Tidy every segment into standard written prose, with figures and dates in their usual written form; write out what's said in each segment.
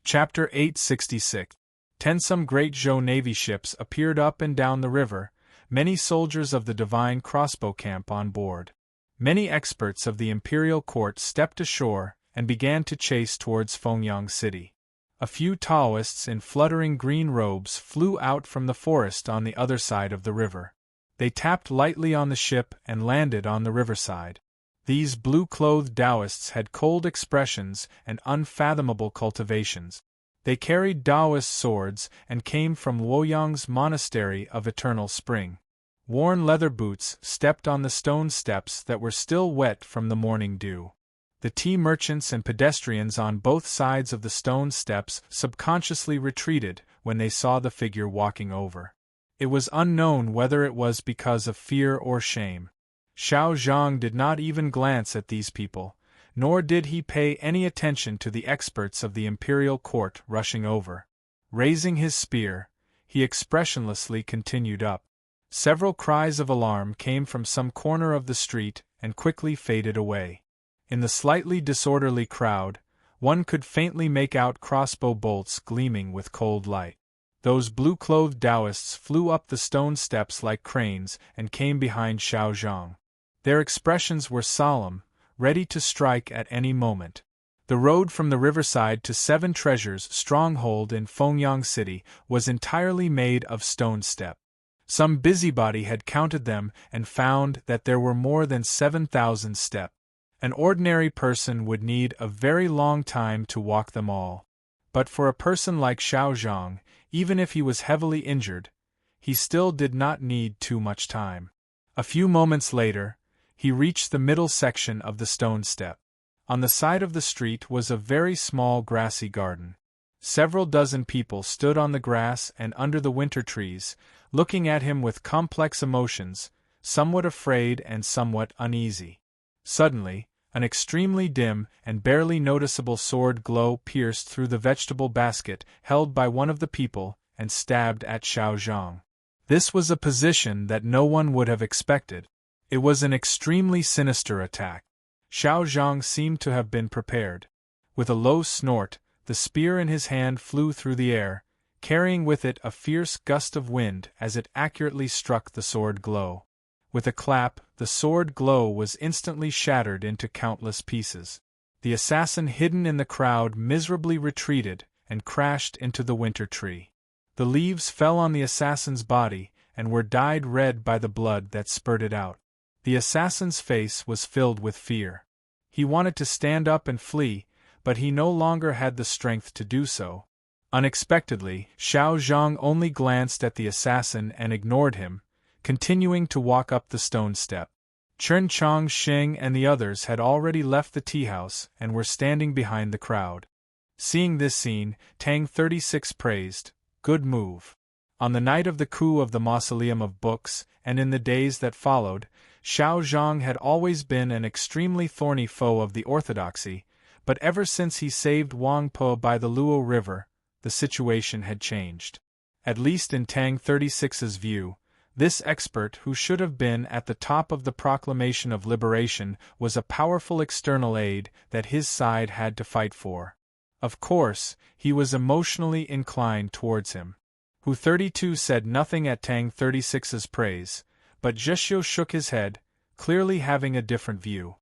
Chapter 866. Some great Zhou navy ships appeared up and down the river, many soldiers of the divine crossbow camp on board. Many experts of the imperial court stepped ashore and began to chase towards Fengyang City. A few Taoists in fluttering green robes flew out from the forest on the other side of the river. They tapped lightly on the ship and landed on the riverside. These blue-clothed Taoists had cold expressions and unfathomable cultivations. They carried Taoist swords and came from Luoyang's monastery of eternal spring. Worn leather boots stepped on the stone steps that were still wet from the morning dew. The tea merchants and pedestrians on both sides of the stone steps subconsciously retreated when they saw the figure walking over. It was unknown whether it was because of fear or shame. Xiao Zhang did not even glance at these people, nor did he pay any attention to the experts of the imperial court rushing over. Raising his spear, he expressionlessly continued up. Several cries of alarm came from some corner of the street and quickly faded away. In the slightly disorderly crowd, one could faintly make out crossbow bolts gleaming with cold light. Those blue-clothed Taoists flew up the stone steps like cranes and came behind Xiao Zhang. Their expressions were solemn, ready to strike at any moment. The road from the riverside to Seven Treasures' stronghold in Fengyang City was entirely made of stone step. Some busybody had counted them and found that there were more than 7,000 steps. An ordinary person would need a very long time to walk them all. But for a person like Xiao Zhang, even if he was heavily injured, he still did not need too much time. A few moments later, he reached the middle section of the stone step. On the side of the street was a very small grassy garden. Several dozen people stood on the grass and under the winter trees, looking at him with complex emotions, somewhat afraid and somewhat uneasy. Suddenly, an extremely dim and barely noticeable sword glow pierced through the vegetable basket held by one of the people and stabbed at Xiao Zhang. This was a position that no one would have expected. It was an extremely sinister attack. Xiao Zhang seemed to have been prepared. With a low snort, the spear in his hand flew through the air, carrying with it a fierce gust of wind as it accurately struck the sword glow. With a clap, the sword glow was instantly shattered into countless pieces. The assassin hidden in the crowd miserably retreated and crashed into the winter tree. The leaves fell on the assassin's body and were dyed red by the blood that spurted out. The assassin's face was filled with fear. He wanted to stand up and flee, but he no longer had the strength to do so. Unexpectedly, Xiao Zhang only glanced at the assassin and ignored him, continuing to walk up the stone step. Chen Chongqing and the others had already left the tea house and were standing behind the crowd. Seeing this scene, Tang 36 praised, "Good move." On the night of the coup of the Mausoleum of Books, and in the days that followed, Xiao Zhang had always been an extremely thorny foe of the orthodoxy, but ever since he saved Wang Po by the Luo River, the situation had changed. At least in Tang 36's view, this expert who should have been at the top of the proclamation of liberation was a powerful external aid that his side had to fight for. Of course, he was emotionally inclined towards him. Hu 32 said nothing at Tang 36's praise, but Zheshio shook his head, clearly having a different view.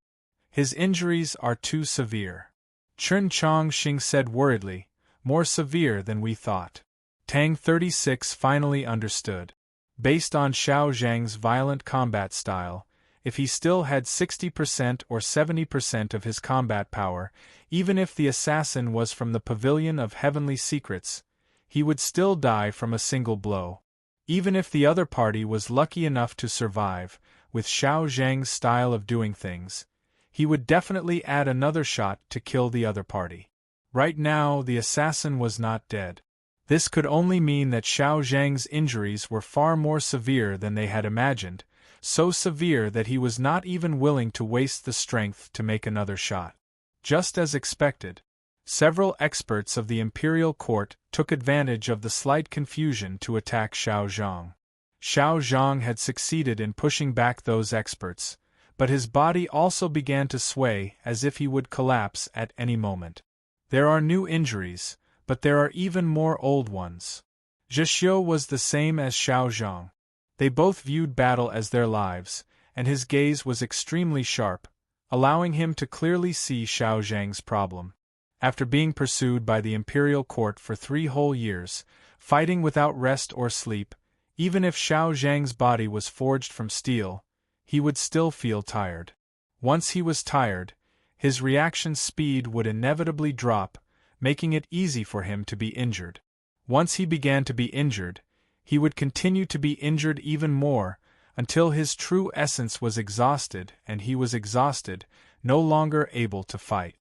His injuries are too severe. Chen Chongqing said worriedly, more severe than we thought. Tang 36 finally understood. Based on Xiao Zhang's violent combat style, if he still had 60% or 70% of his combat power, even if the assassin was from the Pavilion of Heavenly Secrets, he would still die from a single blow. Even if the other party was lucky enough to survive, with Xiao Zhang's style of doing things, he would definitely add another shot to kill the other party. Right now, the assassin was not dead. This could only mean that Xiao Zhang's injuries were far more severe than they had imagined, so severe that he was not even willing to waste the strength to make another shot. Just as expected, several experts of the imperial court took advantage of the slight confusion to attack Xiao Zhang. Xiao Zhang had succeeded in pushing back those experts, but his body also began to sway as if he would collapse at any moment. There are new injuries, but there are even more old ones. Zhixiu was the same as Xiao Zhang. They both viewed battle as their lives, and his gaze was extremely sharp, allowing him to clearly see Xiao Zhang's problem. After being pursued by the imperial court for 3 whole years, fighting without rest or sleep, even if Xiao Zhang's body was forged from steel, he would still feel tired. Once he was tired, his reaction speed would inevitably drop, making it easy for him to be injured. Once he began to be injured, he would continue to be injured even more, until his true essence was exhausted, and he was exhausted, no longer able to fight.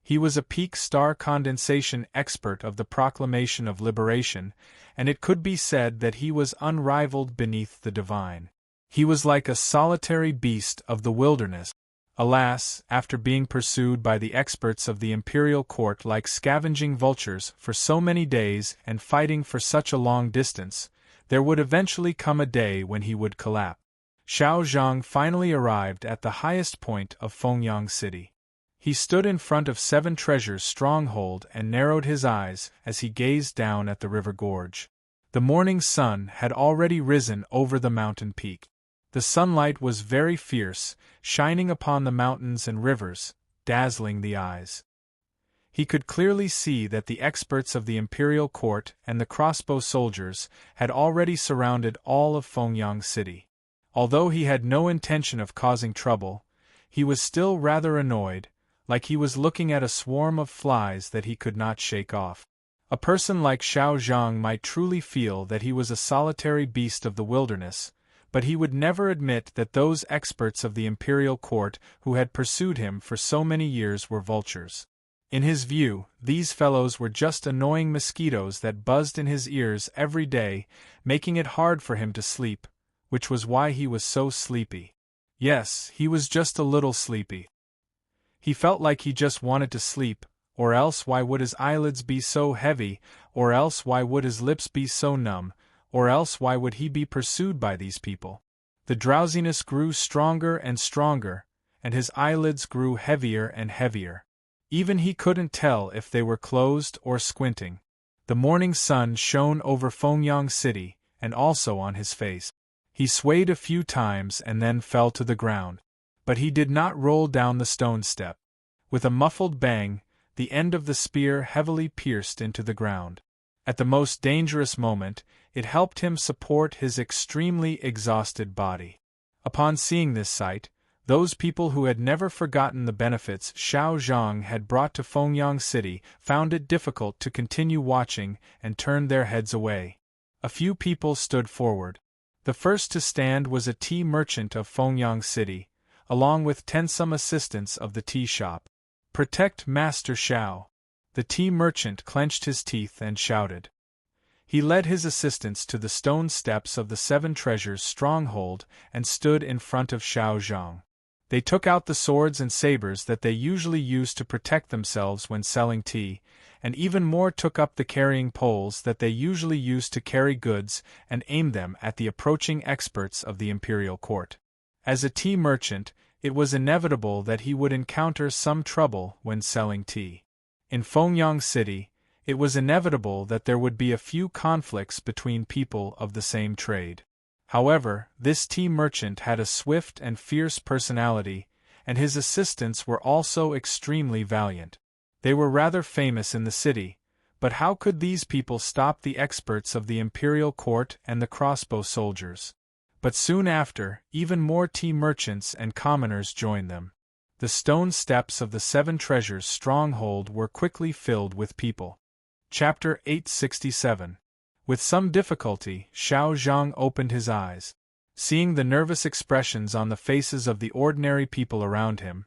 He was a peak star condensation expert of the Proclamation of Liberation, and it could be said that he was unrivaled beneath the divine. He was like a solitary beast of the wilderness. Alas, after being pursued by the experts of the imperial court like scavenging vultures for so many days and fighting for such a long distance, there would eventually come a day when he would collapse. Xiao Zhang finally arrived at the highest point of Fengyang City. He stood in front of 7 Treasures' stronghold and narrowed his eyes as he gazed down at the river gorge. The morning sun had already risen over the mountain peak. The sunlight was very fierce, shining upon the mountains and rivers, dazzling the eyes. He could clearly see that the experts of the imperial court and the crossbow soldiers had already surrounded all of Fengyang City. Although he had no intention of causing trouble, he was still rather annoyed, like he was looking at a swarm of flies that he could not shake off. A person like Xiao Zhang might truly feel that he was a solitary beast of the wilderness, but he would never admit that those experts of the imperial court who had pursued him for so many years were vultures. In his view, these fellows were just annoying mosquitoes that buzzed in his ears every day, making it hard for him to sleep, which was why he was so sleepy. Yes, he was just a little sleepy. He felt like he just wanted to sleep, or else why would his eyelids be so heavy, or else why would his lips be so numb, or else why would he be pursued by these people? The drowsiness grew stronger and stronger, and his eyelids grew heavier and heavier. Even he couldn't tell if they were closed or squinting. The morning sun shone over Fengyang City, and also on his face. He swayed a few times and then fell to the ground. But he did not roll down the stone step. With a muffled bang, the end of the spear heavily pierced into the ground. At the most dangerous moment, it helped him support his extremely exhausted body. Upon seeing this sight, those people who had never forgotten the benefits Xiao Zhang had brought to Fengyang City found it difficult to continue watching and turned their heads away. A few people stood forward. The first to stand was a tea merchant of Fengyang City, along with 10 some assistants of the tea shop. "Protect Master Xiao." The tea merchant clenched his teeth and shouted. He led his assistants to the stone steps of the 7 Treasures' stronghold and stood in front of Xiao Zhang. They took out the swords and sabers that they usually used to protect themselves when selling tea, and even more took up the carrying poles that they usually used to carry goods and aimed them at the approaching experts of the imperial court. As a tea merchant, it was inevitable that he would encounter some trouble when selling tea. In Fengyang City, it was inevitable that there would be a few conflicts between people of the same trade. However, this tea merchant had a swift and fierce personality, and his assistants were also extremely valiant. They were rather famous in the city, but how could these people stop the experts of the imperial court and the crossbow soldiers? But soon after, even more tea merchants and commoners joined them. The stone steps of the 7 Treasures' stronghold were quickly filled with people. Chapter 867. With some difficulty, Xiao Zhang opened his eyes. Seeing the nervous expressions on the faces of the ordinary people around him,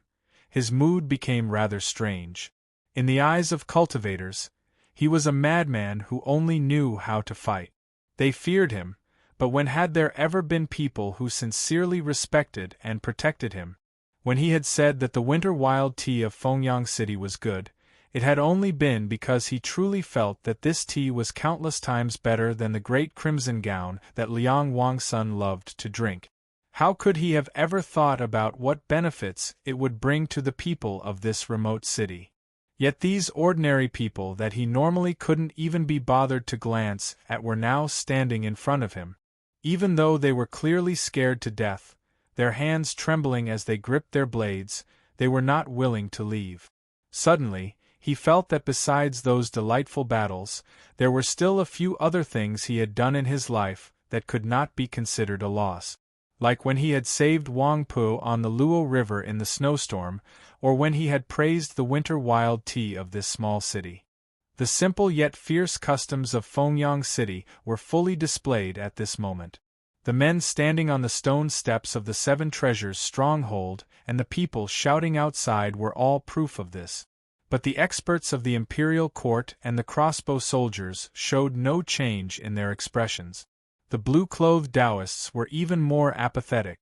his mood became rather strange. In the eyes of cultivators, he was a madman who only knew how to fight. They feared him, but when had there ever been people who sincerely respected and protected him? When he had said that the winter wild tea of Fengyang City was good, it had only been because he truly felt that this tea was countless times better than the great crimson gown that Liang Wangsun loved to drink. How could he have ever thought about what benefits it would bring to the people of this remote city? Yet these ordinary people that he normally couldn't even be bothered to glance at were now standing in front of him. Even though they were clearly scared to death, their hands trembling as they gripped their blades, they were not willing to leave. Suddenly, he felt that besides those delightful battles, there were still a few other things he had done in his life that could not be considered a loss. Like when he had saved Wang Pu on the Luo River in the snowstorm, or when he had praised the winter wild tea of this small city. The simple yet fierce customs of Fengyang City were fully displayed at this moment. The men standing on the stone steps of the Seven Treasures stronghold and the people shouting outside were all proof of this. But the experts of the imperial court and the crossbow soldiers showed no change in their expressions. The blue-clothed Taoists were even more apathetic.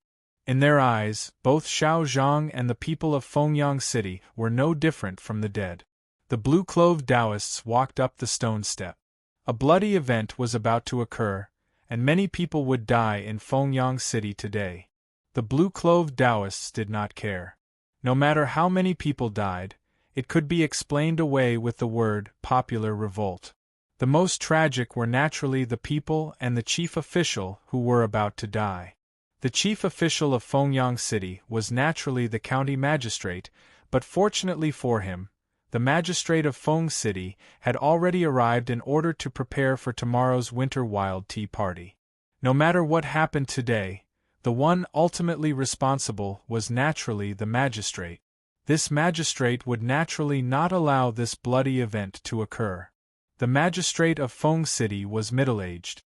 In their eyes, both Xiao Zhang and the people of Fengyang City were no different from the dead. The blue-clothed Taoists walked up the stone step. A bloody event was about to occur, and many people would die in Fengyang City today. The blue-clothed Taoists did not care. No matter how many people died, it could be explained away with the word popular revolt. The most tragic were naturally the people and the chief official who were about to die. The chief official of Fengyang City was naturally the county magistrate, but fortunately for him, the magistrate of Feng City had already arrived in order to prepare for tomorrow's winter wild tea party. No matter what happened today, the one ultimately responsible was naturally the magistrate. This magistrate would naturally not allow this bloody event to occur. The magistrate of Feng City was middle-aged.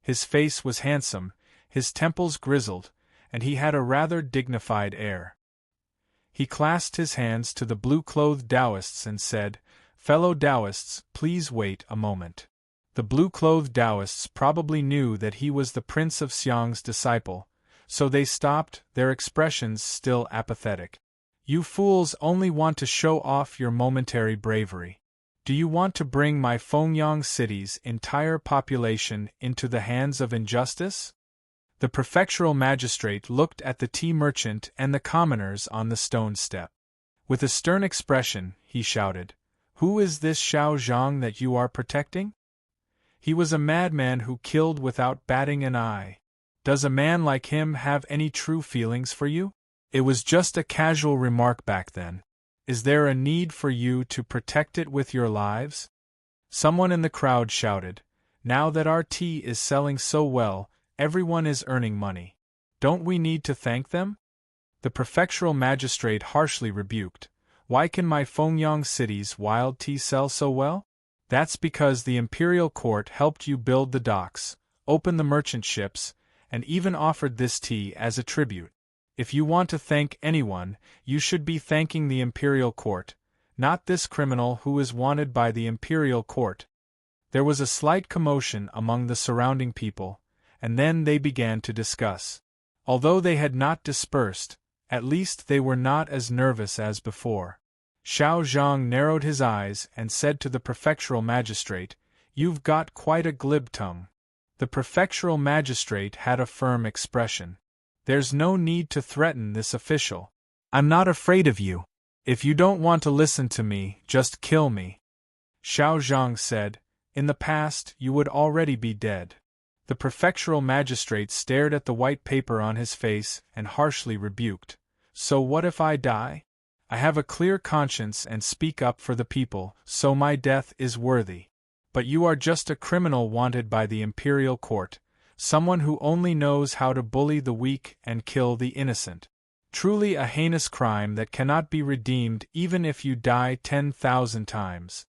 His face was handsome, his temples grizzled, and he had a rather dignified air. He clasped his hands to the blue-clothed Taoists and said, "Fellow Taoists, please wait a moment." The blue-clothed Taoists probably knew that he was the Prince of Xiang's disciple, so they stopped, their expressions still apathetic. "You fools only want to show off your momentary bravery. Do you want to bring my Fengyang City's entire population into the hands of injustice?" The prefectural magistrate looked at the tea merchant and the commoners on the stone step. With a stern expression, he shouted, "Who is this Xiao Zhang that you are protecting? He was a madman who killed without batting an eye. Does a man like him have any true feelings for you? It was just a casual remark back then. Is there a need for you to protect it with your lives?" Someone in the crowd shouted, "Now that our tea is selling so well, everyone is earning money. Don't we need to thank them?" The prefectural magistrate harshly rebuked, "Why can my Fengyang City's wild tea sell so well? That's because the imperial court helped you build the docks, open the merchant ships, and even offered this tea as a tribute. If you want to thank anyone, you should be thanking the imperial court, not this criminal who is wanted by the imperial court." There was a slight commotion among the surrounding people, and then they began to discuss. Although they had not dispersed, at least they were not as nervous as before. Xiao Zhang narrowed his eyes and said to the prefectural magistrate, "You've got quite a glib tongue." The prefectural magistrate had a firm expression. "There's no need to threaten this official. I'm not afraid of you. If you don't want to listen to me, just kill me." Xiao Zhang said, "In the past, you would already be dead." The prefectural magistrate stared at the white paper on his face and harshly rebuked, "So what if I die? I have a clear conscience and speak up for the people, so my death is worthy. But you are just a criminal wanted by the imperial court, someone who only knows how to bully the weak and kill the innocent. Truly a heinous crime that cannot be redeemed even if you die 10,000 times.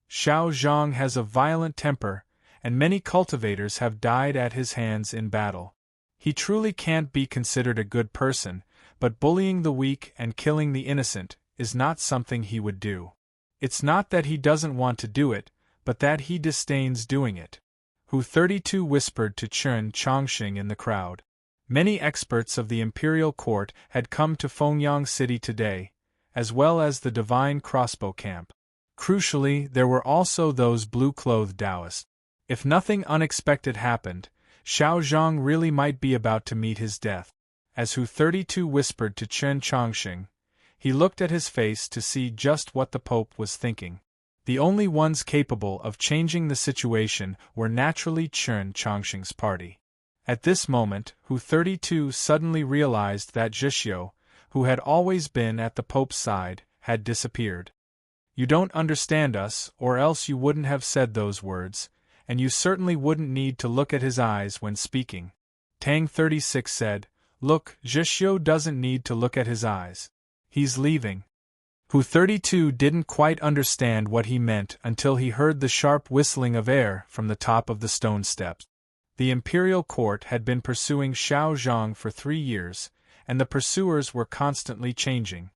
Xiao Zhang has a violent temper, and many cultivators have died at his hands in battle. He truly can't be considered a good person, but bullying the weak and killing the innocent is not something he would do. It's not that he doesn't want to do it, but that he disdains doing it." Hu 32 whispered to Chen Chongqing in the crowd. Many experts of the imperial court had come to Fengyang City today, as well as the divine crossbow camp. Crucially, there were also those blue-clothed Taoists. If nothing unexpected happened, Xiao Zhang really might be about to meet his death. As Hu 32 whispered to Chen Chongqing, He looked at his face to see just what the Pope was thinking. The only ones capable of changing the situation were naturally Chen Chongqing's party. At this moment, Hu 32 suddenly realized that Zhixio, who had always been at the Pope's side, had disappeared. "You don't understand us, or else you wouldn't have said those words, and you certainly wouldn't need to look at his eyes when speaking," Tang 36 said. "Look, Zhixio doesn't need to look at his eyes. He's leaving." Hu 32 didn't quite understand what he meant until he heard the sharp whistling of air from the top of the stone steps. The imperial court had been pursuing Xiao Zhang for 3 years, and the pursuers were constantly changing.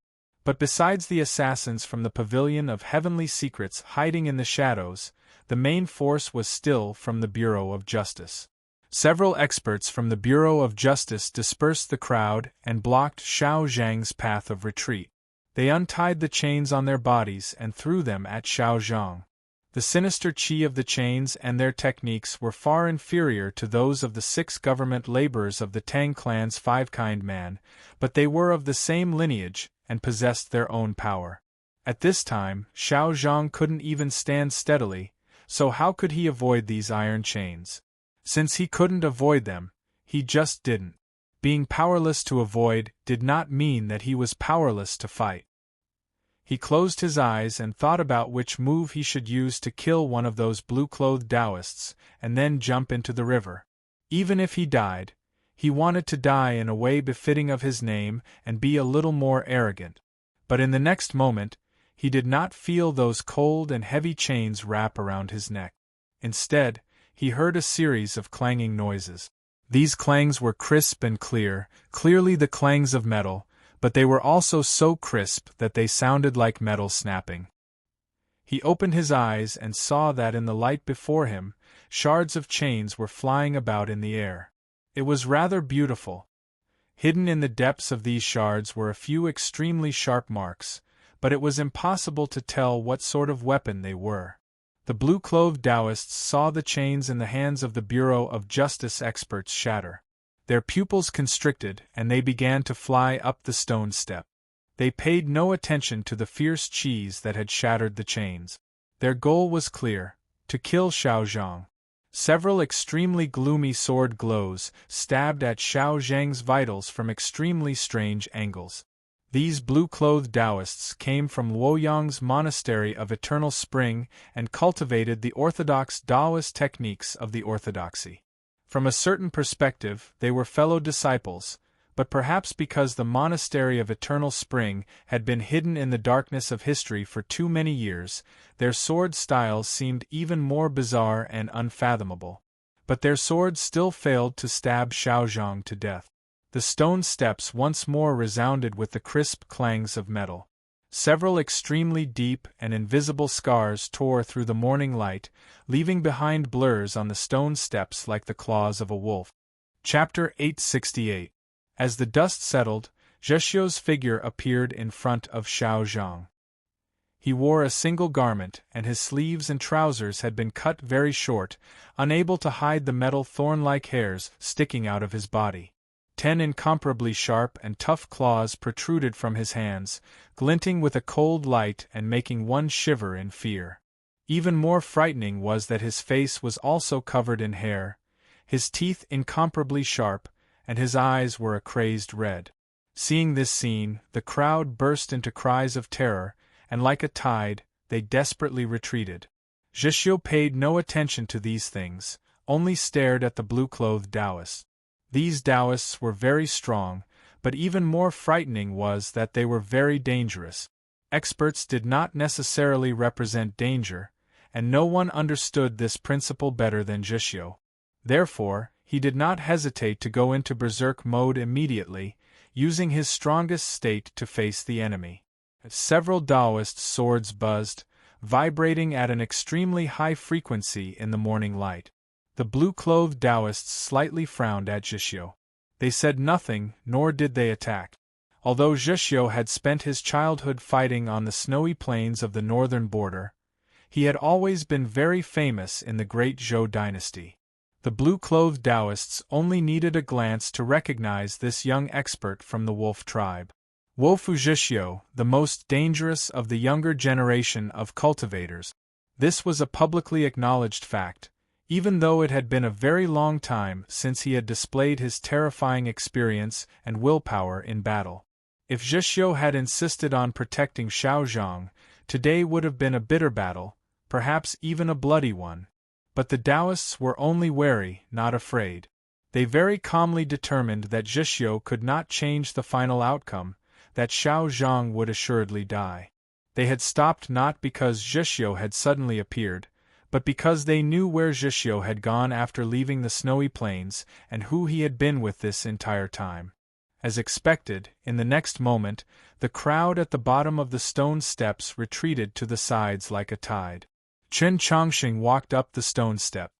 But besides the assassins from the Pavilion of Heavenly Secrets hiding in the shadows, the main force was still from the Bureau of Justice. Several experts from the Bureau of Justice dispersed the crowd and blocked Xiao Zhang's path of retreat. They untied the chains on their bodies and threw them at Xiao Zhang. The sinister chi of the chains and their techniques were far inferior to those of the 6 government laborers of the Tang clan's 5-kind man, but they were of the same lineage and possessed their own power. At this time, Xiao Zhang couldn't even stand steadily, so how could he avoid these iron chains? Since he couldn't avoid them, he just didn't. Being powerless to avoid did not mean that he was powerless to fight. He closed his eyes and thought about which move he should use to kill one of those blue-clothed Taoists, and then jump into the river. Even if he died, he wanted to die in a way befitting of his name and be a little more arrogant. But in the next moment, he did not feel those cold and heavy chains wrap around his neck. Instead, he heard a series of clanging noises. These clangs were crisp and clear, clearly the clangs of metal, but they were also so crisp that they sounded like metal snapping. He opened his eyes and saw that in the light before him, shards of chains were flying about in the air. It was rather beautiful. Hidden in the depths of these shards were a few extremely sharp marks, but it was impossible to tell what sort of weapon they were. The blue-clothed Taoists saw the chains in the hands of the Bureau of Justice experts shatter. Their pupils constricted and they began to fly up the stone step. They paid no attention to the fierce chis that had shattered the chains. Their goal was clear: to kill Xiao Zhang. Several extremely gloomy sword glows stabbed at Xiao Zhang's vitals from extremely strange angles. These blue-clothed Taoists came from Luoyang's Monastery of Eternal Spring and cultivated the orthodox Taoist techniques of the orthodoxy. From a certain perspective, they were fellow disciples, but perhaps because the Monastery of Eternal Spring had been hidden in the darkness of history for too many years, their sword styles seemed even more bizarre and unfathomable. But their swords still failed to stab Xiao Zhang to death. The stone steps once more resounded with the crisp clangs of metal. Several extremely deep and invisible scars tore through the morning light, leaving behind blurs on the stone steps like the claws of a wolf. Chapter 868. As the dust settled, Zhixio's figure appeared in front of Xiao Zhang. He wore a single garment, and his sleeves and trousers had been cut very short, unable to hide the metal thorn-like hairs sticking out of his body. 10 incomparably sharp and tough claws protruded from his hands, glinting with a cold light and making one shiver in fear. Even more frightening was that his face was also covered in hair, his teeth incomparably sharp, and his eyes were a crazed red. Seeing this scene, the crowd burst into cries of terror, and like a tide, they desperately retreated. Zhixio paid no attention to these things, only stared at the blue-clothed Taoists. These Taoists were very strong, but even more frightening was that they were very dangerous. Experts did not necessarily represent danger, and no one understood this principle better than Zhixio. Therefore, he did not hesitate to go into berserk mode immediately, using his strongest state to face the enemy. Several Taoist swords buzzed, vibrating at an extremely high frequency in the morning light. The blue-clothed Taoists slightly frowned at Zhixio. They said nothing, nor did they attack. Although Zhixio had spent his childhood fighting on the snowy plains of the northern border, he had always been very famous in the great Zhou dynasty. The blue-clothed Taoists only needed a glance to recognize this young expert from the wolf tribe. Wofu Zhishyo, the most dangerous of the younger generation of cultivators. This was a publicly acknowledged fact, even though it had been a very long time since he had displayed his terrifying experience and willpower in battle. If Zhishyo had insisted on protecting Shaozhong, today would have been a bitter battle, perhaps even a bloody one. But the Taoists were only wary, not afraid. They very calmly determined that Zhishyo could not change the final outcome, that Shaozhong would assuredly die. They had stopped not because Zhishyo had suddenly appeared, but because they knew where Zhishyo had gone after leaving the snowy plains and who he had been with this entire time. As expected, in the next moment, the crowd at the bottom of the stone steps retreated to the sides like a tide. Chen Chongqing walked up the stone step.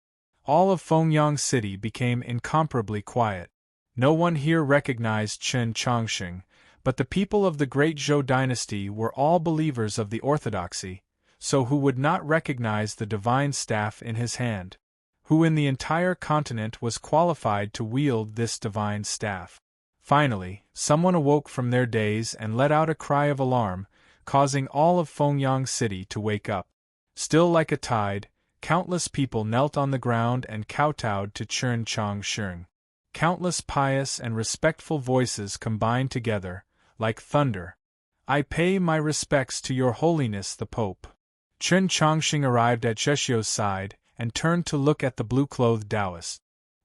All of Fengyang City became incomparably quiet. No one here recognized Chen Chongqing, but the people of the great Zhou dynasty were all believers of the orthodoxy, so who would not recognize the divine staff in his hand? Who in the entire continent was qualified to wield this divine staff? Finally, someone awoke from their daze and let out a cry of alarm, causing all of Fengyang City to wake up. Still like a tide, countless people knelt on the ground and kowtowed to Chen Chongqing. Countless pious and respectful voices combined together, like thunder. I pay my respects to Your Holiness the Pope. Chen Chongqing arrived at Zhishyo's side and turned to look at the blue-clothed Taoists.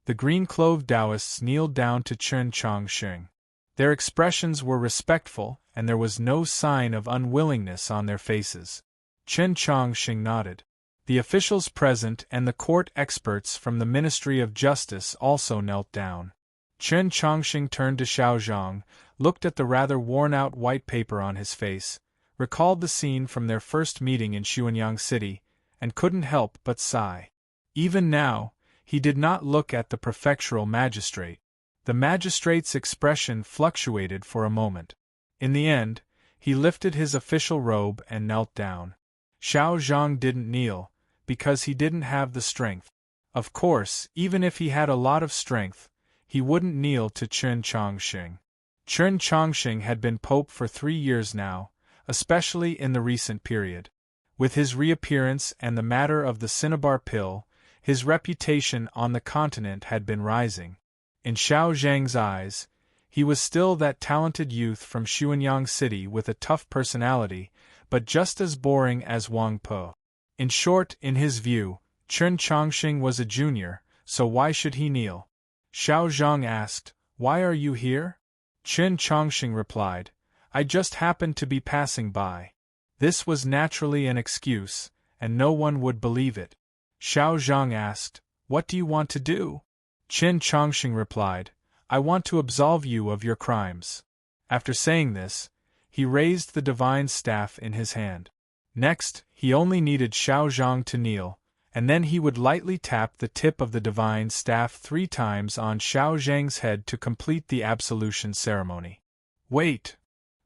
The green-clothed Taoists kneeled down to Chen Chongqing. Their expressions were respectful, and there was no sign of unwillingness on their faces. Chen Chongqing nodded. The officials present and the court experts from the Ministry of Justice also knelt down. Chen Chongqing turned to Shaozhong, looked at the rather worn-out white paper on his face, recalled the scene from their first meeting in Xuanyang City, and couldn't help but sigh. Even now, he did not look at the prefectural magistrate. The magistrate's expression fluctuated for a moment. In the end, he lifted his official robe and knelt down. Shaozhong didn't kneel, because he didn't have the strength. Of course, even if he had a lot of strength, he wouldn't kneel to Chen Chongqing. Chen Chongqing had been pope for 3 years now, especially in the recent period. With his reappearance and the matter of the cinnabar pill, his reputation on the continent had been rising. In Xiao Zhang's eyes, he was still that talented youth from Xuanyang City with a tough personality, but just as boring as Wang Po. In short, in his view, Chen Chongqing was a junior, so why should he kneel? Xiao Zhang asked, "Why are you here?" Chen Chongqing replied, "I just happened to be passing by." This was naturally an excuse, and no one would believe it. Xiao Zhang asked, "What do you want to do?" Chen Chongqing replied, "I want to absolve you of your crimes." After saying this, he raised the divine staff in his hand. Next, he only needed Xiao Zhang to kneel, and then he would lightly tap the tip of the divine staff 3 times on Xiao Zhang's head to complete the absolution ceremony. "Wait!"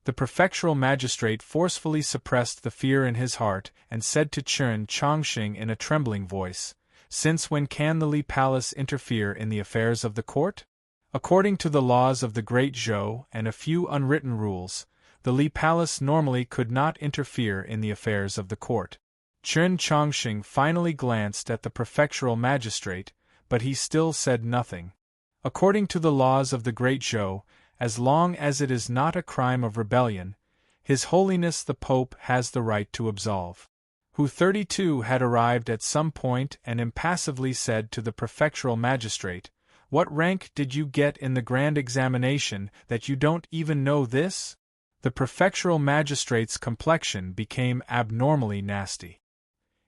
The prefectural magistrate forcefully suppressed the fear in his heart and said to Chen Chongqing in a trembling voice, "Since when can the Li Palace interfere in the affairs of the court? According to the laws of the Great Zhou and a few unwritten rules, the Li Palace normally could not interfere in the affairs of the court." Chen Chongqing finally glanced at the prefectural magistrate, but he still said nothing. According to the laws of the Great Zhou, as long as it is not a crime of rebellion, His Holiness the Pope has the right to absolve. Hu 32 had arrived at some point and impassively said to the prefectural magistrate, "What rank did you get in the grand examination that you don't even know this?" The prefectural magistrate's complexion became abnormally nasty.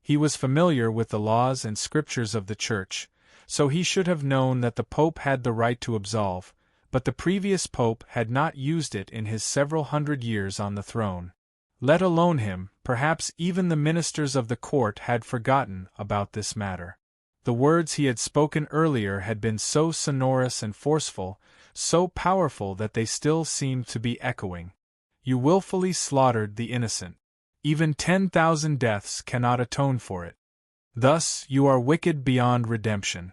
He was familiar with the laws and scriptures of the Church, so he should have known that the Pope had the right to absolve, but the previous Pope had not used it in his several hundred years on the throne. Let alone him, perhaps even the ministers of the court had forgotten about this matter. The words he had spoken earlier had been so sonorous and forceful, so powerful that they still seemed to be echoing. "You willfully slaughtered the innocent. Even 10,000 deaths cannot atone for it. Thus you are wicked beyond redemption."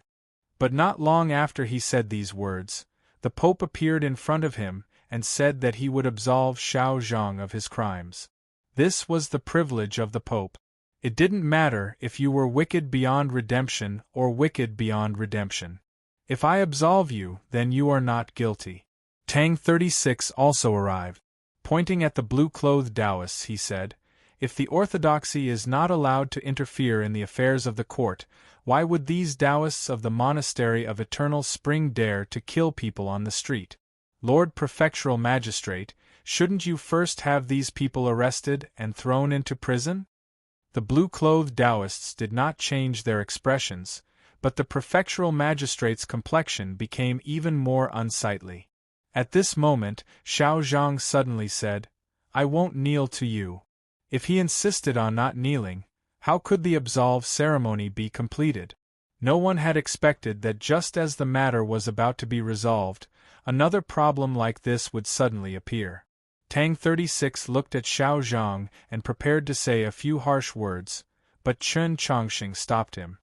But not long after he said these words, the Pope appeared in front of him and said that he would absolve Xiao Zhang of his crimes. This was the privilege of the Pope. It didn't matter if you were wicked beyond redemption or wicked beyond redemption. If I absolve you, then you are not guilty. Tang 36 also arrived. Pointing at the blue-clothed Taoists, he said, "If the orthodoxy is not allowed to interfere in the affairs of the court, why would these Taoists of the Monastery of Eternal Spring dare to kill people on the street? Lord Prefectural Magistrate, shouldn't you first have these people arrested and thrown into prison?" The blue-clothed Taoists did not change their expressions, but the prefectural magistrate's complexion became even more unsightly. At this moment, Xiao Zhang suddenly said, "I won't kneel to you." If he insisted on not kneeling, how could the absolve ceremony be completed? No one had expected that just as the matter was about to be resolved, another problem like this would suddenly appear. Tang 36 looked at Xiao Zhang and prepared to say a few harsh words, but Chen Chongqing stopped him.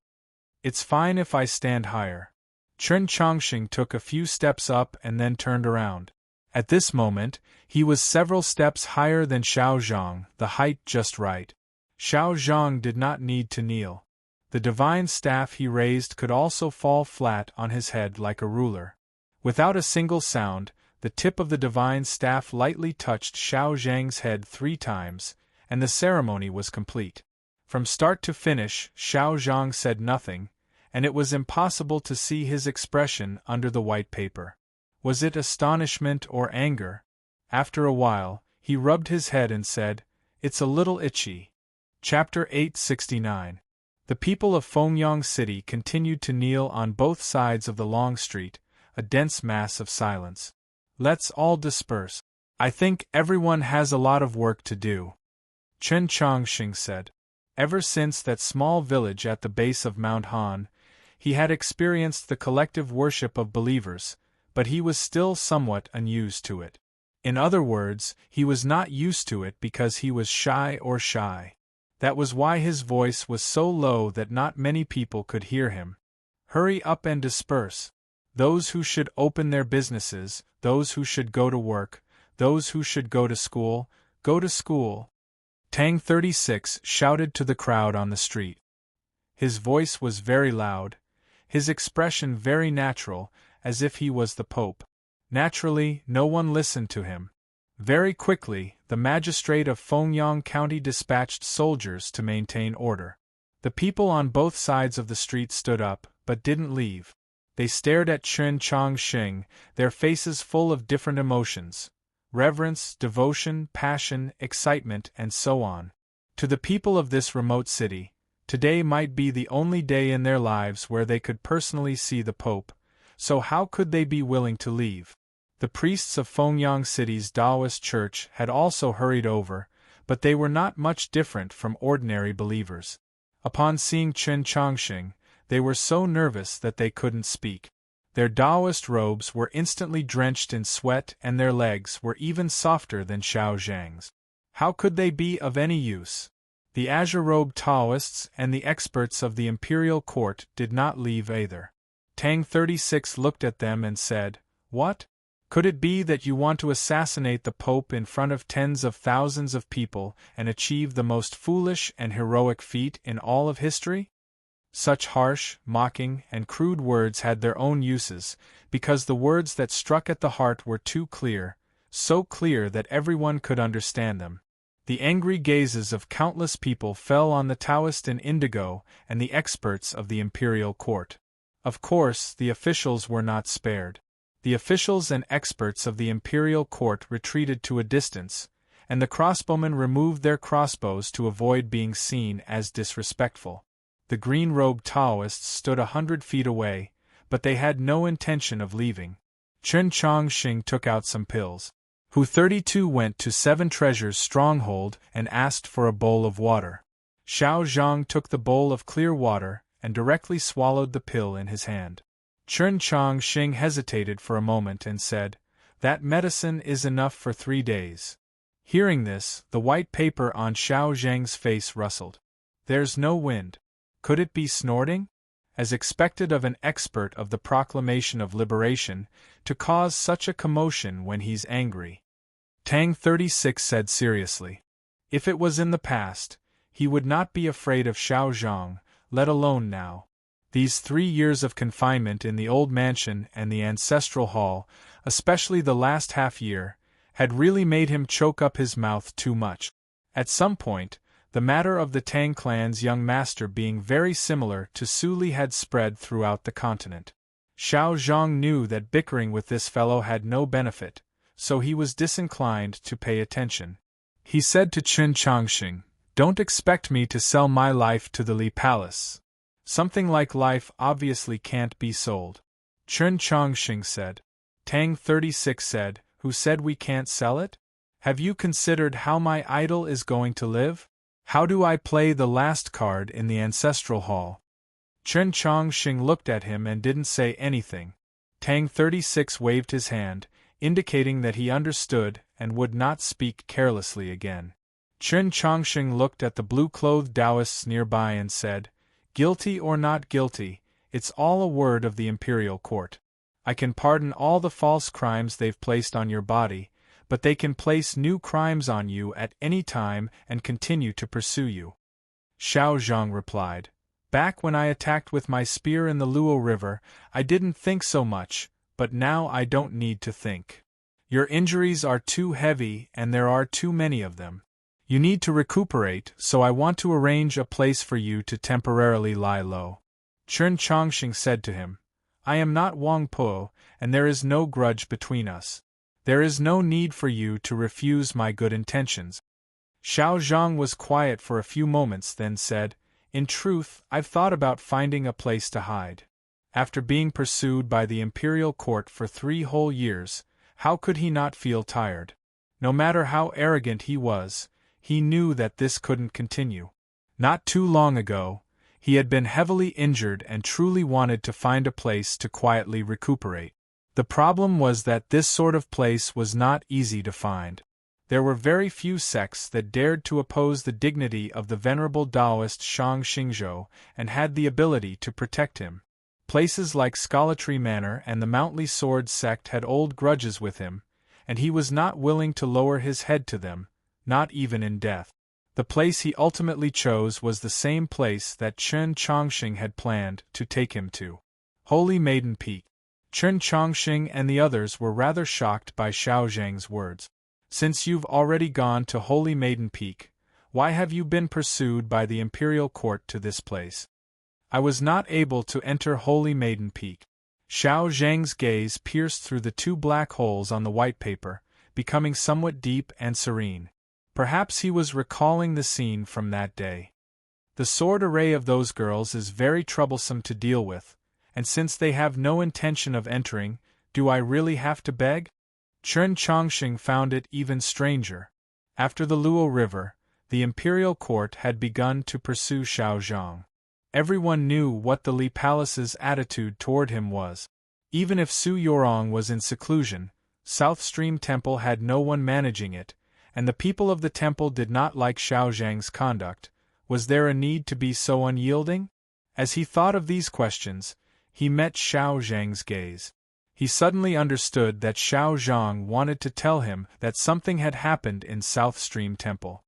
"It's fine if I stand higher." Chen Chongqing took a few steps up and then turned around. At this moment, he was several steps higher than Xiao Zhang, the height just right. Xiao Zhang did not need to kneel. The divine staff he raised could also fall flat on his head like a ruler. Without a single sound, the tip of the divine staff lightly touched Xiao Zhang's head 3 times, and the ceremony was complete. From start to finish, Xiao Zhang said nothing, and it was impossible to see his expression under the white paper. Was it astonishment or anger? After a while, he rubbed his head and said, "It's a little itchy." Chapter 869. The people of Fengyang City continued to kneel on both sides of the long street, a dense mass of silence. "Let's all disperse. I think everyone has a lot of work to do," Chen Chongqing said. Ever since that small village at the base of Mount Han, he had experienced the collective worship of believers, but he was still somewhat unused to it. In other words, he was not used to it because he was shy. That was why his voice was so low that not many people could hear him. "Hurry up and disperse. Those who should open their businesses, those who should go to work, those who should go to school, go to school." Tang 36 shouted to the crowd on the street. His voice was very loud, his expression very natural, as if he was the Pope. Naturally, no one listened to him. Very quickly, the magistrate of Fengyang County dispatched soldiers to maintain order. The people on both sides of the street stood up, but didn't leave. They stared at Chen Chongqing, their faces full of different emotions: reverence, devotion, passion, excitement, and so on. To the people of this remote city, today might be the only day in their lives where they could personally see the Pope, so how could they be willing to leave? The priests of Fengyang City's Taoist church had also hurried over, but they were not much different from ordinary believers. Upon seeing Chen Chongqing, they were so nervous that they couldn't speak. Their Taoist robes were instantly drenched in sweat and their legs were even softer than Xiao Zhang's. How could they be of any use? The azure-robed Taoists and the experts of the imperial court did not leave either. Tang 36 looked at them and said, "What? Could it be that you want to assassinate the Pope in front of tens of thousands of people and achieve the most foolish and heroic feat in all of history?" Such harsh, mocking, and crude words had their own uses, because the words that struck at the heart were too clear, so clear that everyone could understand them. The angry gazes of countless people fell on the Taoist in indigo and the experts of the imperial court. Of course, the officials were not spared. The officials and experts of the imperial court retreated to a distance, and the crossbowmen removed their crossbows to avoid being seen as disrespectful. The green-robed Taoists stood 100 feet away, but they had no intention of leaving. Chen Chongqing took out some pills. Hu 32 went to 7 Treasures' stronghold and asked for a bowl of water. Xiao Zhang took the bowl of clear water and directly swallowed the pill in his hand. Chen Chongqing hesitated for a moment and said, "That medicine is enough for 3 days." Hearing this, the white paper on Xiao Zhang's face rustled. "There's no wind. Could it be snorting?" as expected of an expert of the proclamation of liberation, to cause such a commotion when he's angry. Tang 36 said seriously. If it was in the past, he would not be afraid of Xiao Zhang, let alone now. These 3 years of confinement in the old mansion and the ancestral hall, especially the last half-year, had really made him choke up his mouth too much. At some point, the matter of the Tang clan's young master being very similar to Su Li had spread throughout the continent. Xiao Zhang knew that bickering with this fellow had no benefit, so he was disinclined to pay attention. He said to Chen Chongqing, "Don't expect me to sell my life to the Li Palace. Something like life obviously can't be sold." Chen Chongqing said. Tang 36 said, "Who said we can't sell it? Have you considered how my idol is going to live? How do I play the last card in the ancestral hall?" Chen Chongqing looked at him and didn't say anything. Tang 36 waved his hand, indicating that he understood and would not speak carelessly again. Chen Chongqing looked at the blue-clothed Taoists nearby and said, "Guilty or not guilty, it's all a word of the imperial court. I can pardon all the false crimes they've placed on your body, but they can place new crimes on you at any time and continue to pursue you." Xiao Zhang replied, "Back when I attacked with my spear in the Luo River, I didn't think so much, but now I don't need to think. Your injuries are too heavy and there are too many of them. You need to recuperate, so I want to arrange a place for you to temporarily lie low." Chen Chongqing said to him, "I am not Wang Po, and there is no grudge between us. There is no need for you to refuse my good intentions." Xiao Zhang was quiet for a few moments, then said, "In truth, I've thought about finding a place to hide. After being pursued by the imperial court for 3 whole years, how could he not feel tired? No matter how arrogant he was, he knew that this couldn't continue. Not too long ago, he had been heavily injured and truly wanted to find a place to quietly recuperate. The problem was that this sort of place was not easy to find. There were very few sects that dared to oppose the dignity of the venerable Taoist Shang Xingzhou and had the ability to protect him. Places like Scholatry Manor and the Mountly Sword sect had old grudges with him, and he was not willing to lower his head to them, not even in death. The place he ultimately chose was the same place that Chen Chongqing had planned to take him to. Holy Maiden Peak. Chen Chongqing and the others were rather shocked by Xiao Zhang's words. "Since you've already gone to Holy Maiden Peak, why have you been pursued by the imperial court to this place?" "I was not able to enter Holy Maiden Peak." Xiao Zhang's gaze pierced through the 2 black holes on the white paper, becoming somewhat deep and serene. Perhaps he was recalling the scene from that day. "The sword array of those girls is very troublesome to deal with, and since they have no intention of entering, do I really have to beg?" Chen Chongqing found it even stranger. After the Luo River, the imperial court had begun to pursue Xiao Zhang. Everyone knew what the Li Palace's attitude toward him was. Even if Su Yorong was in seclusion, South Stream Temple had no one managing it, and the people of the temple did not like Xiao Zhang's conduct. Was there a need to be so unyielding? As he thought of these questions, he met Xiao Zhang's gaze. He suddenly understood that Xiao Zhang wanted to tell him that something had happened in South Stream Temple.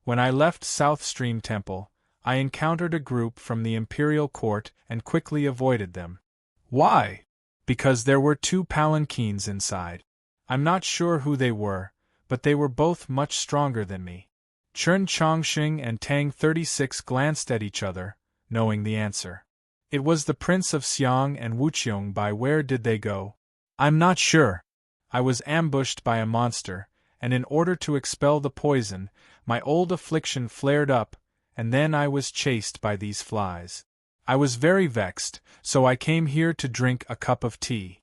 "When I left South Stream Temple, I encountered a group from the imperial court and quickly avoided them." "Why?" "Because there were 2 palanquins inside. I'm not sure who they were, but they were both much stronger than me." Chen Chongqing and Tang 36 glanced at each other, knowing the answer. "It was the Prince of Xiang and Wuqiong. By where did they go?" "I'm not sure. I was ambushed by a monster, and in order to expel the poison, my old affliction flared up, and then I was chased by these flies. I was very vexed, so I came here to drink a cup of tea."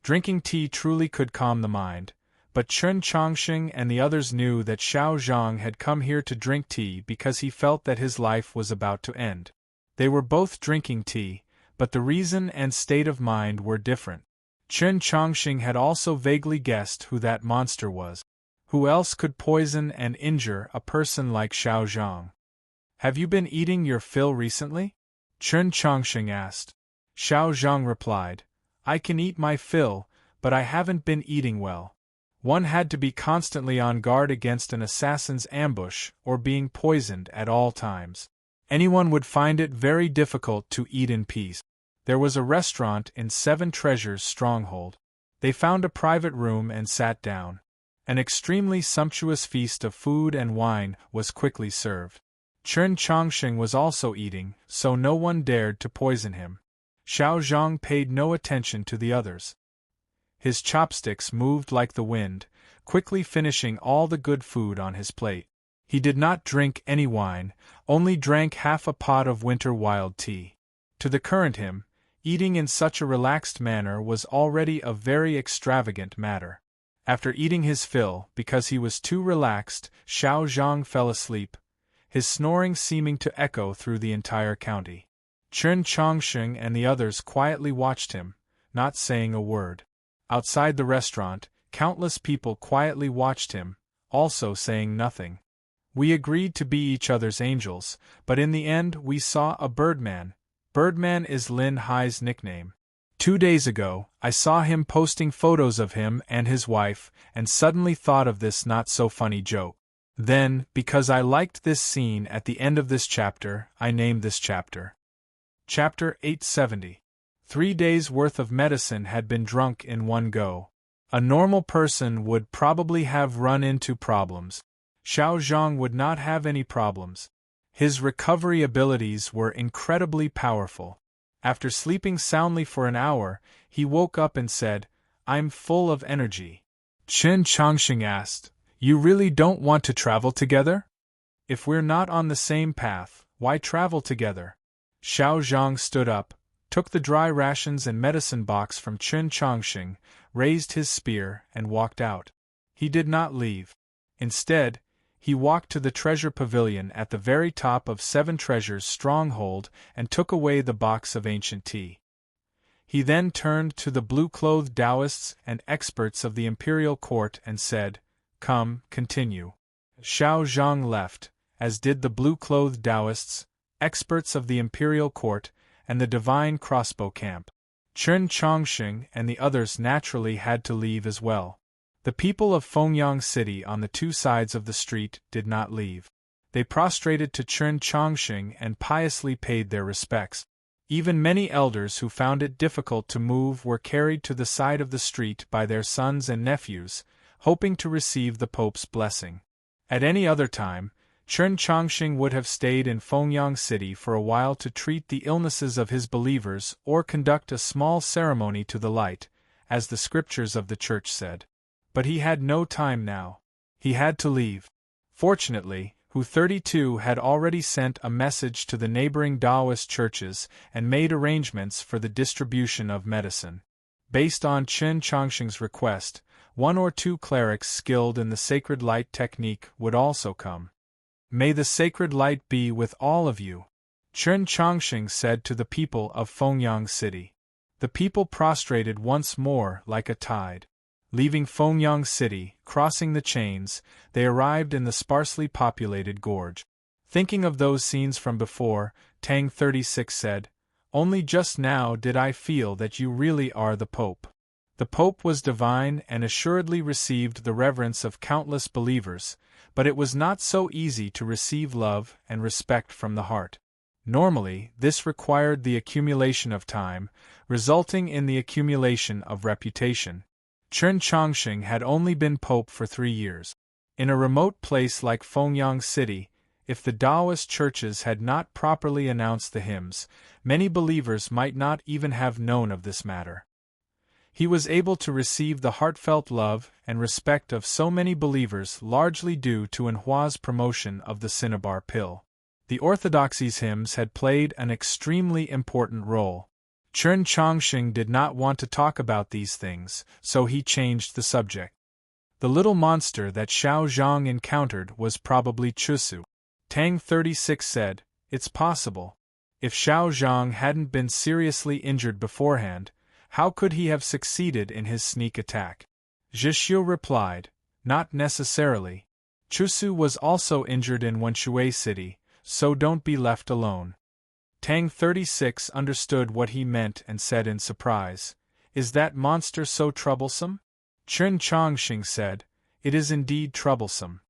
Drinking tea truly could calm the mind, but Chen Chongqing and the others knew that Xiao Zhang had come here to drink tea because he felt that his life was about to end. They were both drinking tea, but the reason and state of mind were different. Chen Chongqing had also vaguely guessed who that monster was. Who else could poison and injure a person like Xiao Zhang? "Have you been eating your fill recently?" Chen Chongqing asked. Xiao Zhang replied, I can eat my fill, but I haven't been eating well. One had to be constantly on guard against an assassin's ambush or being poisoned at all times. Anyone would find it very difficult to eat in peace. There was a restaurant in Seven Treasures' stronghold. They found a private room and sat down. An extremely sumptuous feast of food and wine was quickly served. Chen Chongqing was also eating, so no one dared to poison him. Xiao Zhang paid no attention to the others. His chopsticks moved like the wind, quickly finishing all the good food on his plate. He did not drink any wine, only drank half a pot of winter wild tea. To the current him, eating in such a relaxed manner was already a very extravagant matter. After eating his fill, because he was too relaxed, Xiao Zhang fell asleep, his snoring seeming to echo through the entire county. Chen Chongqing and the others quietly watched him, not saying a word. Outside the restaurant, countless people quietly watched him, also saying nothing. We agreed to be each other's angels, but in the end we saw a Birdman. Birdman is Lin Hai's nickname. 2 days ago, I saw him posting photos of him and his wife, and suddenly thought of this not-so-funny joke. Then, because I liked this scene at the end of this chapter, I named this chapter. Chapter 870. 3 days' worth of medicine had been drunk in one go. A normal person would probably have run into problems. Xiao Zhang would not have any problems. His recovery abilities were incredibly powerful. After sleeping soundly for an hour, he woke up and said, I'm full of energy. Chen Chongqing asked, You really don't want to travel together? If we're not on the same path, why travel together? Xiao Zhang stood up, took the dry rations and medicine box from Chen Chongqing, raised his spear, and walked out. He did not leave. Instead, he walked to the treasure pavilion at the very top of Seven Treasures' stronghold and took away the box of ancient tea. He then turned to the blue-clothed Taoists and experts of the imperial court and said, Come, continue. Xiao Zhang left, as did the blue-clothed Taoists, experts of the imperial court, and the divine crossbow camp. Chen Chongqing and the others naturally had to leave as well. The people of Fengyang City on the 2 sides of the street did not leave. They prostrated to Chen Chongqing and piously paid their respects. Even many elders who found it difficult to move were carried to the side of the street by their sons and nephews, hoping to receive the Pope's blessing. At any other time, Chen Chongqing would have stayed in Fengyang City for a while to treat the illnesses of his believers or conduct a small ceremony to the light, as the scriptures of the church said. But he had no time now. He had to leave. Fortunately, Hu 32 had already sent a message to the neighboring Taoist churches and made arrangements for the distribution of medicine. Based on Chen Chongqing's request, 1 or 2 clerics skilled in the sacred light technique would also come. May the sacred light be with all of you, Chen Chongqing said to the people of Fengyang City. The people prostrated once more like a tide. Leaving Fengyang City, crossing the chains, they arrived in the sparsely populated gorge. Thinking of those scenes from before, Tang 36 said, Only just now did I feel that you really are the Pope. The Pope was divine and assuredly received the reverence of countless believers, but it was not so easy to receive love and respect from the heart. Normally, this required the accumulation of time, resulting in the accumulation of reputation. Chen Chongqing had only been Pope for 3 years. In a remote place like Fengyang City, if the Taoist churches had not properly announced the hymns, many believers might not even have known of this matter. He was able to receive the heartfelt love and respect of so many believers largely due to Enhua's promotion of the cinnabar pill. The orthodoxy's hymns had played an extremely important role. Chen Chongqing did not want to talk about these things, so he changed the subject. The little monster that Xiao Zhang encountered was probably Chusu. Tang 36 said, It's possible. If Xiao Zhang hadn't been seriously injured beforehand, how could he have succeeded in his sneak attack? Zhixiu replied, Not necessarily. Chusu was also injured in Wenshui City, so don't be left alone. Tang 36 understood what he meant and said in surprise, "Is that monster so troublesome?" Chen Chongqing said, "It is indeed troublesome."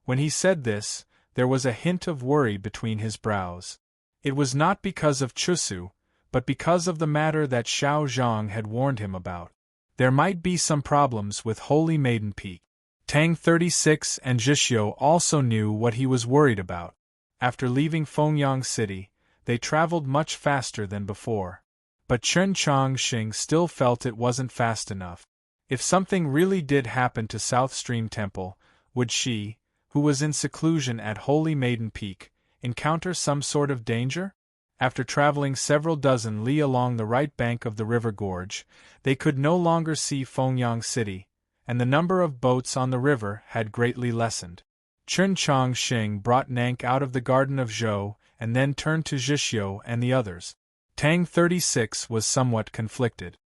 When he said this, there was a hint of worry between his brows. It was not because of Chusu, but because of the matter that Xiao Zhang had warned him about. There might be some problems with Holy Maiden Peak. Tang 36 and Zhixiu also knew what he was worried about. After leaving Fengyang City, they traveled much faster than before. But Chen Chongqing still felt it wasn't fast enough. If something really did happen to South Stream Temple, would she, who was in seclusion at Holy Maiden Peak, encounter some sort of danger? After traveling several dozen li along the right bank of the river gorge, they could no longer see Fengyang City, and the number of boats on the river had greatly lessened. Chen Chongqing brought Nank out of the garden of Zhou and then turned to Zhixiu and the others. Tang 36 was somewhat conflicted.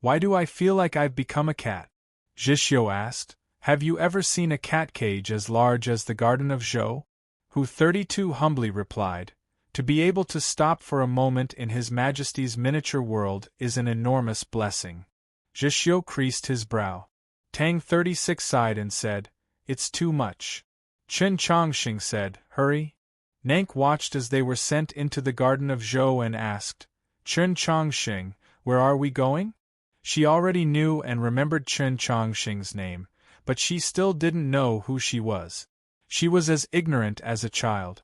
"Why do I feel like I've become a cat?" Zhixiu asked. "Have you ever seen a cat cage as large as the garden of Zhou?" Hu 32 humbly replied, "To be able to stop for a moment in His Majesty's miniature world is an enormous blessing." Zhixiu creased his brow. Tang 36 sighed and said, "It's too much." Chen Chongqing said, "Hurry." Nank watched as they were sent into the garden of Zhou and asked, "Chen Chongqing, where are we going?" She already knew and remembered Chen Chongqing's name, but she still didn't know who she was. She was as ignorant as a child.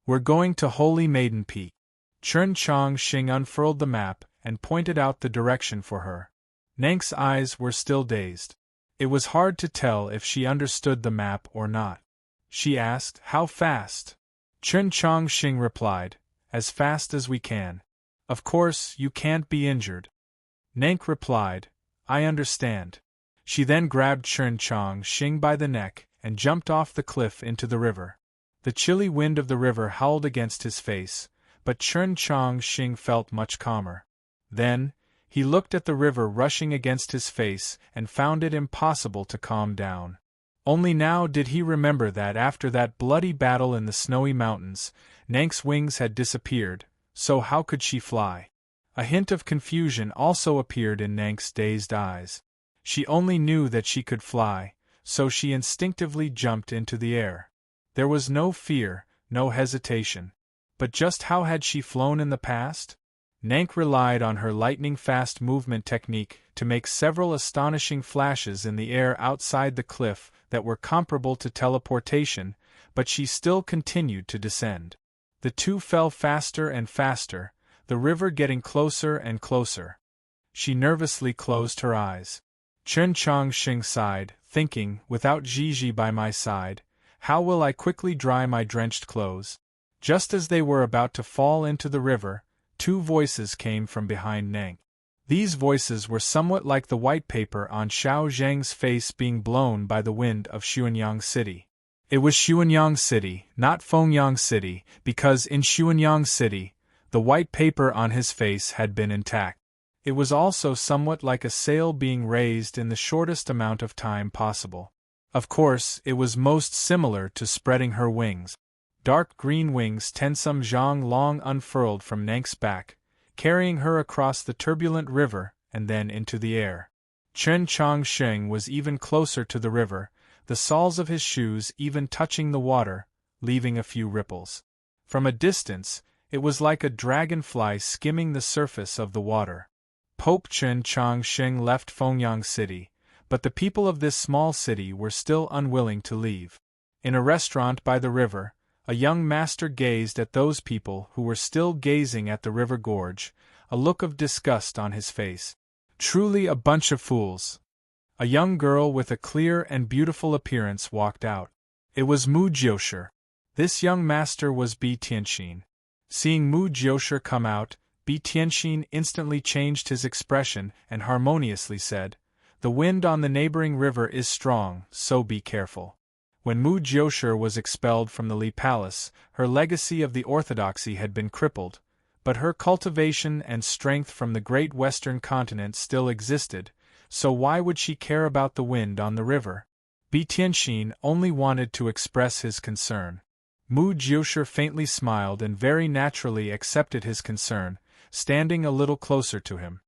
"We're going to Holy Maiden Peak." Chen Chongqing unfurled the map and pointed out the direction for her. Nank's eyes were still dazed. It was hard to tell if she understood the map or not. She asked, "How fast?" Chen Chongqing replied, "As fast as we can. Of course, you can't be injured." Nank replied, "I understand." She then grabbed Chen Chongqing by the neck and jumped off the cliff into the river. The chilly wind of the river howled against his face, but Chen Chongqing felt much calmer. Then, he looked at the river rushing against his face and found it impossible to calm down. Only now did he remember that after that bloody battle in the snowy mountains, Nank's wings had disappeared, so how could she fly? A hint of confusion also appeared in Nank's dazed eyes. She only knew that she could fly, so she instinctively jumped into the air. There was no fear, no hesitation. But just how had she flown in the past? Nank relied on her lightning-fast movement technique to make several astonishing flashes in the air outside the cliff that were comparable to teleportation, but she still continued to descend. The two fell faster and faster, the river getting closer and closer. She nervously closed her eyes. Chen Chongqing sighed, thinking, without Gigi by my side, how will I quickly dry my drenched clothes? Just as they were about to fall into the river, two voices came from behind Nank. These voices were somewhat like the white paper on Xiao Zhang's face being blown by the wind of Xuanyang City. It was Xuanyang City, not Fengyang City, because in Xuanyang City, the white paper on his face had been intact. It was also somewhat like a sail being raised in the shortest amount of time possible. Of course, it was most similar to spreading her wings. Dark green wings Tensum Zhang long unfurled from Nank's back, carrying her across the turbulent river and then into the air. Chen Chongqing was even closer to the river, the soles of his shoes even touching the water, leaving a few ripples. From a distance, it was like a dragonfly skimming the surface of the water. Pope Chen Chongqing left Fengyang City, but the people of this small city were still unwilling to leave. In a restaurant by the river, a young master gazed at those people who were still gazing at the river gorge, a look of disgust on his face. Truly a bunch of fools. A young girl with a clear and beautiful appearance walked out. It was Mu Jiushi. This young master was Bi Tianxin. Seeing Mu Jiushi come out, Bi Tianxin instantly changed his expression and harmoniously said, "The wind on the neighboring river is strong, so be careful." When Mu Jiushi was expelled from the Li Palace, her legacy of the orthodoxy had been crippled, but her cultivation and strength from the great western continent still existed, so why would she care about the wind on the river? Bi Tianxin only wanted to express his concern. Mu Jiushi faintly smiled and very naturally accepted his concern, standing a little closer to him.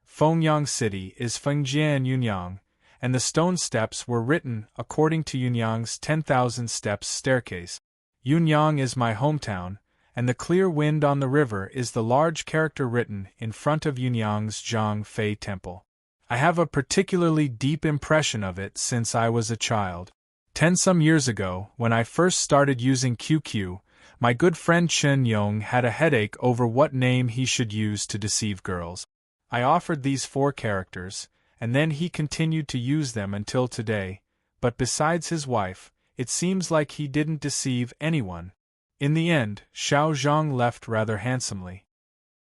Fengyang City is Fengjian Yunyang, and the stone steps were written according to Yunyang's 10,000 steps staircase. Yunyang is my hometown, and the clear wind on the river is the large character written in front of Yunyang's Zhang Fei temple. I have a particularly deep impression of it since I was a child. 10 some years ago, when I first started using QQ, my good friend Chen Yong had a headache over what name he should use to deceive girls. I offered these 4 characters, and then he continued to use them until today, but besides his wife, it seems like he didn't deceive anyone. In the end, Xiao Zhang left rather handsomely.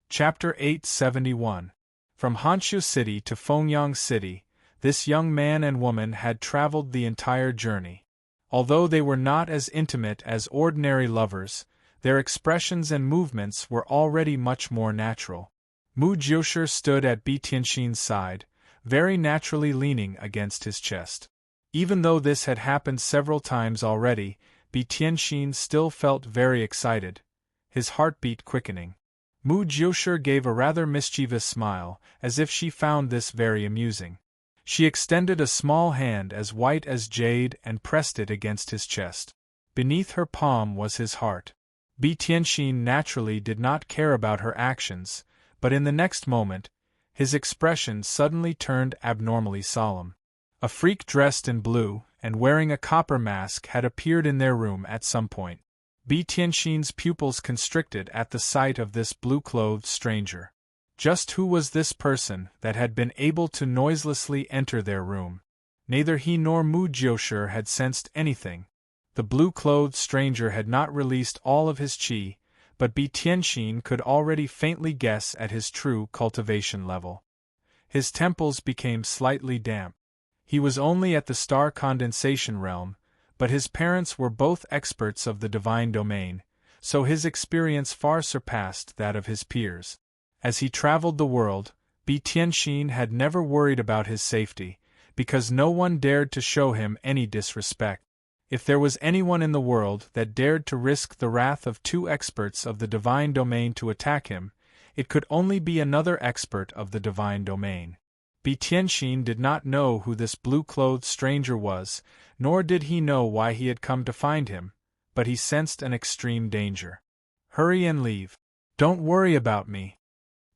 Chapter 871. From Honshu City to Fengyang City, this young man and woman had traveled the entire journey. Although they were not as intimate as ordinary lovers, their expressions and movements were already much more natural. Mu Jiushi stood at Bi Tianxin's side, very naturally leaning against his chest. Even though this had happened several times already, Bi Tianxin still felt very excited, his heartbeat quickening. Mu Jiushi gave a rather mischievous smile, as if she found this very amusing. She extended a small hand as white as jade and pressed it against his chest. Beneath her palm was his heart. Bi Tianxin naturally did not care about her actions, but in the next moment, his expression suddenly turned abnormally solemn. A freak dressed in blue and wearing a copper mask had appeared in their room at some point. Bi Tianxin's pupils constricted at the sight of this blue-clothed stranger. Just who was this person that had been able to noiselessly enter their room? Neither he nor Mu Jiushi had sensed anything. The blue-clothed stranger had not released all of his qi, but Bi Tianxin could already faintly guess at his true cultivation level. His temples became slightly damp. He was only at the star condensation realm, but his parents were both experts of the divine domain, so his experience far surpassed that of his peers. As he traveled the world, Bi Tianxin had never worried about his safety, because no one dared to show him any disrespect. If there was anyone in the world that dared to risk the wrath of 2 experts of the divine domain to attack him, it could only be another expert of the divine domain. Bi Tianxin did not know who this blue-clothed stranger was, nor did he know why he had come to find him, but he sensed an extreme danger. Hurry and leave. Don't worry about me.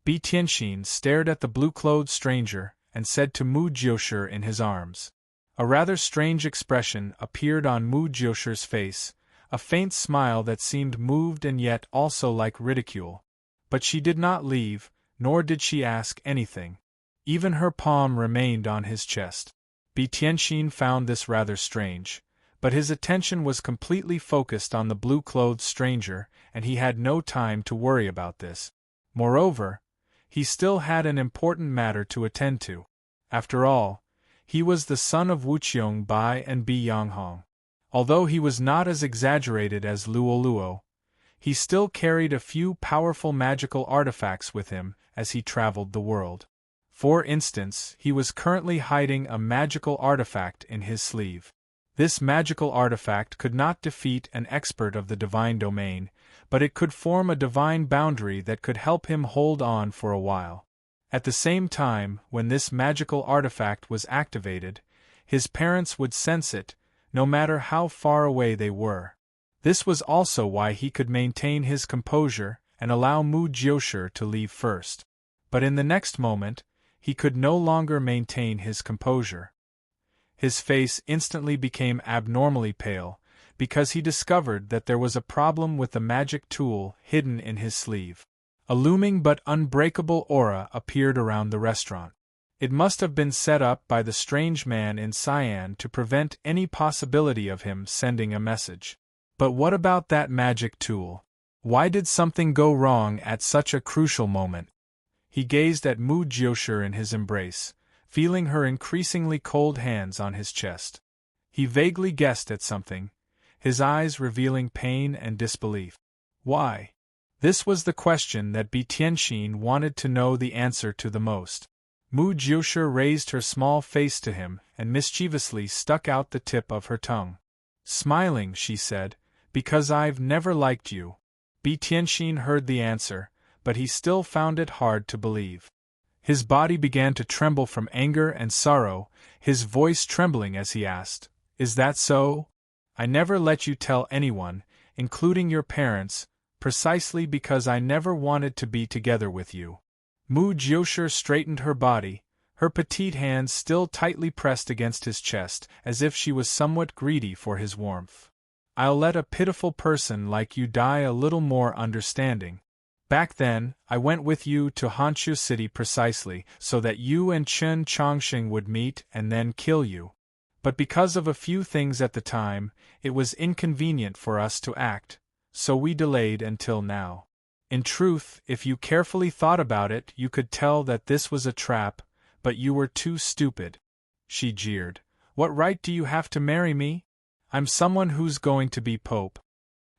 Bi Tianxin stared at the blue-clothed stranger and said to Mu Jiushi in his arms. A rather strange expression appeared on Mu Jiushi's face, a faint smile that seemed moved and yet also like ridicule. But she did not leave, nor did she ask anything. Even her palm remained on his chest. Bi Tianxin found this rather strange, but his attention was completely focused on the blue-clothed stranger, and he had no time to worry about this. Moreover, he still had an important matter to attend to. After all, he was the son of Wuqiong Bai and Bi Yanghong. Although he was not as exaggerated as Luo Luo, he still carried a few powerful magical artifacts with him as he traveled the world. For instance, he was currently hiding a magical artifact in his sleeve. This magical artifact could not defeat an expert of the divine domain, but it could form a divine boundary that could help him hold on for a while. At the same time, when this magical artifact was activated, his parents would sense it, no matter how far away they were. This was also why he could maintain his composure and allow Mu Jiushi to leave first. But in the next moment, he could no longer maintain his composure. His face instantly became abnormally pale, because he discovered that there was a problem with the magic tool hidden in his sleeve. A looming but unbreakable aura appeared around the restaurant. It must have been set up by the strange man in cyan to prevent any possibility of him sending a message. But what about that magic tool? Why did something go wrong at such a crucial moment? He gazed at Mu Jiushi in his embrace, feeling her increasingly cold hands on his chest. He vaguely guessed at something, his eyes revealing pain and disbelief. Why? This was the question that Bi Tianxin wanted to know the answer to the most. Mu Jiushi raised her small face to him and mischievously stuck out the tip of her tongue. Smiling, she said, Because I've never liked you. Bi Tianxin heard the answer, but he still found it hard to believe. His body began to tremble from anger and sorrow, his voice trembling as he asked, "Is that so? I never let you tell anyone, including your parents, precisely because I never wanted to be together with you." Mu Jiushi straightened her body, her petite hands still tightly pressed against his chest, as if she was somewhat greedy for his warmth. "I'll let a pitiful person like you die a little more understanding. Back then, I went with you to Honshu City precisely so that you and Chen Chongqing would meet and then kill you. But because of a few things at the time, it was inconvenient for us to act, so we delayed until now. In truth, if you carefully thought about it, you could tell that this was a trap, but you were too stupid." She jeered. "What right do you have to marry me? I'm someone who's going to be pope."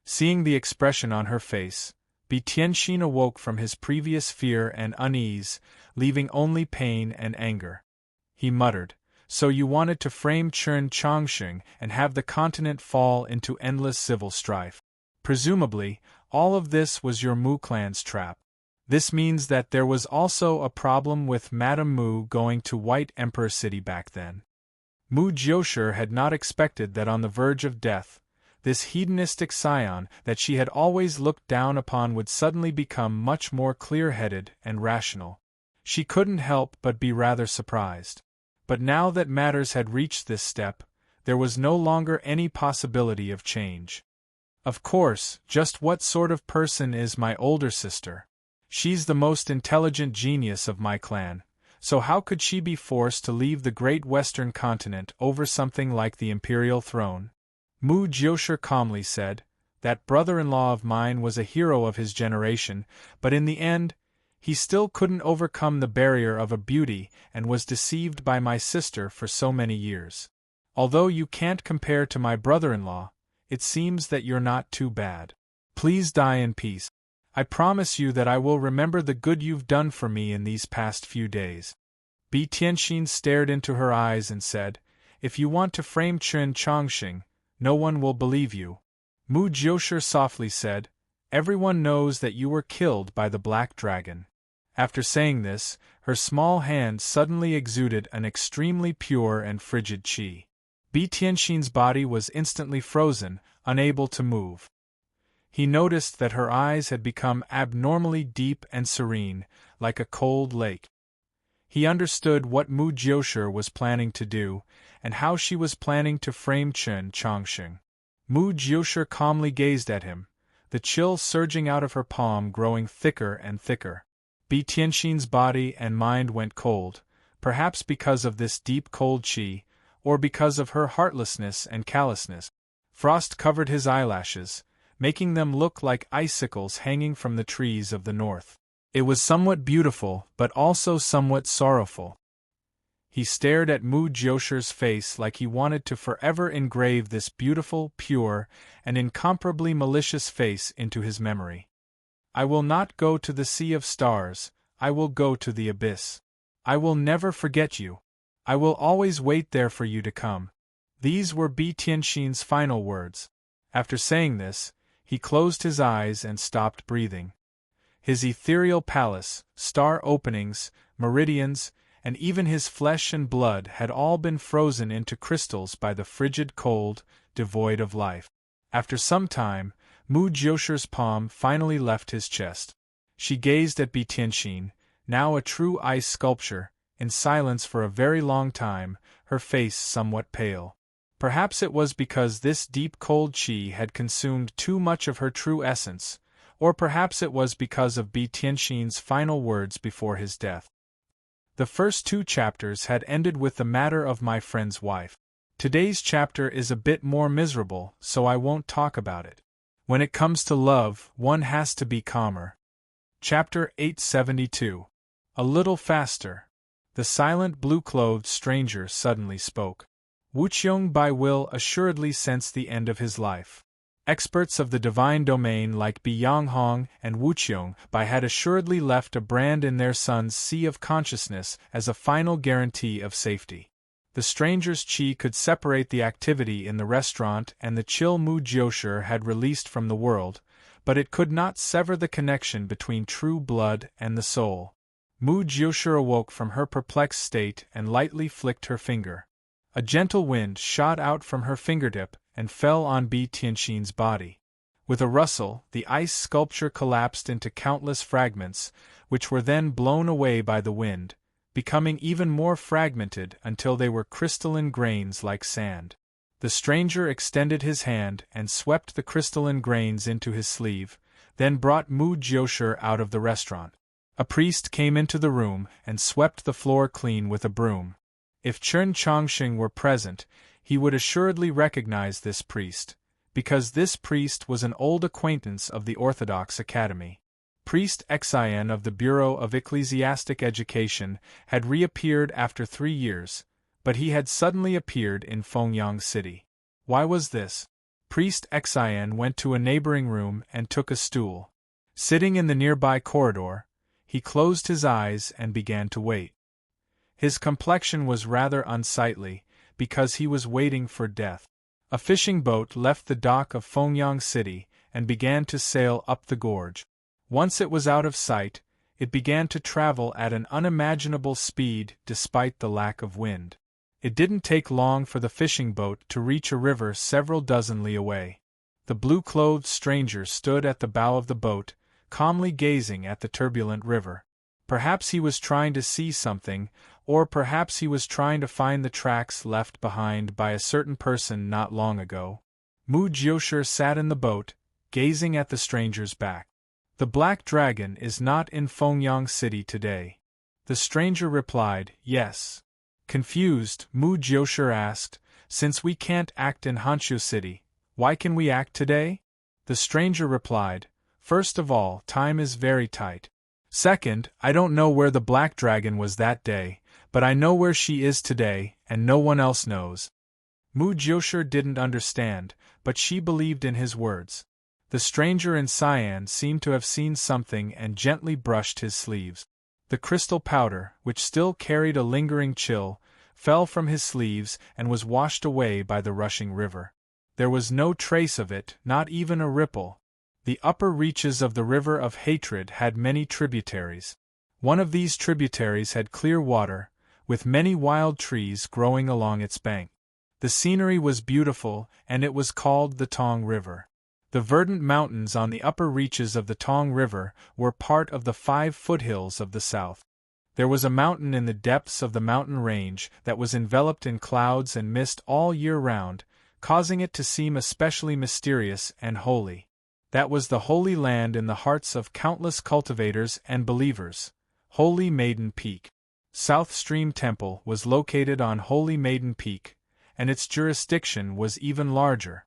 Seeing the expression on her face, Bi Tianxin awoke from his previous fear and unease, leaving only pain and anger. He muttered, "So you wanted to frame Chen Chongqing and have the continent fall into endless civil strife. Presumably, all of this was your Mu clan's trap. This means that there was also a problem with Madame Mu going to White Emperor City back then." Mu Jiushi had not expected that on the verge of death, this hedonistic scion that she had always looked down upon would suddenly become much more clear-headed and rational. She couldn't help but be rather surprised. But now that matters had reached this step, there was no longer any possibility of change. "Of course, just what sort of person is my older sister? She's the most intelligent genius of my clan, so how could she be forced to leave the great western continent over something like the imperial throne?" Mu Jiushi calmly said, "That brother-in-law of mine was a hero of his generation, but in the end, he still couldn't overcome the barrier of a beauty and was deceived by my sister for so many years. Although you can't compare to my brother-in-law, it seems that you're not too bad. Please die in peace. I promise you that I will remember the good you've done for me in these past few days." Bi Tianxin stared into her eyes and said, "If you want to frame Chen Chongqing, no one will believe you." Mu Jiushi softly said, "Everyone knows that you were killed by the Black Dragon." After saying this, her small hand suddenly exuded an extremely pure and frigid qi. Bi Tianxin's body was instantly frozen, unable to move. He noticed that her eyes had become abnormally deep and serene, like a cold lake. He understood what Mu Jiushi was planning to do, and how she was planning to frame Chen Chongqing. Mu Jiushi calmly gazed at him, the chill surging out of her palm growing thicker and thicker. Bi Tianxin's body and mind went cold, perhaps because of this deep cold qi, or because of her heartlessness and callousness. Frost covered his eyelashes, making them look like icicles hanging from the trees of the north. It was somewhat beautiful, but also somewhat sorrowful. He stared at Mu Jiushi's face like he wanted to forever engrave this beautiful, pure, and incomparably malicious face into his memory. "I will not go to the sea of stars, I will go to the abyss. I will never forget you. I will always wait there for you to come." These were Bi Tianxin's final words. After saying this, he closed his eyes and stopped breathing. His ethereal palace, star openings, meridians, and even his flesh and blood had all been frozen into crystals by the frigid cold, devoid of life. After some time, Mu Jiushi's palm finally left his chest. She gazed at Bi Tianxin, now a true ice sculpture, in silence for a very long time, her face somewhat pale. Perhaps it was because this deep cold qi had consumed too much of her true essence, or perhaps it was because of Bi Tianxin's final words before his death. The first 2 chapters had ended with the matter of my friend's wife. Today's chapter is a bit more miserable, so I won't talk about it. When it comes to love, one has to be calmer. Chapter 872. A little faster. The silent blue-clothed stranger suddenly spoke. Wuqiong Bai will assuredly sense the end of his life. Experts of the divine domain like Bi Yanghong and Wuqiong Bai had assuredly left a brand in their son's sea of consciousness as a final guarantee of safety. The stranger's chi could separate the activity in the restaurant and the chill Mu Jiushi had released from the world, but it could not sever the connection between true blood and the soul. Mu Jiushi awoke from her perplexed state and lightly flicked her finger. A gentle wind shot out from her fingertip and fell on Bi Tianxin's body. With a rustle, the ice sculpture collapsed into countless fragments, which were then blown away by the wind, becoming even more fragmented until they were crystalline grains like sand. The stranger extended his hand and swept the crystalline grains into his sleeve, then brought Mu Jiushi out of the restaurant. A priest came into the room and swept the floor clean with a broom. If Chen Chongqing were present, he would assuredly recognize this priest, because this priest was an old acquaintance of the Orthodox Academy. Priest Xian of the Bureau of Ecclesiastic Education had reappeared after 3 years, but he had suddenly appeared in Fengyang City. Why was this? Priest Xian went to a neighboring room and took a stool. Sitting in the nearby corridor, he closed his eyes and began to wait. His complexion was rather unsightly, because he was waiting for death. A fishing boat left the dock of Fengyang City and began to sail up the gorge. Once it was out of sight, it began to travel at an unimaginable speed despite the lack of wind. It didn't take long for the fishing boat to reach a river several dozen li away. The blue-clothed stranger stood at the bow of the boat, calmly gazing at the turbulent river. Perhaps he was trying to see something, or perhaps he was trying to find the tracks left behind by a certain person not long ago. Mu Jiushi sat in the boat, gazing at the stranger's back. The Black Dragon is not in Fengyang City today. The stranger replied, yes. Confused, Mu Jiushi asked, since we can't act in Honshu City, why can we act today? The stranger replied, first of all, time is very tight. Second, I don't know where the Black Dragon was that day, but I know where she is today, and no one else knows. Mu Jiushi didn't understand, but she believed in his words. The stranger in cyan seemed to have seen something and gently brushed his sleeves. The crystal powder, which still carried a lingering chill, fell from his sleeves and was washed away by the rushing river. There was no trace of it, not even a ripple. The upper reaches of the river of hatred had many tributaries. One of these tributaries had clear water, with many wild trees growing along its bank. The scenery was beautiful, and it was called the Tong River. The verdant mountains on the upper reaches of the Tong River were part of the 5 foothills of the south. There was a mountain in the depths of the mountain range that was enveloped in clouds and mist all year round, causing it to seem especially mysterious and holy. That was the Holy Land in the hearts of countless cultivators and believers, Holy Maiden Peak. South Stream Temple was located on Holy Maiden Peak, and its jurisdiction was even larger.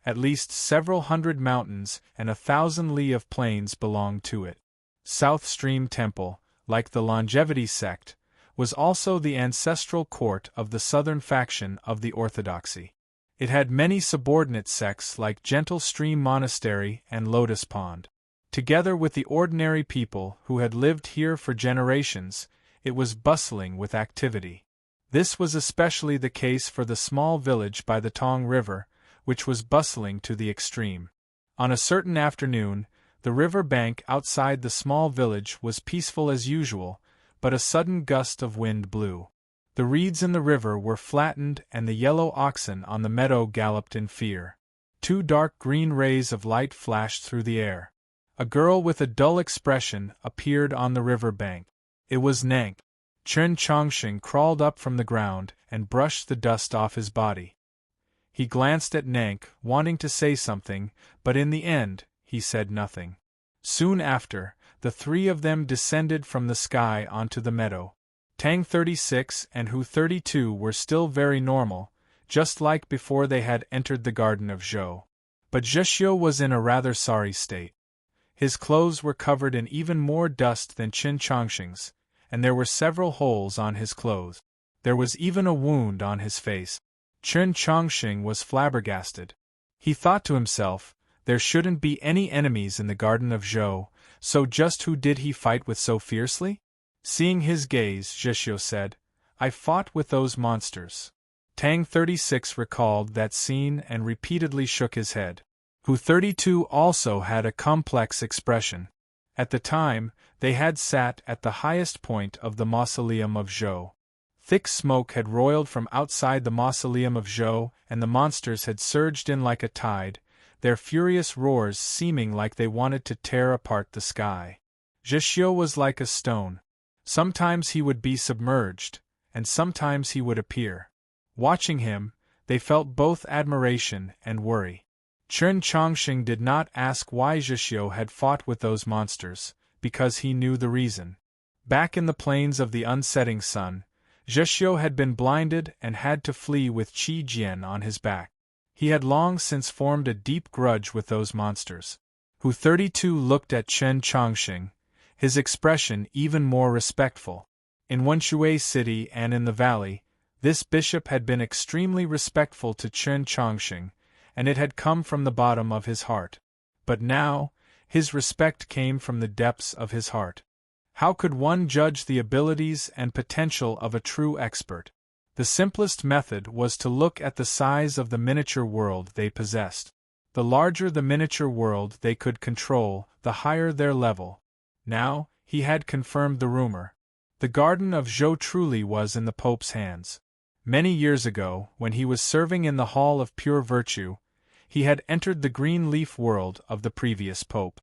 At least several hundred mountains and 1,000 li of plains belonged to it. South Stream Temple, like the Longevity sect, was also the ancestral court of the southern faction of the Orthodoxy. It had many subordinate sects like Gentle Stream Monastery and Lotus Pond. Together with the ordinary people who had lived here for generations, it was bustling with activity. This was especially the case for the small village by the Tong River, which was bustling to the extreme. On a certain afternoon, the river bank outside the small village was peaceful as usual, but a sudden gust of wind blew. The reeds in the river were flattened and the yellow oxen on the meadow galloped in fear. 2 dark green rays of light flashed through the air. A girl with a dull expression appeared on the river bank. It was Nank. Chen Chongqing crawled up from the ground and brushed the dust off his body. He glanced at Nank, wanting to say something, but in the end, he said nothing. Soon after, the 3 of them descended from the sky onto the meadow. Tang 36 and Hu 32 were still very normal, just like before they had entered the garden of Zhou. But Zheshio was in a rather sorry state. His clothes were covered in even more dust than Chen Chongqing's, and there were several holes on his clothes. There was even a wound on his face. Chen Chongqing was flabbergasted. He thought to himself, there shouldn't be any enemies in the garden of Zhou, so just who did he fight with so fiercely? Seeing his gaze, Zheshio said, I fought with those monsters. Tang 36 recalled that scene and repeatedly shook his head. Hu 32 also had a complex expression. At the time, they had sat at the highest point of the mausoleum of Zhou. Thick smoke had roiled from outside the mausoleum of Zhou, and the monsters had surged in like a tide, their furious roars seeming like they wanted to tear apart the sky. Zhixiu was like a stone. Sometimes he would be submerged, and sometimes he would appear. Watching him, they felt both admiration and worry. Chen Chongqing did not ask why Zhixiu had fought with those monsters, because he knew the reason. Back in the plains of the unsetting sun, Zhixiu had been blinded and had to flee with Qi Jian on his back. He had long since formed a deep grudge with those monsters. Hu 32 looked at Chen Chongqing, his expression even more respectful. In Wenshui City and in the valley, this bishop had been extremely respectful to Chen Chongqing, and it had come from the bottom of his heart. But now, his respect came from the depths of his heart. How could one judge the abilities and potential of a true expert? The simplest method was to look at the size of the miniature world they possessed. The larger the miniature world they could control, the higher their level. Now, he had confirmed the rumor. The garden of Zhou truly was in the Pope's hands. Many years ago, when he was serving in the Hall of Pure Virtue, he had entered the green leaf world of the previous Pope.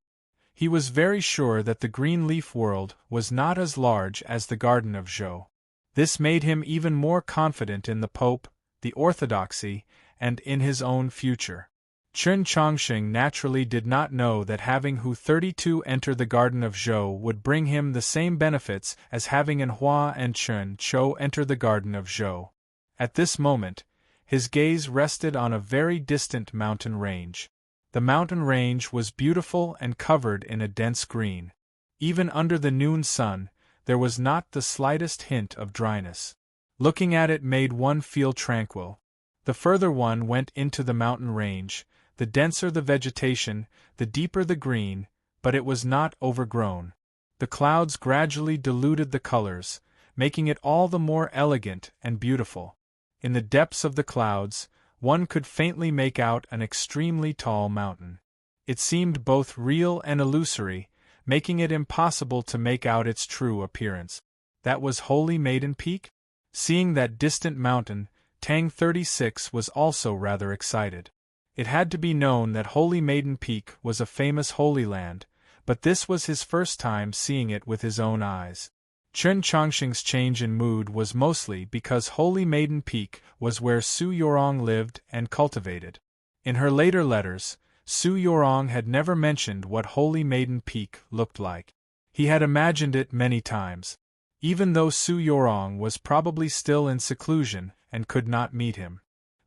He was very sure that the green leaf world was not as large as the garden of Zhou. This made him even more confident in the Pope, the orthodoxy, and in his own future. Chen Chongqing naturally did not know that having Hu 32 enter the garden of Zhou would bring him the same benefits as having Anhua and Chen Chou enter the garden of Zhou. At this moment, his gaze rested on a very distant mountain range. The mountain range was beautiful and covered in a dense green. Even under the noon sun, there was not the slightest hint of dryness. Looking at it made one feel tranquil. The further one went into the mountain range, the denser the vegetation, the deeper the green, but it was not overgrown. The clouds gradually diluted the colors, making it all the more elegant and beautiful. In the depths of the clouds, one could faintly make out an extremely tall mountain. It seemed both real and illusory, making it impossible to make out its true appearance. That was Holy Maiden Peak? Seeing that distant mountain, Tang 36 was also rather excited. It had to be known that Holy Maiden Peak was a famous Holy Land, but this was his first time seeing it with his own eyes. Chen Chongqing's change in mood was mostly because Holy Maiden Peak was where Su Yorong lived and cultivated. In her later letters, Su Yorong had never mentioned what Holy Maiden Peak looked like. He had imagined it many times. Even though Su Yorong was probably still in seclusion and could not meet him.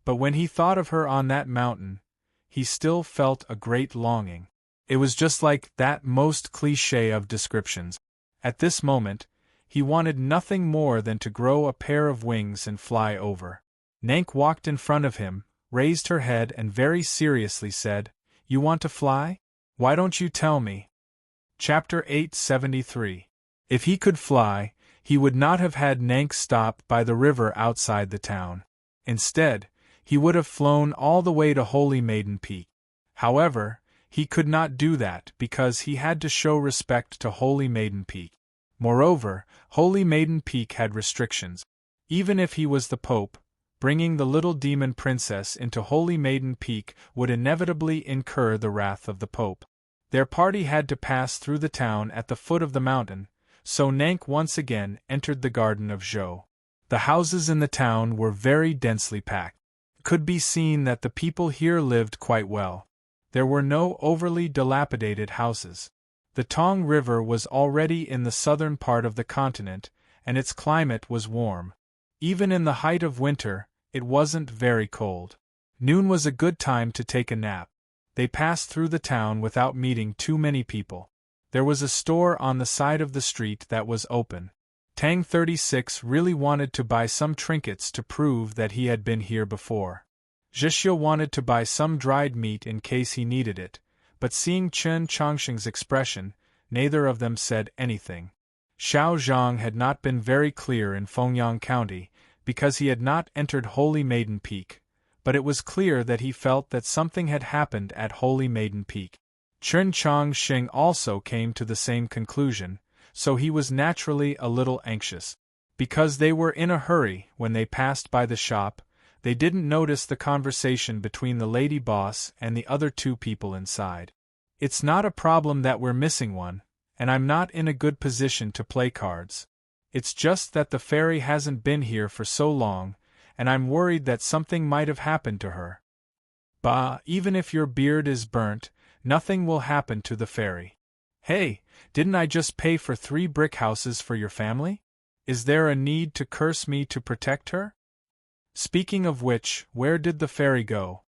But when he thought of her on that mountain, he still felt a great longing. It was just like that most cliché of descriptions. At this moment, he wanted nothing more than to grow a pair of wings and fly over. Nank walked in front of him, raised her head and very seriously said, "You want to fly? Why don't you tell me?" Chapter 873. If he could fly, he would not have had Nank stop by the river outside the town. Instead, he would have flown all the way to Holy Maiden Peak. However, he could not do that because he had to show respect to Holy Maiden Peak. Moreover, Holy Maiden Peak had restrictions. Even if he was the Pope, bringing the little demon princess into Holy Maiden Peak would inevitably incur the wrath of the Pope. Their party had to pass through the town at the foot of the mountain, so Nank once again entered the garden of Zhou. The houses in the town were very densely packed. It could be seen that the people here lived quite well. There were no overly dilapidated houses. The Tong River was already in the southern part of the continent, and its climate was warm. Even in the height of winter, it wasn't very cold. Noon was a good time to take a nap. They passed through the town without meeting too many people. There was a store on the side of the street that was open. Tang 36 really wanted to buy some trinkets to prove that he had been here before. Zhixiu wanted to buy some dried meat in case he needed it, but seeing Chen Chongqing's expression, neither of them said anything. Xiao Zhang had not been very clear in Fengyang County, because he had not entered Holy Maiden Peak, but it was clear that he felt that something had happened at Holy Maiden Peak. Chen Chongqing also came to the same conclusion, so he was naturally a little anxious. Because they were in a hurry when they passed by the shop, they didn't notice the conversation between the lady boss and the other two people inside. It's not a problem that we're missing one, and I'm not in a good position to play cards. It's just that the fairy hasn't been here for so long, and I'm worried that something might have happened to her. Bah, even if your beard is burnt, nothing will happen to the fairy. Hey, didn't I just pay for 3 brick houses for your family? Is there a need to curse me to protect her? Speaking of which, where did the fairy go?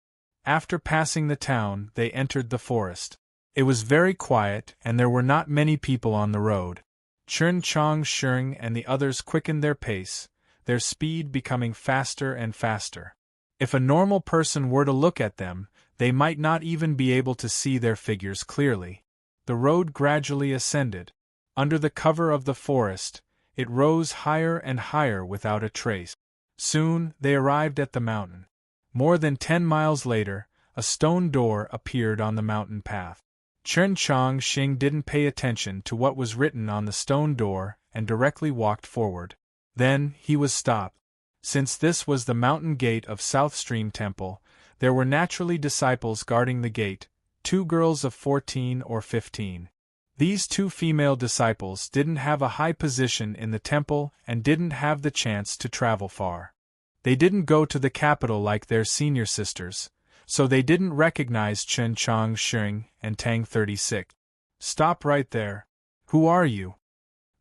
After passing the town, they entered the forest. It was very quiet, and there were not many people on the road. Chen Chongqing and the others quickened their pace, their speed becoming faster and faster. If a normal person were to look at them, they might not even be able to see their figures clearly. The road gradually ascended. Under the cover of the forest, it rose higher and higher without a trace. Soon, they arrived at the mountain. More than 10 miles later, a stone door appeared on the mountain path. Chen Chongqing didn't pay attention to what was written on the stone door and directly walked forward. Then, he was stopped. Since this was the mountain gate of South Stream Temple, there were naturally disciples guarding the gate, 2 girls of 14 or 15. These 2 female disciples didn't have a high position in the temple and didn't have the chance to travel far. They didn't go to the capital like their senior sisters, so they didn't recognize Chen Chongqing and Tang 36. Stop right there. Who are you?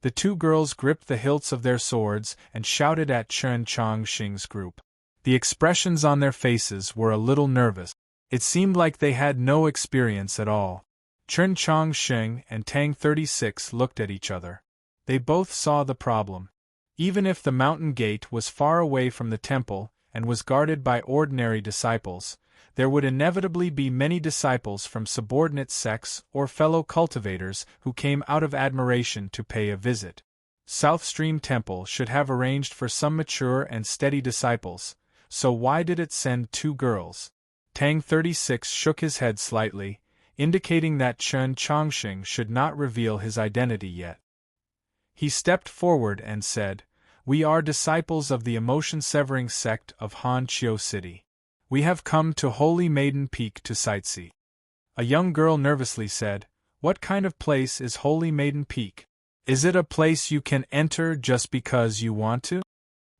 The 2 girls gripped the hilts of their swords and shouted at Chen Chongqing's group. The expressions on their faces were a little nervous. It seemed like they had no experience at all. Chen Chongqing and Tang 36 looked at each other. They both saw the problem. Even if the mountain gate was far away from the temple and was guarded by ordinary disciples, there would inevitably be many disciples from subordinate sects or fellow cultivators who came out of admiration to pay a visit. South Stream Temple should have arranged for some mature and steady disciples, so why did it send 2 girls? Tang 36 shook his head slightly, indicating that Chen Chongqing should not reveal his identity yet. He stepped forward and said, "We are disciples of the emotion-severing sect of Han Chiu City. We have come to Holy Maiden Peak to sightsee." A young girl nervously said, "What kind of place is Holy Maiden Peak? Is it a place you can enter just because you want to?"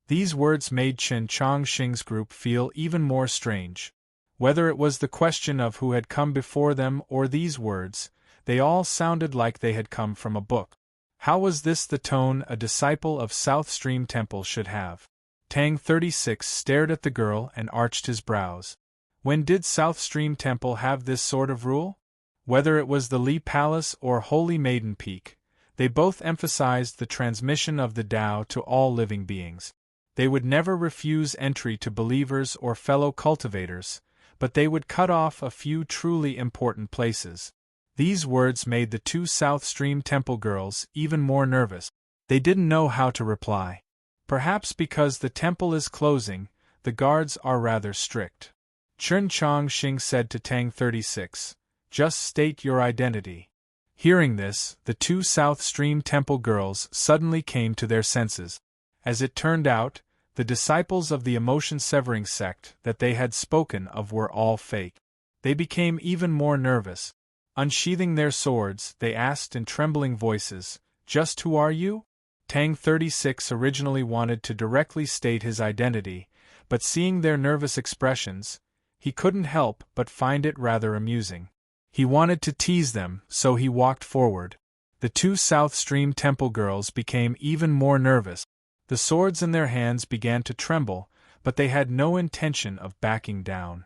These words made Chen Chongqing's group feel even more strange. Whether it was the question of who had come before them or these words, they all sounded like they had come from a book. How was this the tone a disciple of South Stream Temple should have? Tang 36 stared at the girl and arched his brows. When did South Stream Temple have this sort of rule? Whether it was the Li Palace or Holy Maiden Peak, they both emphasized the transmission of the Tao to all living beings. They would never refuse entry to believers or fellow cultivators, but they would cut off a few truly important places. These words made the 2 South Stream Temple girls even more nervous. They didn't know how to reply. Perhaps because the temple is closing, the guards are rather strict. Chen Chongqing said to Tang 36, "Just state your identity." Hearing this, the 2 South Stream Temple girls suddenly came to their senses. As it turned out, the disciples of the emotion-severing sect that they had spoken of were all fake. They became even more nervous. Unsheathing their swords, they asked in trembling voices, "Just who are you?" Tang 36 originally wanted to directly state his identity, but seeing their nervous expressions, he couldn't help but find it rather amusing. He wanted to tease them, so he walked forward. The 2 South Stream Temple girls became even more nervous. The swords in their hands began to tremble, but they had no intention of backing down.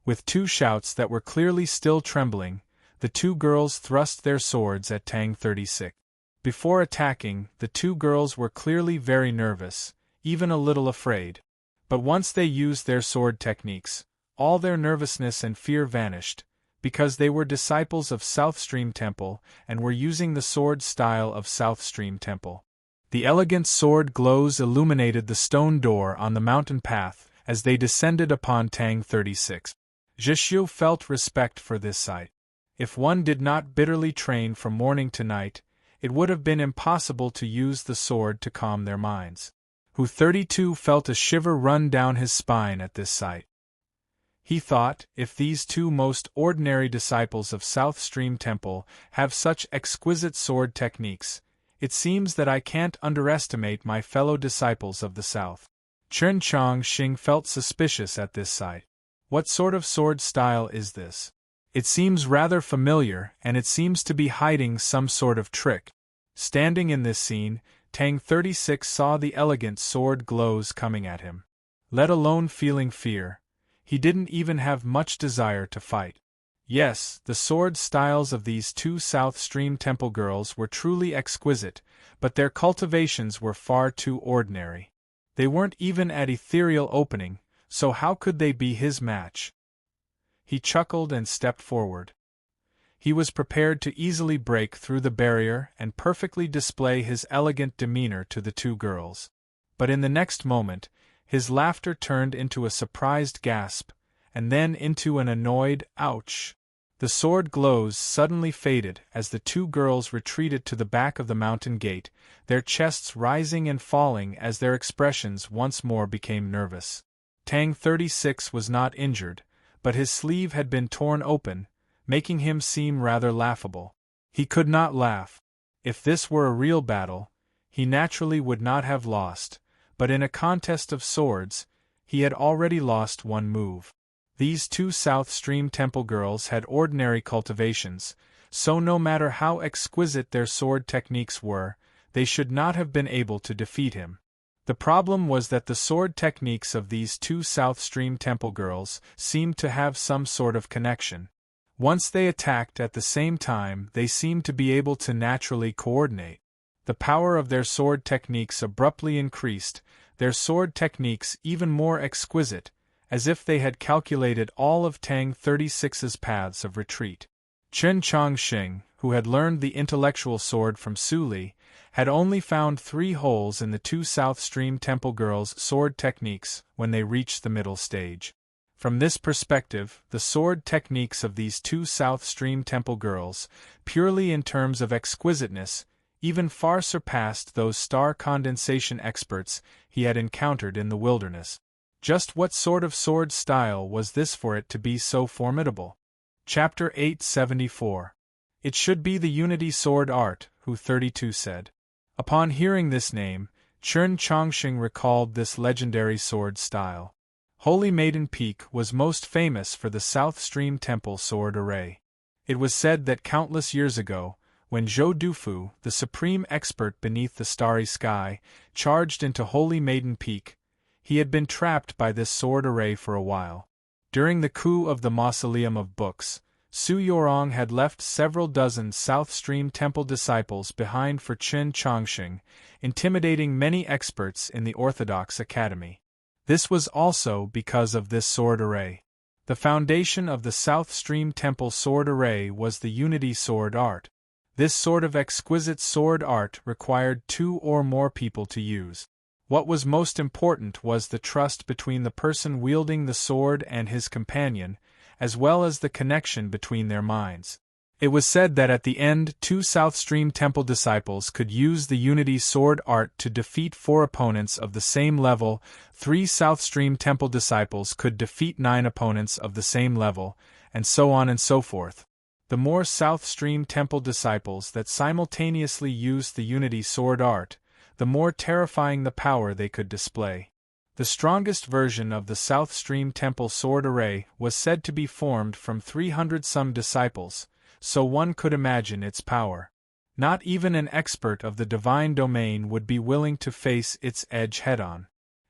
With 2 shouts that were clearly still trembling, the 2 girls thrust their swords at Tang 36. Before attacking, the 2 girls were clearly very nervous, even a little afraid. But once they used their sword techniques, all their nervousness and fear vanished, because they were disciples of South Stream Temple and were using the sword style of South Stream Temple. The elegant sword glows illuminated the stone door on the mountain path as they descended upon Tang 36. Zhixiu felt respect for this sight. If one did not bitterly train from morning to night, it would have been impossible to use the sword to calm their minds. Hu 32 felt a shiver run down his spine at this sight. He thought, if these two most ordinary disciples of South Stream Temple have such exquisite sword techniques, it seems that I can't underestimate my fellow disciples of the South. Chen Chongqing felt suspicious at this sight. What sort of sword style is this? It seems rather familiar, and it seems to be hiding some sort of trick. Standing in this scene, Tang 36 saw the elegant sword glows coming at him. Let alone feeling fear, he didn't even have much desire to fight. Yes, the sword styles of these two South Stream Temple girls were truly exquisite, but their cultivations were far too ordinary. They weren't even at ethereal opening, so how could they be his match? He chuckled and stepped forward. He was prepared to easily break through the barrier and perfectly display his elegant demeanor to the two girls. But in the next moment, his laughter turned into a surprised gasp, and then into an annoyed ouch. The sword glows suddenly faded as the two girls retreated to the back of the mountain gate, their chests rising and falling as their expressions once more became nervous. Tang 36 was not injured, but his sleeve had been torn open, making him seem rather laughable. He could not laugh. If this were a real battle, he naturally would not have lost, but in a contest of swords, he had already lost one move. These two South Stream Temple girls had ordinary cultivations, so no matter how exquisite their sword techniques were, they should not have been able to defeat him. The problem was that the sword techniques of these two South Stream Temple girls seemed to have some sort of connection. Once they attacked at the same time, they seemed to be able to naturally coordinate. The power of their sword techniques abruptly increased, their sword techniques even more exquisite, as if they had calculated all of Tang 36's paths of retreat. Chen Chongqing, who had learned the intellectual sword from Su Li, had only found 3 holes in the two South Stream Temple girls' sword techniques when they reached the middle stage. From this perspective, the sword techniques of these two South Stream Temple girls, purely in terms of exquisiteness, even far surpassed those star condensation experts he had encountered in the wilderness. Just what sort of sword style was this for it to be so formidable? Chapter 874. It should be the Unity Sword Art, Hu 32 said. Upon hearing this name, Chen Chongqing recalled this legendary sword style. Holy Maiden Peak was most famous for the South Stream Temple sword array. It was said that countless years ago, when Zhou Dufu, the supreme expert beneath the starry sky, charged into Holy Maiden Peak, he had been trapped by this sword array for a while. During the coup of the Mausoleum of Books, Su Yorong had left several dozen South Stream Temple disciples behind for Chen Chongqing, intimidating many experts in the Orthodox Academy. This was also because of this sword array. The foundation of the South Stream Temple sword array was the Unity Sword Art. This sort of exquisite sword art required 2 or more people to use. What was most important was the trust between the person wielding the sword and his companion, as well as the connection between their minds. It was said that at the end 2 South Stream Temple disciples could use the Unity Sword Art to defeat 4 opponents of the same level, 3 South Stream Temple disciples could defeat 9 opponents of the same level, and so on and so forth. The more South Stream Temple disciples that simultaneously used the Unity Sword Art, the more terrifying the power they could display. The strongest version of the South Stream Temple sword array was said to be formed from 300-some disciples, so one could imagine its power. Not even an expert of the divine domain would be willing to face its edge head-on.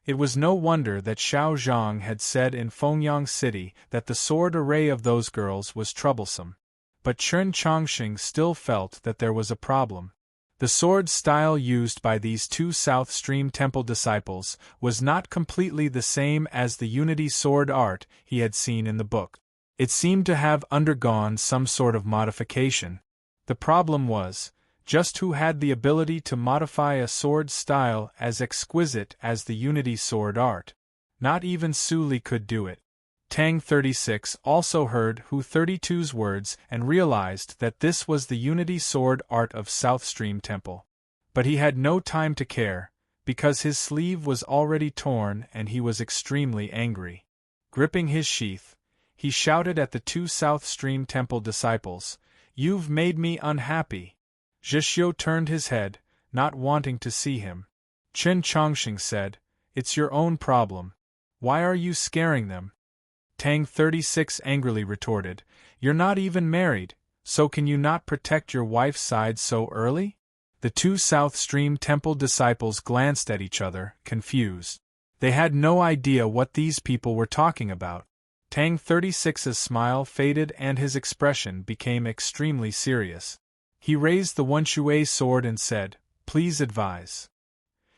It was no wonder that Xiao Zhang had said in Fengyang City that the sword array of those girls was troublesome. But Chen Chongqing still felt that there was a problem. The sword style used by these 2 South Stream Temple disciples was not completely the same as the Unity Sword Art he had seen in the book. It seemed to have undergone some sort of modification. The problem was, Just who had the ability to modify a sword style as exquisite as the Unity sword art? Not even Su Li could do it. Tang 36 also heard Hu 32's words and realized that this was the Unity sword art of South Stream Temple. But he had no time to care, because his sleeve was already torn and he was extremely angry. Gripping his sheath, he shouted at the two South Stream Temple disciples, "You've made me unhappy." Zhishyo turned his head, not wanting to see him. Chen Chongqing said, "It's your own problem. Why are you scaring them?" Tang 36 angrily retorted, "You're not even married, so can you not protect your wife's side so early?" The two South Stream Temple disciples glanced at each other, confused. They had no idea what these people were talking about. Tang 36's smile faded and his expression became extremely serious. He raised the Wenshui sword and said, "Please advise."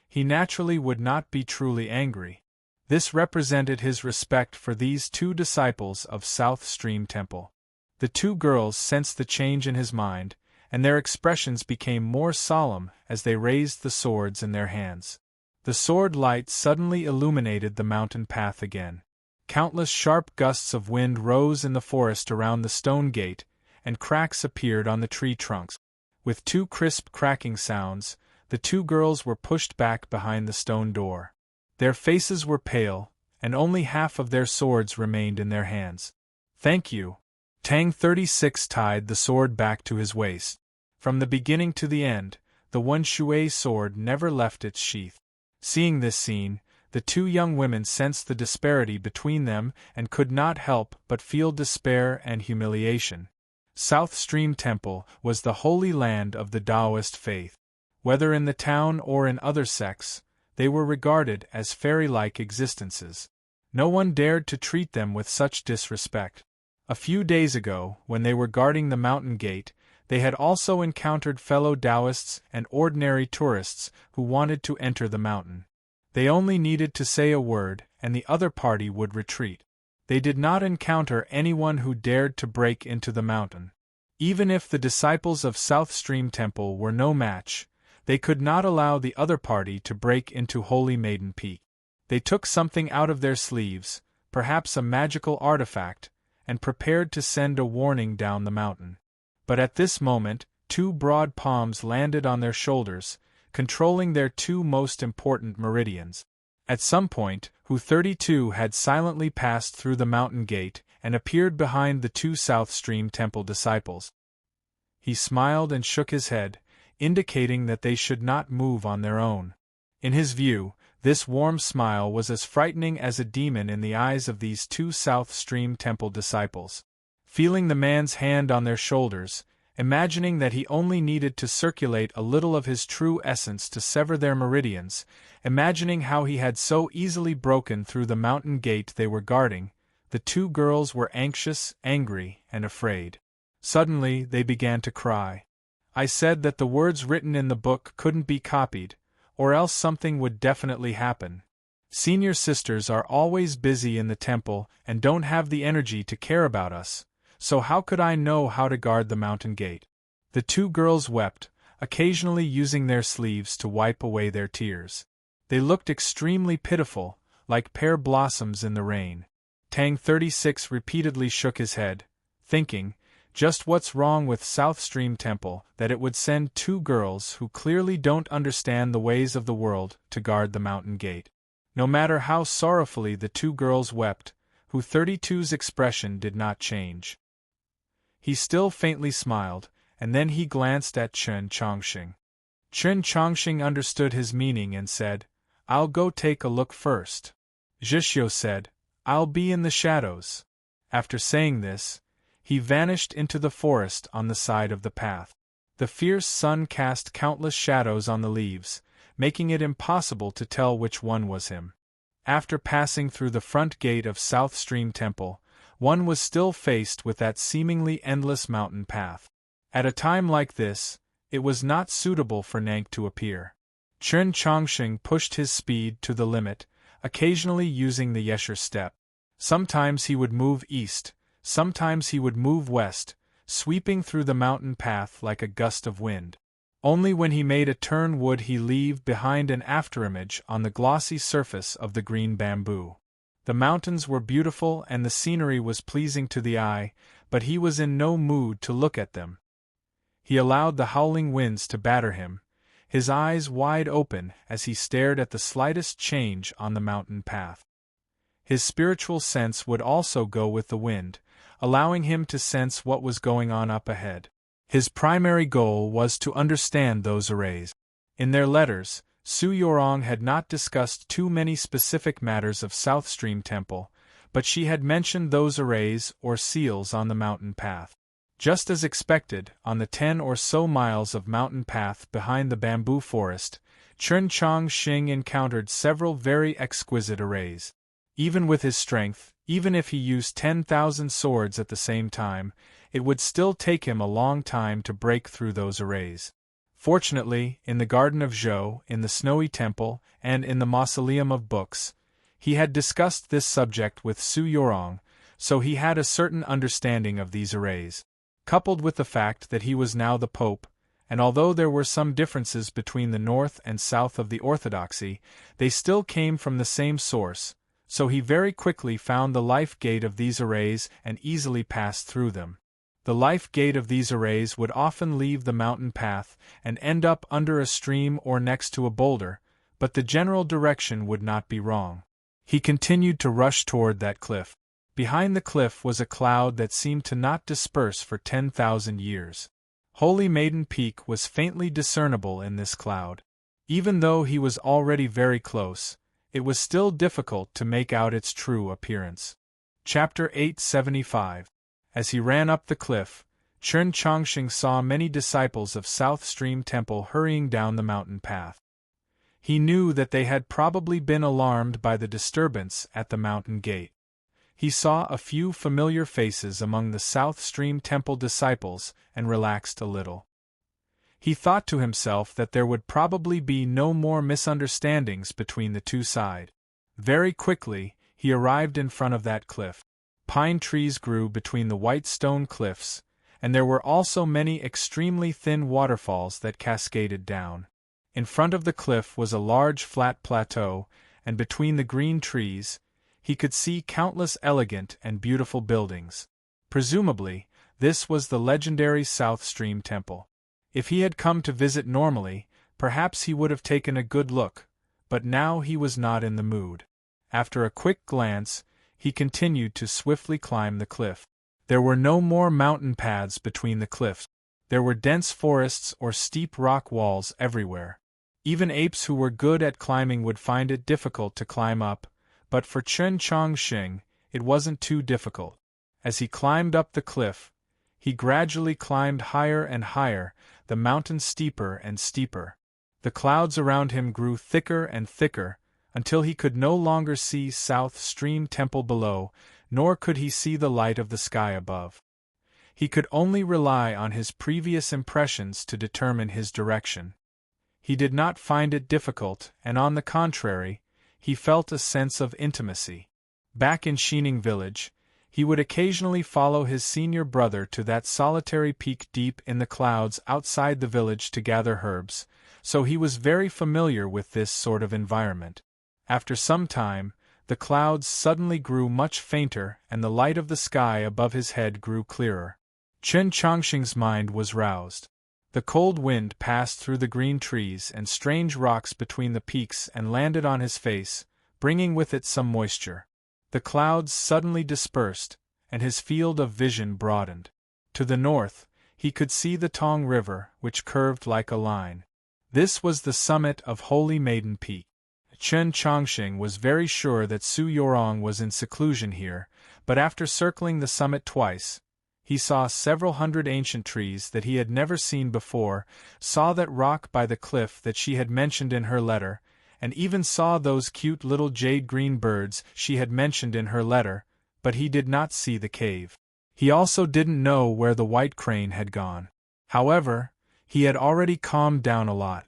He naturally would not be truly angry. This represented his respect for these two disciples of South Stream Temple. The two girls sensed the change in his mind, and their expressions became more solemn as they raised the swords in their hands. The sword light suddenly illuminated the mountain path again. Countless sharp gusts of wind rose in the forest around the stone gate, and cracks appeared on the tree trunks. With two crisp cracking sounds, the two girls were pushed back behind the stone door. Their faces were pale, and only half of their swords remained in their hands. "Thank you." Tang 36 tied the sword back to his waist. From the beginning to the end, the Wenshui sword never left its sheath. Seeing this scene, the two young women sensed the disparity between them and could not help but feel despair and humiliation. South Stream Temple was the holy land of the Taoist faith. Whether in the town or in other sects, they were regarded as fairy-like existences. No one dared to treat them with such disrespect. A few days ago, when they were guarding the mountain gate, they had also encountered fellow Taoists and ordinary tourists who wanted to enter the mountain. They only needed to say a word, and the other party would retreat. They did not encounter anyone who dared to break into the mountain. Even if the disciples of South Stream Temple were no match, they could not allow the other party to break into Holy Maiden Peak. They took something out of their sleeves, perhaps a magical artifact, and prepared to send a warning down the mountain. But at this moment, two broad palms landed on their shoulders, controlling their two most important meridians. At some point, Hu 32 had silently passed through the mountain gate and appeared behind the two South Stream Temple disciples. He smiled and shook his head, indicating that they should not move on their own. In his view, this warm smile was as frightening as a demon in the eyes of these two South Stream Temple disciples. Feeling the man's hand on their shoulders, imagining that he only needed to circulate a little of his true essence to sever their meridians, imagining how he had so easily broken through the mountain gate they were guarding, the two girls were anxious, angry, and afraid. Suddenly, they began to cry. "I said that the words written in the book couldn't be copied, or else something would definitely happen. Senior sisters are always busy in the temple and don't have the energy to care about us, so how could I know how to guard the mountain gate?" The two girls wept, occasionally using their sleeves to wipe away their tears. They looked extremely pitiful, like pear blossoms in the rain. Tang 36 repeatedly shook his head, thinking, just what's wrong with South Stream Temple that it would send two girls who clearly don't understand the ways of the world to guard the mountain gate. No matter how sorrowfully the two girls wept, Hu 32's expression did not change. He still faintly smiled, and then he glanced at Chen Chongqing. Chen Chongqing understood his meaning and said, "I'll go take a look first." Zhishyo said, "I'll be in the shadows." After saying this, he vanished into the forest on the side of the path. The fierce sun cast countless shadows on the leaves, making it impossible to tell which one was him. After passing through the front gate of South Stream Temple, one was still faced with that seemingly endless mountain path. At a time like this, it was not suitable for Nank to appear. Chen Chongqing pushed his speed to the limit, occasionally using the Yesher step. Sometimes he would move east, sometimes he would move west, sweeping through the mountain path like a gust of wind. Only when he made a turn would he leave behind an afterimage on the glossy surface of the green bamboo. The mountains were beautiful and the scenery was pleasing to the eye, but he was in no mood to look at them. He allowed the howling winds to batter him, his eyes wide open as he stared at the slightest change on the mountain path. His spiritual sense would also go with the wind, allowing him to sense what was going on up ahead. His primary goal was to understand those arrays. In their letters, Su Yorong had not discussed too many specific matters of South Stream Temple, but she had mentioned those arrays or seals on the mountain path. Just as expected, on the 10 or so miles of mountain path behind the bamboo forest, Chen Chongqing encountered several very exquisite arrays. Even with his strength, even if he used 10,000 swords at the same time, it would still take him a long time to break through those arrays. Fortunately, in the Garden of Zhou, in the Snowy Temple, and in the Mausoleum of Books, he had discussed this subject with Su Yorong, so he had a certain understanding of these arrays. Coupled with the fact that he was now the Pope, and although there were some differences between the north and south of the orthodoxy, they still came from the same source, so he very quickly found the life gate of these arrays and easily passed through them. The life gate of these arrays would often leave the mountain path and end up under a stream or next to a boulder, but the general direction would not be wrong. He continued to rush toward that cliff. Behind the cliff was a cloud that seemed to not disperse for 10,000 years. Holy Maiden Peak was faintly discernible in this cloud. Even though he was already very close, it was still difficult to make out its true appearance. Chapter 875. As he ran up the cliff, Chen Chongqing saw many disciples of South Stream Temple hurrying down the mountain path. He knew that they had probably been alarmed by the disturbance at the mountain gate. He saw a few familiar faces among the South Stream Temple disciples and relaxed a little. He thought to himself that there would probably be no more misunderstandings between the two sides. Very quickly, he arrived in front of that cliff. Pine trees grew between the white stone cliffs, and there were also many extremely thin waterfalls that cascaded down. In front of the cliff was a large flat plateau, and between the green trees, he could see countless elegant and beautiful buildings. Presumably, this was the legendary South Stream Temple. If he had come to visit normally, perhaps he would have taken a good look, but now he was not in the mood. After a quick glance, he continued to swiftly climb the cliff. There were no more mountain paths between the cliffs. There were dense forests or steep rock walls everywhere. Even apes who were good at climbing would find it difficult to climb up, but for Chen Chongqing, it wasn't too difficult. As he climbed up the cliff, he gradually climbed higher and higher, the mountain steeper and steeper. The clouds around him grew thicker and thicker, until he could no longer see South Stream Temple below, nor could he see the light of the sky above. He could only rely on his previous impressions to determine his direction. He did not find it difficult, and on the contrary, he felt a sense of intimacy. Back in Xining village, he would occasionally follow his senior brother to that solitary peak deep in the clouds outside the village to gather herbs, so he was very familiar with this sort of environment. After some time, the clouds suddenly grew much fainter and the light of the sky above his head grew clearer. Chen Chongqing's mind was roused. The cold wind passed through the green trees and strange rocks between the peaks and landed on his face, bringing with it some moisture. The clouds suddenly dispersed, and his field of vision broadened. To the north, he could see the Tong River, which curved like a line. This was the summit of Holy Maiden Peak. Chen Chongqing was very sure that Su Yorong was in seclusion here, but after circling the summit twice, he saw several hundred ancient trees that he had never seen before, saw that rock by the cliff that she had mentioned in her letter, and even saw those cute little jade-green birds she had mentioned in her letter, but he did not see the cave. He also didn't know where the white crane had gone. However, he had already calmed down a lot.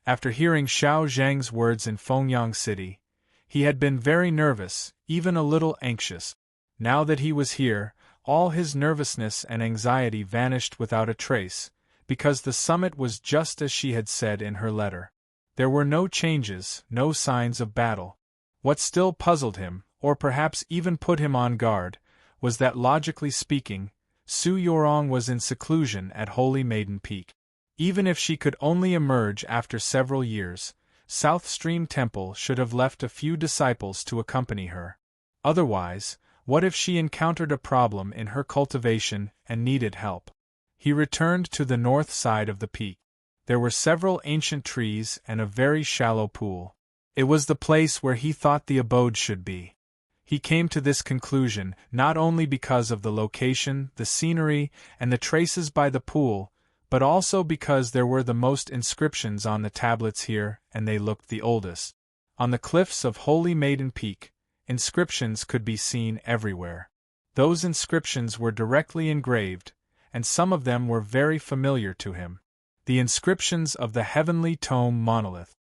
After hearing Xiao Zhang's words in Fengyang City, he had been very nervous, even a little anxious. Now that he was here, all his nervousness and anxiety vanished without a trace, because the summit was just as she had said in her letter. There were no changes, no signs of battle. What still puzzled him, or perhaps even put him on guard, was that logically speaking, Su Yorong was in seclusion at Holy Maiden Peak. Even if she could only emerge after several years, South Stream Temple should have left a few disciples to accompany her. Otherwise, what if she encountered a problem in her cultivation and needed help? He returned to the north side of the peak. There were several ancient trees and a very shallow pool. It was the place where he thought the abode should be. He came to this conclusion not only because of the location, the scenery, and the traces by the pool, but also because there were the most inscriptions on the tablets here, and they looked the oldest. On the cliffs of Holy Maiden Peak, inscriptions could be seen everywhere. Those inscriptions were directly engraved, and some of them were very familiar to him. The inscriptions of the Heavenly Tome Monolith.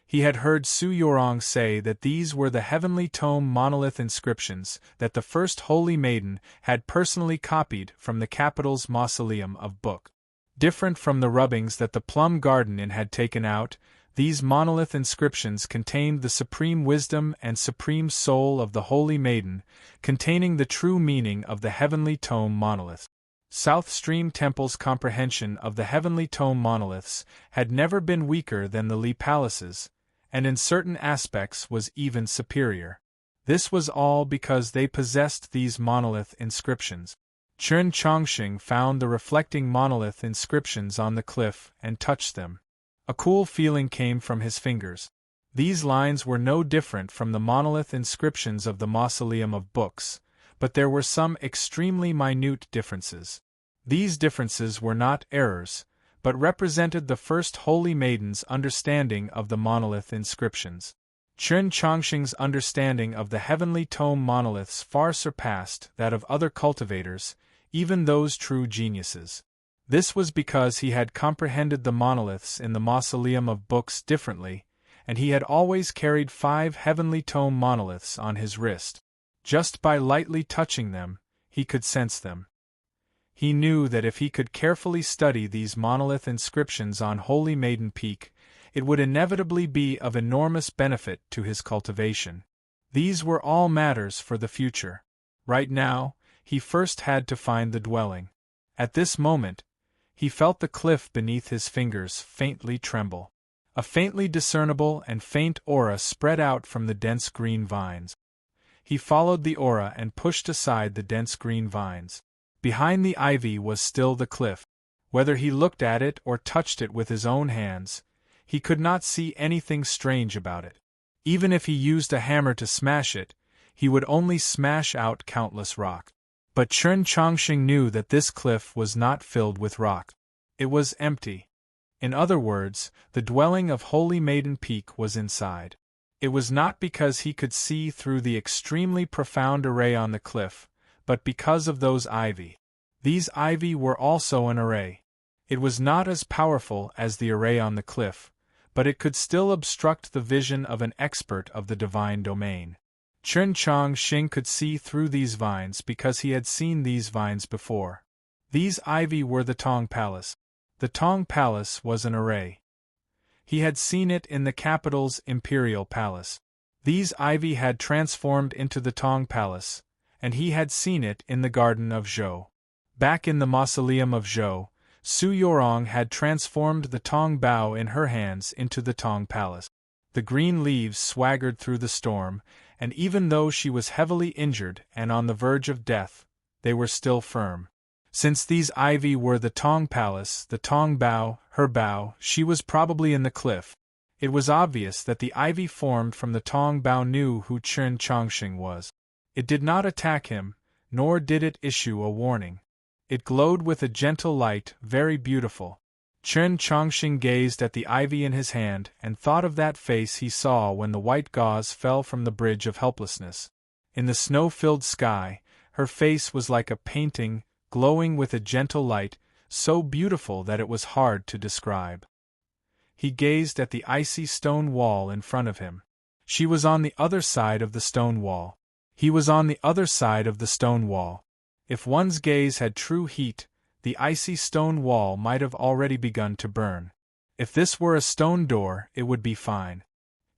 He had heard Su Yorong say that these were the Heavenly Tome Monolith inscriptions that the first Holy Maiden had personally copied from the capital's mausoleum of Book. Different from the rubbings that the Plum Garden Inn had taken out, these monolith inscriptions contained the supreme wisdom and supreme soul of the Holy Maiden, containing the true meaning of the Heavenly Tome Monolith. South Stream Temple's comprehension of the Heavenly Tome monoliths had never been weaker than the Li Palace's, and in certain aspects was even superior. This was all because they possessed these monolith inscriptions. Chen Chongqing found the reflecting monolith inscriptions on the cliff and touched them. A cool feeling came from his fingers. These lines were no different from the monolith inscriptions of the Mausoleum of Books, but there were some extremely minute differences. These differences were not errors, but represented the first Holy Maiden's understanding of the monolith inscriptions. Chen Chongqing's understanding of the Heavenly Tome monoliths far surpassed that of other cultivators, even those true geniuses. This was because he had comprehended the monoliths in the Mausoleum of Books differently, and he had always carried 5 Heavenly Tome monoliths on his wrist. Just by lightly touching them, he could sense them. He knew that if he could carefully study these monolith inscriptions on Holy Maiden Peak, it would inevitably be of enormous benefit to his cultivation. These were all matters for the future. Right now, he first had to find the dwelling. At this moment, he felt the cliff beneath his fingers faintly tremble. A faintly discernible and faint aura spread out from the dense green vines. He followed the aura and pushed aside the dense green vines. Behind the ivy was still the cliff. Whether he looked at it or touched it with his own hands, he could not see anything strange about it. Even if he used a hammer to smash it, he would only smash out countless rock. But Chen Chongqing knew that this cliff was not filled with rock. It was empty. In other words, the dwelling of Holy Maiden Peak was inside. It was not because he could see through the extremely profound array on the cliff, but because of those ivy. These ivy were also an array. It was not as powerful as the array on the cliff, but it could still obstruct the vision of an expert of the divine domain. Chen Chongqing could see through these vines because he had seen these vines before. These ivy were the Tong Palace. The Tong Palace was an array. He had seen it in the capital's imperial palace. These ivy had transformed into the Tong Palace, and he had seen it in the garden of Zhou. Back in the mausoleum of Zhou, Su Yorong had transformed the Tong Bao in her hands into the Tong Palace. The green leaves swaggered through the storm, and even though she was heavily injured and on the verge of death, they were still firm. Since these ivy were the Tong Palace, the Tong Bao, her Bao, she was probably in the cliff. It was obvious that the ivy formed from the Tong Bao knew who Chen Chongqing was. It did not attack him, nor did it issue a warning. It glowed with a gentle light, very beautiful. Chen Chongqing gazed at the ivy in his hand and thought of that face he saw when the white gauze fell from the bridge of helplessness. In the snow-filled sky, her face was like a painting, glowing with a gentle light, so beautiful that it was hard to describe. He gazed at the icy stone wall in front of him. She was on the other side of the stone wall. He was on the other side of the stone wall. If one's gaze had true heat, The icy stone wall might have already begun to burn. If this were a stone door, it would be fine.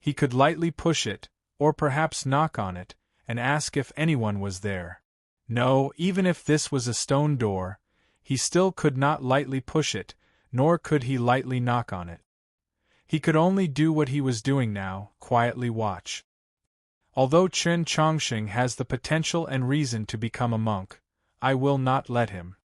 He could lightly push it, or perhaps knock on it, and ask if anyone was there. No, even if this was a stone door, he still could not lightly push it, nor could he lightly knock on it. He could only do what he was doing now, quietly watch. Although Chen Chongqing has the potential and reason to become a monk, I will not let him.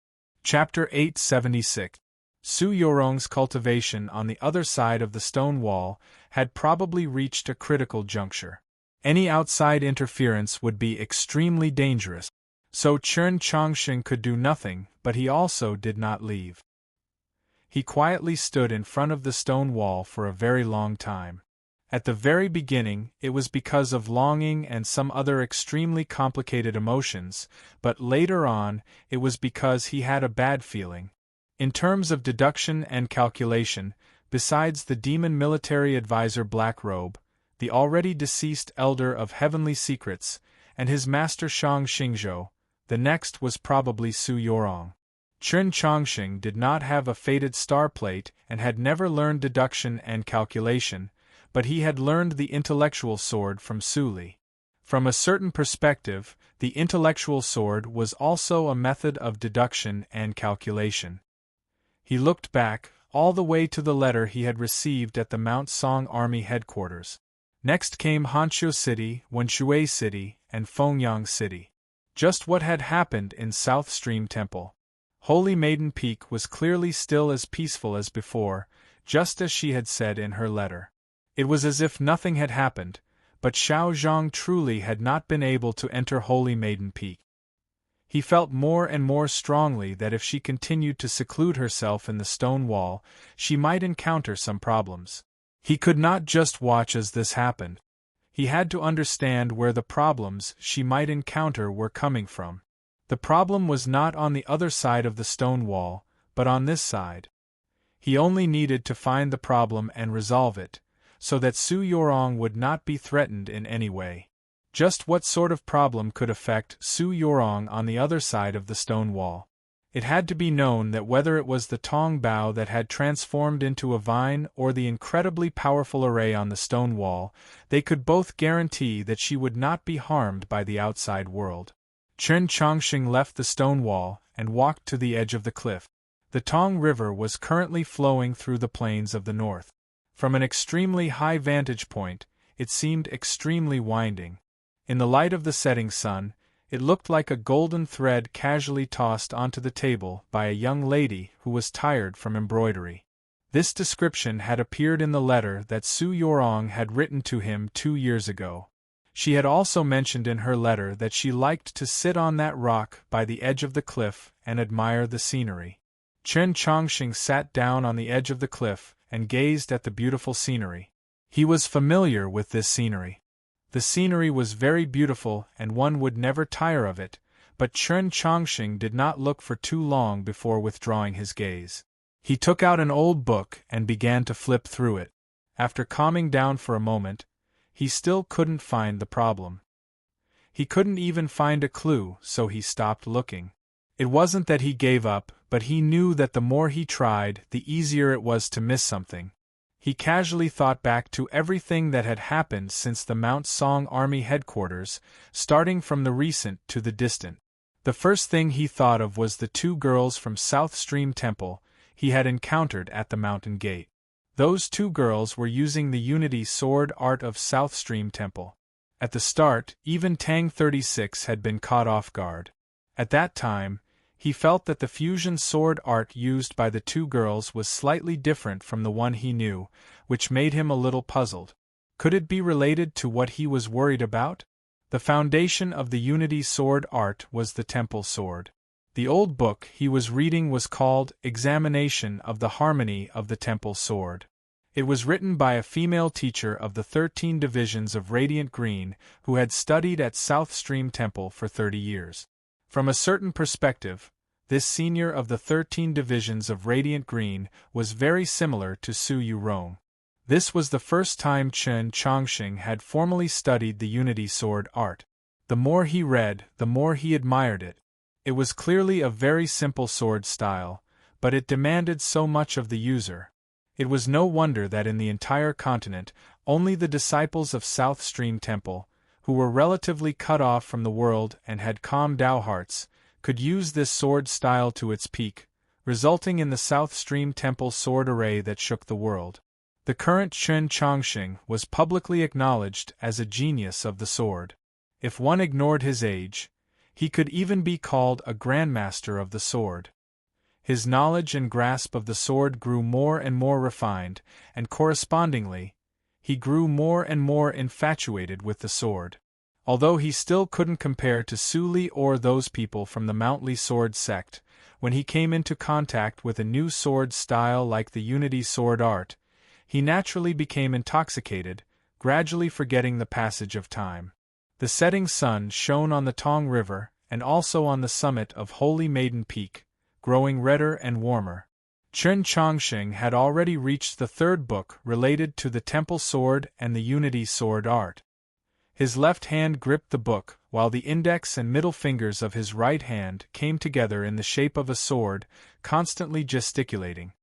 Chapter 876. Su Yorong's cultivation on the other side of the stone wall had probably reached a critical juncture. Any outside interference would be extremely dangerous. So Chen Chongqing could do nothing, but he also did not leave. He quietly stood in front of the stone wall for a very long time. At the very beginning, it was because of longing and some other extremely complicated emotions, but later on, it was because he had a bad feeling. In terms of deduction and calculation, besides the demon military advisor Blackrobe, the already deceased elder of heavenly secrets, and his master Shang Xingzhou, the next was probably Su Yorong. Chen Chongqing did not have a fated star plate and had never learned deduction and calculation, but he had learned the intellectual sword from Su Li. From a certain perspective, the intellectual sword was also a method of deduction and calculation. He looked back, all the way to the letter he had received at the Mount Song Army headquarters. Next came Hanqiu City, Wenshui City, and Fengyang City. Just what had happened in South Stream Temple. Holy Maiden Peak was clearly still as peaceful as before, just as she had said in her letter. It was as if nothing had happened, but Xiao Zhang truly had not been able to enter Holy Maiden Peak. He felt more and more strongly that if she continued to seclude herself in the stone wall, she might encounter some problems. He could not just watch as this happened. He had to understand where the problems she might encounter were coming from. The problem was not on the other side of the stone wall, but on this side. He only needed to find the problem and resolve it, so that Su Yorong would not be threatened in any way. Just what sort of problem could affect Su Yorong on the other side of the stone wall? It had to be known that whether it was the tong bough that had transformed into a vine or the incredibly powerful array on the stone wall, they could both guarantee that she would not be harmed by the outside world. Chen Chongqing left the stone wall and walked to the edge of the cliff. The Tong River was currently flowing through the plains of the north. From an extremely high vantage point, it seemed extremely winding. In the light of the setting sun, it looked like a golden thread casually tossed onto the table by a young lady who was tired from embroidery. This description had appeared in the letter that Su Yorong had written to him 2 years ago. She had also mentioned in her letter that she liked to sit on that rock by the edge of the cliff and admire the scenery. Chen Chongqing sat down on the edge of the cliff and gazed at the beautiful scenery. He was familiar with this scenery. The scenery was very beautiful and one would never tire of it, but Chen Chongqing did not look for too long before withdrawing his gaze. He took out an old book and began to flip through it. After calming down for a moment, he still couldn't find the problem. He couldn't even find a clue, so he stopped looking. It wasn't that he gave up, but he knew that the more he tried, the easier it was to miss something. He casually thought back to everything that had happened since the Mount Song Army headquarters, starting from the recent to the distant. The first thing he thought of was the 2 girls from South Stream Temple he had encountered at the mountain gate. Those 2 girls were using the Unity Sword art of South Stream Temple. At the start, even Tang 36 had been caught off guard. At that time, he felt that the fusion sword art used by the 2 girls was slightly different from the one he knew, which made him a little puzzled. Could it be related to what he was worried about? The foundation of the Unity sword art was the temple sword. The old book he was reading was called Examination of the Harmony of the Temple Sword. It was written by a female teacher of the 13 divisions of Radiant Green who had studied at South Stream Temple for 30 years. From a certain perspective, this senior of the 13 divisions of Radiant Green was very similar to Su Yorong. This was the first time Chen Chongqing had formally studied the Unity sword art. The more he read, the more he admired it. It was clearly a very simple sword style, but it demanded so much of the user. It was no wonder that in the entire continent, only the disciples of South Stream Temple, who were relatively cut off from the world and had calm Tao hearts, could use this sword style to its peak, resulting in the South Stream Temple sword array that shook the world. The current Chen Chongqing was publicly acknowledged as a genius of the sword. If one ignored his age, he could even be called a grandmaster of the sword. His knowledge and grasp of the sword grew more and more refined, and correspondingly, he grew more and more infatuated with the sword. Although he still couldn't compare to Su Li or those people from the Mount Li sword sect, when he came into contact with a new sword style like the Unity sword art, he naturally became intoxicated, gradually forgetting the passage of time. The setting sun shone on the Tong River and also on the summit of Holy Maiden Peak, growing redder and warmer. Chen Chongqing had already reached the third book related to the Temple Sword and the Unity sword art. His left hand gripped the book, while the index and middle fingers of his right hand came together in the shape of a sword, constantly gesticulating.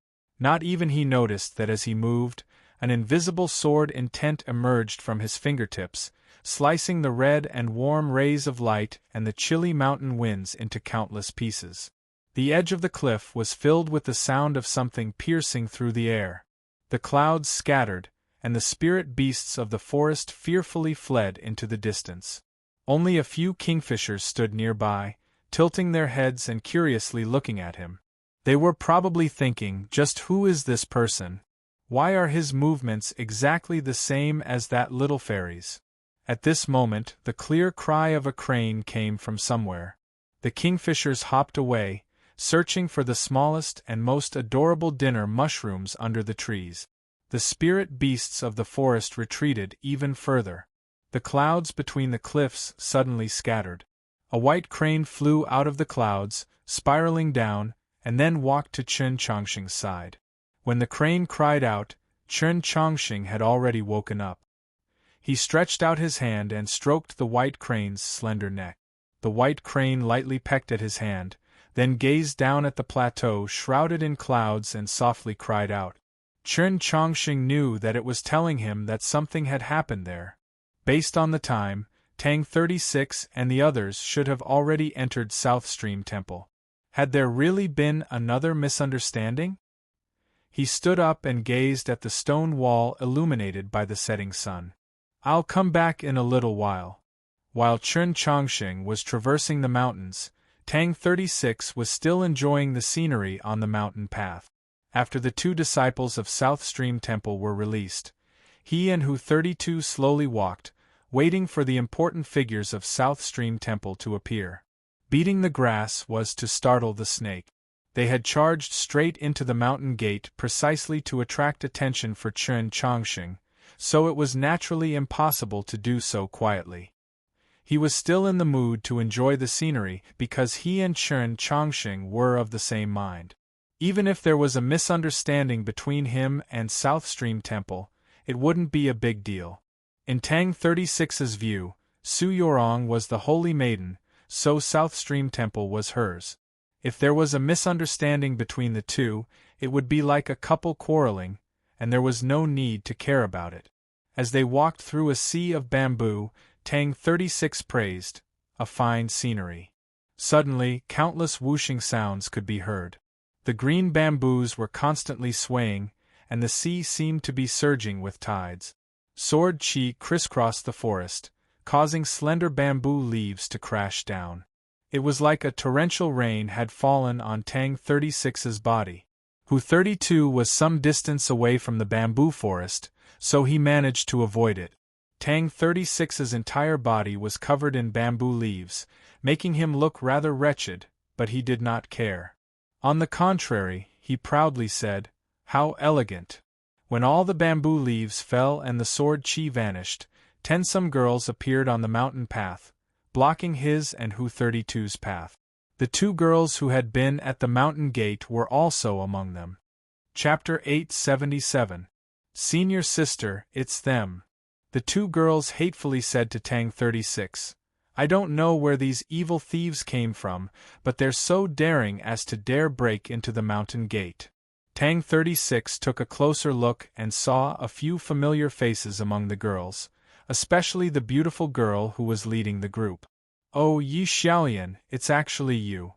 Not even he noticed that as he moved, an invisible sword intent emerged from his fingertips, slicing the red and warm rays of light and the chilly mountain winds into countless pieces. The edge of the cliff was filled with the sound of something piercing through the air. The clouds scattered, and the spirit beasts of the forest fearfully fled into the distance. Only a few kingfishers stood nearby, tilting their heads and curiously looking at him. They were probably thinking, just who is this person? Why are his movements exactly the same as that little fairy's? At this moment, the clear cry of a crane came from somewhere. The kingfishers hopped away, searching for the smallest and most adorable dinner mushrooms under the trees. The spirit beasts of the forest retreated even further. The clouds between the cliffs suddenly scattered. A white crane flew out of the clouds, spiraling down, and then walked to Chen Chongqing's side. When the crane cried out, Chen Chongqing had already woken up. He stretched out his hand and stroked the white crane's slender neck. The white crane lightly pecked at his hand, then gazed down at the plateau shrouded in clouds and softly cried out. Chen Chongqing knew that it was telling him that something had happened there. Based on the time, Tang 36 and the others should have already entered South Stream Temple. Had there really been another misunderstanding? He stood up and gazed at the stone wall illuminated by the setting sun. I'll come back in a little while. While Chen Chongqing was traversing the mountains, Tang 36 was still enjoying the scenery on the mountain path. After the two disciples of South Stream Temple were released, he and Hu 32 slowly walked, waiting for the important figures of South Stream Temple to appear. Beating the grass was to startle the snake. They had charged straight into the mountain gate precisely to attract attention for Chen Chongqing, so it was naturally impossible to do so quietly. He was still in the mood to enjoy the scenery because he and Chen Chongqing were of the same mind. Even if there was a misunderstanding between him and South Stream Temple, it wouldn't be a big deal. In Tang 36's view, Su Yorong was the Holy Maiden, so South Stream Temple was hers. If there was a misunderstanding between the two, it would be like a couple quarreling, and there was no need to care about it. As they walked through a sea of bamboo, Tang 36 praised, a fine scenery. Suddenly, countless whooshing sounds could be heard. The green bamboos were constantly swaying, and the sea seemed to be surging with tides. Sword chi crisscrossed the forest, causing slender bamboo leaves to crash down. It was like a torrential rain had fallen on Tang 36's body. Hu 32 was some distance away from the bamboo forest, so he managed to avoid it. Tang 36's entire body was covered in bamboo leaves, making him look rather wretched, but he did not care. On the contrary, he proudly said, "How elegant!" When all the bamboo leaves fell and the sword chi vanished, 10 some girls appeared on the mountain path, blocking his and Hu 32's path. The 2 girls who had been at the mountain gate were also among them. Chapter 877. Senior Sister, It's Them. The 2 girls hatefully said to Tang 36, I don't know where these evil thieves came from, but they're so daring as to dare break into the mountain gate. Tang 36 took a closer look and saw a few familiar faces among the girls, especially the beautiful girl who was leading the group. Oh, Yi Xiaolian, it's actually you.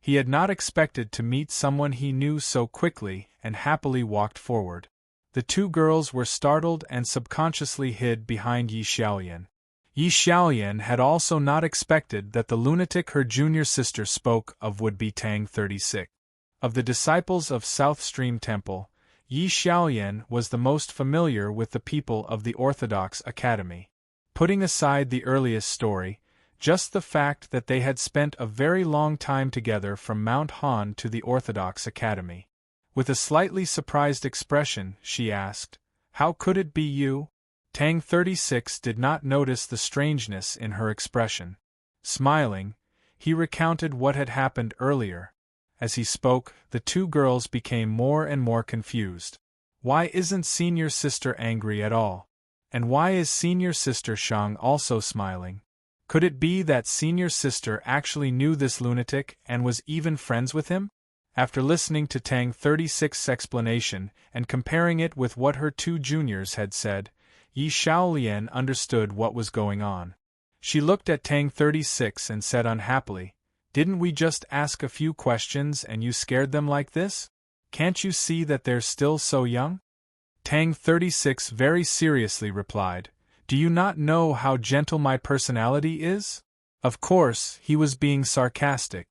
He had not expected to meet someone he knew so quickly and happily walked forward. The two girls were startled and subconsciously hid behind Yi Xiaolian. Yi Xiaolian had also not expected that the lunatic her junior sister spoke of would be Tang 36. Of the disciples of South Stream Temple, Yi Xiaolian was the most familiar with the people of the Orthodox Academy. Putting aside the earliest story, just the fact that they had spent a very long time together from Mount Han to the Orthodox Academy. With a slightly surprised expression, she asked, "How could it be you?" Tang 36 did not notice the strangeness in her expression. Smiling, he recounted what had happened earlier. As he spoke, the two girls became more and more confused. Why isn't senior sister angry at all? And why is senior sister Shang also smiling? Could it be that senior sister actually knew this lunatic and was even friends with him? After listening to Tang 36's explanation and comparing it with what her two juniors had said, Yi Xiaolian understood what was going on. She looked at Tang 36 and said unhappily, "Didn't we just ask a few questions and you scared them like this? Can't you see that they're still so young?" Tang 36 very seriously replied, "Do you not know how gentle my personality is?" Of course, he was being sarcastic.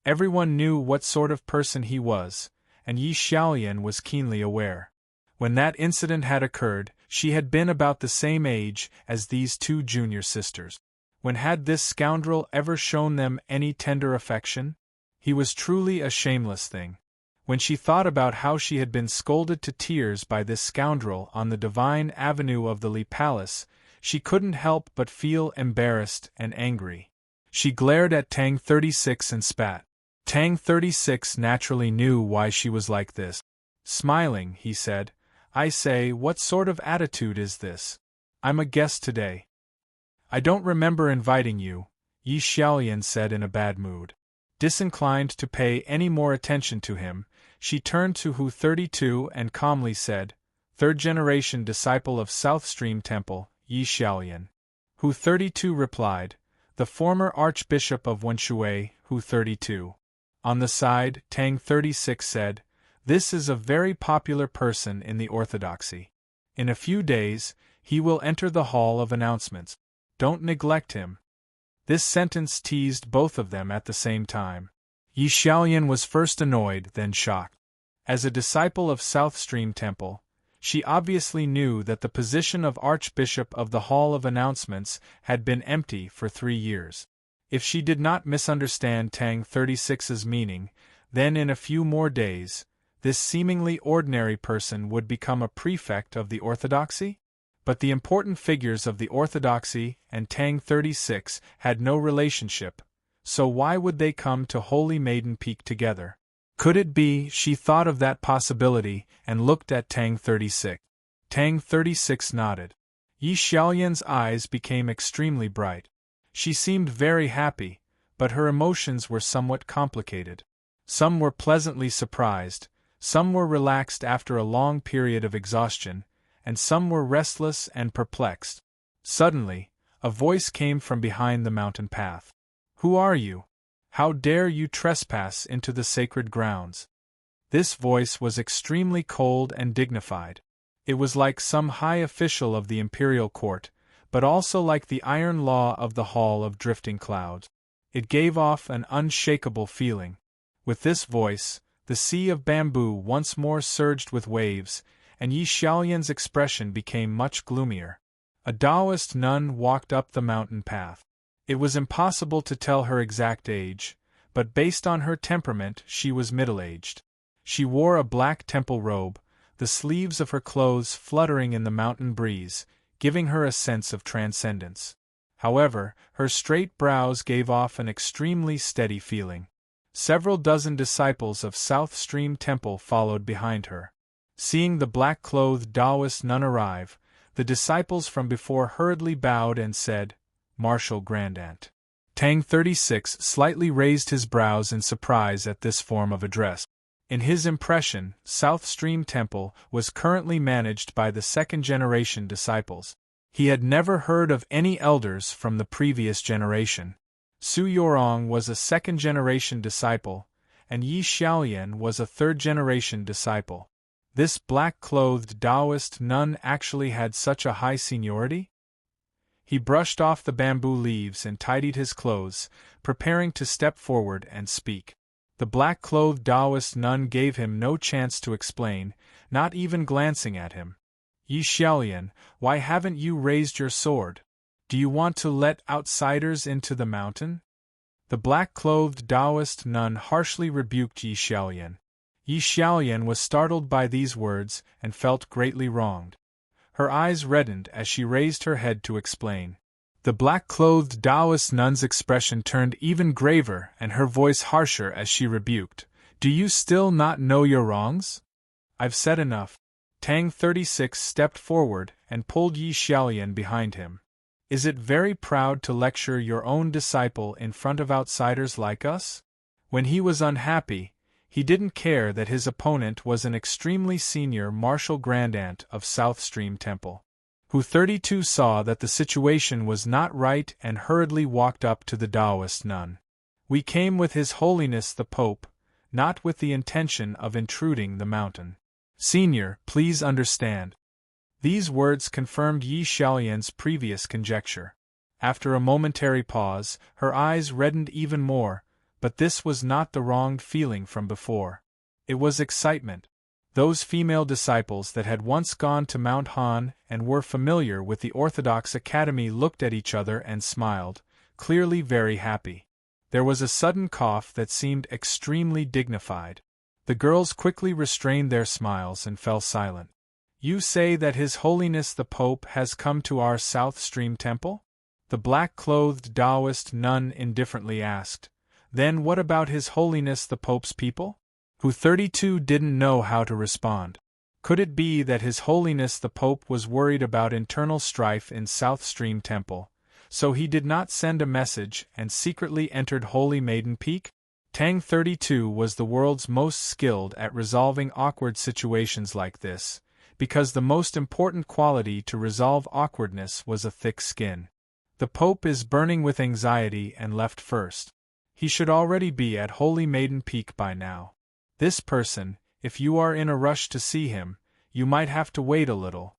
Everyone knew what sort of person he was, and Yi Xiaolian was keenly aware. When that incident had occurred, she had been about the same age as these two junior sisters. When had this scoundrel ever shown them any tender affection? He was truly a shameless thing. When she thought about how she had been scolded to tears by this scoundrel on the divine avenue of the Li Palace, she couldn't help but feel embarrassed and angry. She glared at Tang 36 and spat. Tang 36 naturally knew why she was like this. Smiling, he said, "I say, what sort of attitude is this? I'm a guest today." "I don't remember inviting you," Yi Xiaolian said in a bad mood. Disinclined to pay any more attention to him, she turned to Hu 32 and calmly said, "Third-generation disciple of South Stream Temple, Yi Xiaolian." Hu 32 replied, "The former Archbishop of Wenshui, Hu 32. On the side, Tang 36 said, "This is a very popular person in the Orthodoxy. In a few days, he will enter the Hall of Announcements. Don't neglect him." This sentence teased both of them at the same time. Yi Xiaolian was first annoyed, then shocked. As a disciple of South Stream Temple, she obviously knew that the position of Archbishop of the Hall of Announcements had been empty for 3 years. If she did not misunderstand Tang 36's meaning, then in a few more days, this seemingly ordinary person would become a prefect of the Orthodoxy? But the important figures of the Orthodoxy and Tang 36 had no relationship, so why would they come to Holy Maiden Peak together? Could it be? She thought of that possibility and looked at Tang 36. Tang 36 nodded. Yi Xiaolian's eyes became extremely bright. She seemed very happy, but her emotions were somewhat complicated. Some were pleasantly surprised, some were relaxed after a long period of exhaustion, and some were restless and perplexed. Suddenly, a voice came from behind the mountain path. "Who are you? How dare you trespass into the sacred grounds?" This voice was extremely cold and dignified. It was like some high official of the imperial court, but also like the iron law of the Hall of Drifting Clouds. It gave off an unshakable feeling. With this voice, the sea of bamboo once more surged with waves, and Yi Xiaolian's expression became much gloomier. A Taoist nun walked up the mountain path. It was impossible to tell her exact age, but based on her temperament she was middle-aged. She wore a black temple robe, the sleeves of her clothes fluttering in the mountain breeze, giving her a sense of transcendence. However, her straight brows gave off an extremely steady feeling. Several dozen disciples of South Stream Temple followed behind her. Seeing the black-clothed Taoist nun arrive, the disciples from before hurriedly bowed and said, martial grandaunt. Tang 36 slightly raised his brows in surprise at this form of address. In his impression, South Stream Temple was currently managed by the second-generation disciples. He had never heard of any elders from the previous generation. Su Yorong was a second-generation disciple, and Yi Xiaolian was a third-generation disciple. This black-clothed Taoist nun actually had such a high seniority? He brushed off the bamboo leaves and tidied his clothes, preparing to step forward and speak. The black-clothed Taoist nun gave him no chance to explain, not even glancing at him. Yi Xiaolian, why haven't you raised your sword? Do you want to let outsiders into the mountain? The black-clothed Taoist nun harshly rebuked Yi Xiaolian. Yi Xiaolian was startled by these words and felt greatly wronged. Her eyes reddened as she raised her head to explain. The black-clothed Taoist nun's expression turned even graver and her voice harsher as she rebuked. Do you still not know your wrongs? I've said enough. Tang 36 stepped forward and pulled Yi Xiaolian behind him. Is it very proud to lecture your own disciple in front of outsiders like us? When he was unhappy, he didn't care that his opponent was an extremely senior martial grandaunt of South Stream Temple. Hu 32 saw that the situation was not right and hurriedly walked up to the Taoist nun. We came with His Holiness the Pope, not with the intention of intruding the mountain. Senior, please understand. These words confirmed Yi Xiaolian's previous conjecture. After a momentary pause, her eyes reddened even more, but this was not the wronged feeling from before. It was excitement. Those female disciples that had once gone to Mount Han and were familiar with the Orthodox Academy looked at each other and smiled, clearly very happy. There was a sudden cough that seemed extremely dignified. The girls quickly restrained their smiles and fell silent. You say that His Holiness the Pope has come to our South Stream Temple? The black-clothed Taoist nun indifferently asked. Then what about His Holiness the Pope's people? Hu 32 didn't know how to respond. Could it be that His Holiness the Pope was worried about internal strife in South Stream Temple, so he did not send a message and secretly entered Holy Maiden Peak? Tang 32 was the world's most skilled at resolving awkward situations like this, because the most important quality to resolve awkwardness was a thick skin. The Pope is burning with anxiety and left first. He should already be at Holy Maiden Peak by now. This person, if you are in a rush to see him, you might have to wait a little.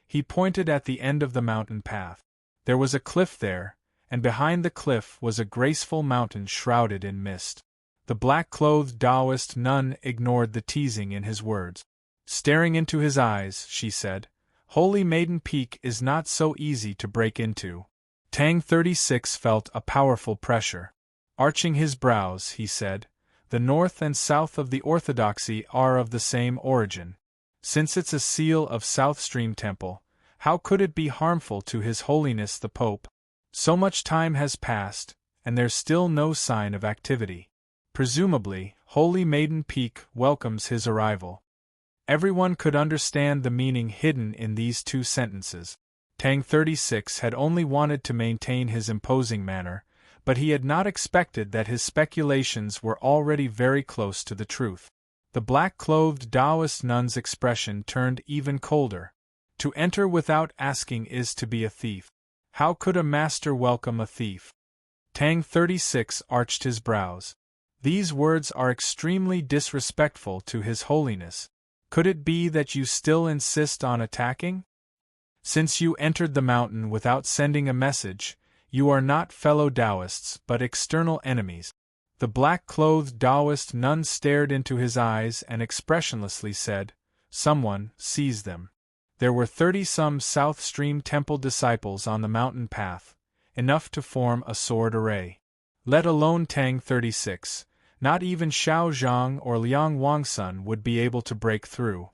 He pointed at the end of the mountain path. There was a cliff there, and behind the cliff was a graceful mountain shrouded in mist. The black-clothed Taoist nun ignored the teasing in his words. Staring into his eyes, she said, Holy Maiden Peak is not so easy to break into. Tang 36 felt a powerful pressure. Arching his brows, he said, the north and south of the orthodoxy are of the same origin. Since it's a seal of South Stream Temple, how could it be harmful to His Holiness the Pope? So much time has passed, and there's still no sign of activity. Presumably, Holy Maiden Peak welcomes his arrival. Everyone could understand the meaning hidden in these two sentences. Tang 36 had only wanted to maintain his imposing manner, but he had not expected that his speculations were already very close to the truth. The black-clothed Taoist nun's expression turned even colder. To enter without asking is to be a thief. How could a master welcome a thief? Tang 36 arched his brows. These words are extremely disrespectful to His Holiness. Could it be that you still insist on attacking? Since you entered the mountain without sending a message, you are not fellow Taoists but external enemies. The black-clothed Taoist nun stared into his eyes and expressionlessly said, Someone, seize them. There were 30-some South Stream Temple disciples on the mountain path, enough to form a sword array. Let alone Tang 36, not even Xiao Zhang or Liang Wangsun would be able to break through.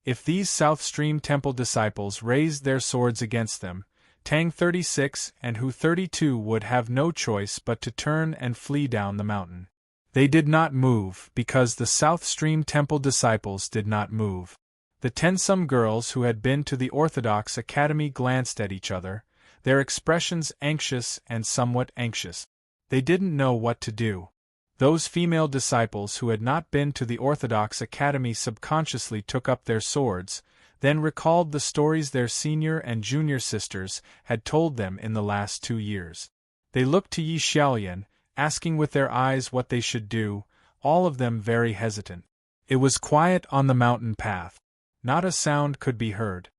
If these South Stream Temple disciples raised their swords against them, Tang 36 and Hu 32 would have no choice but to turn and flee down the mountain. They did not move because the South Stream Temple disciples did not move. The 10-some girls who had been to the Orthodox Academy glanced at each other, their expressions anxious and somewhat anxious. They didn't know what to do. Those female disciples who had not been to the Orthodox Academy subconsciously took up their swords, then recalled the stories their senior and junior sisters had told them in the last 2 years. They looked to Yi Xiaolian, asking with their eyes what they should do, all of them very hesitant. It was quiet on the mountain path. Not a sound could be heard.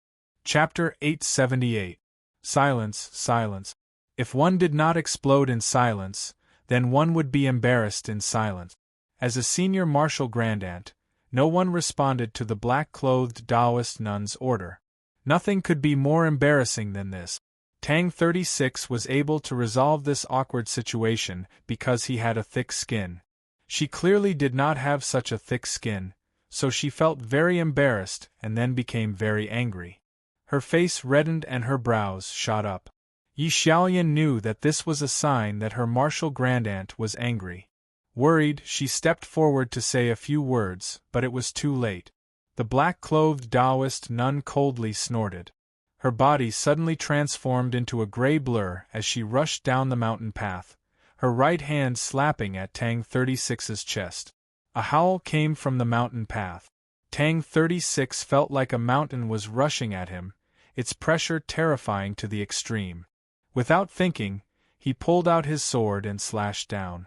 Chapter 878. Silence, silence. If one did not explode in silence, then one would be embarrassed in silence. As a senior martial grandaunt, no one responded to the black-clothed Taoist nun's order. Nothing could be more embarrassing than this. Tang 36 was able to resolve this awkward situation because he had a thick skin. She clearly did not have such a thick skin, so she felt very embarrassed and then became very angry. Her face reddened and her brows shot up. Yi Xiaolian knew that this was a sign that her martial grandaunt was angry. Worried, she stepped forward to say a few words, but it was too late. The black-clothed Taoist nun coldly snorted. Her body suddenly transformed into a gray blur as she rushed down the mountain path, her right hand slapping at Tang 36's chest. A howl came from the mountain path. Tang 36 felt like a mountain was rushing at him, its pressure terrifying to the extreme. Without thinking, he pulled out his sword and slashed down.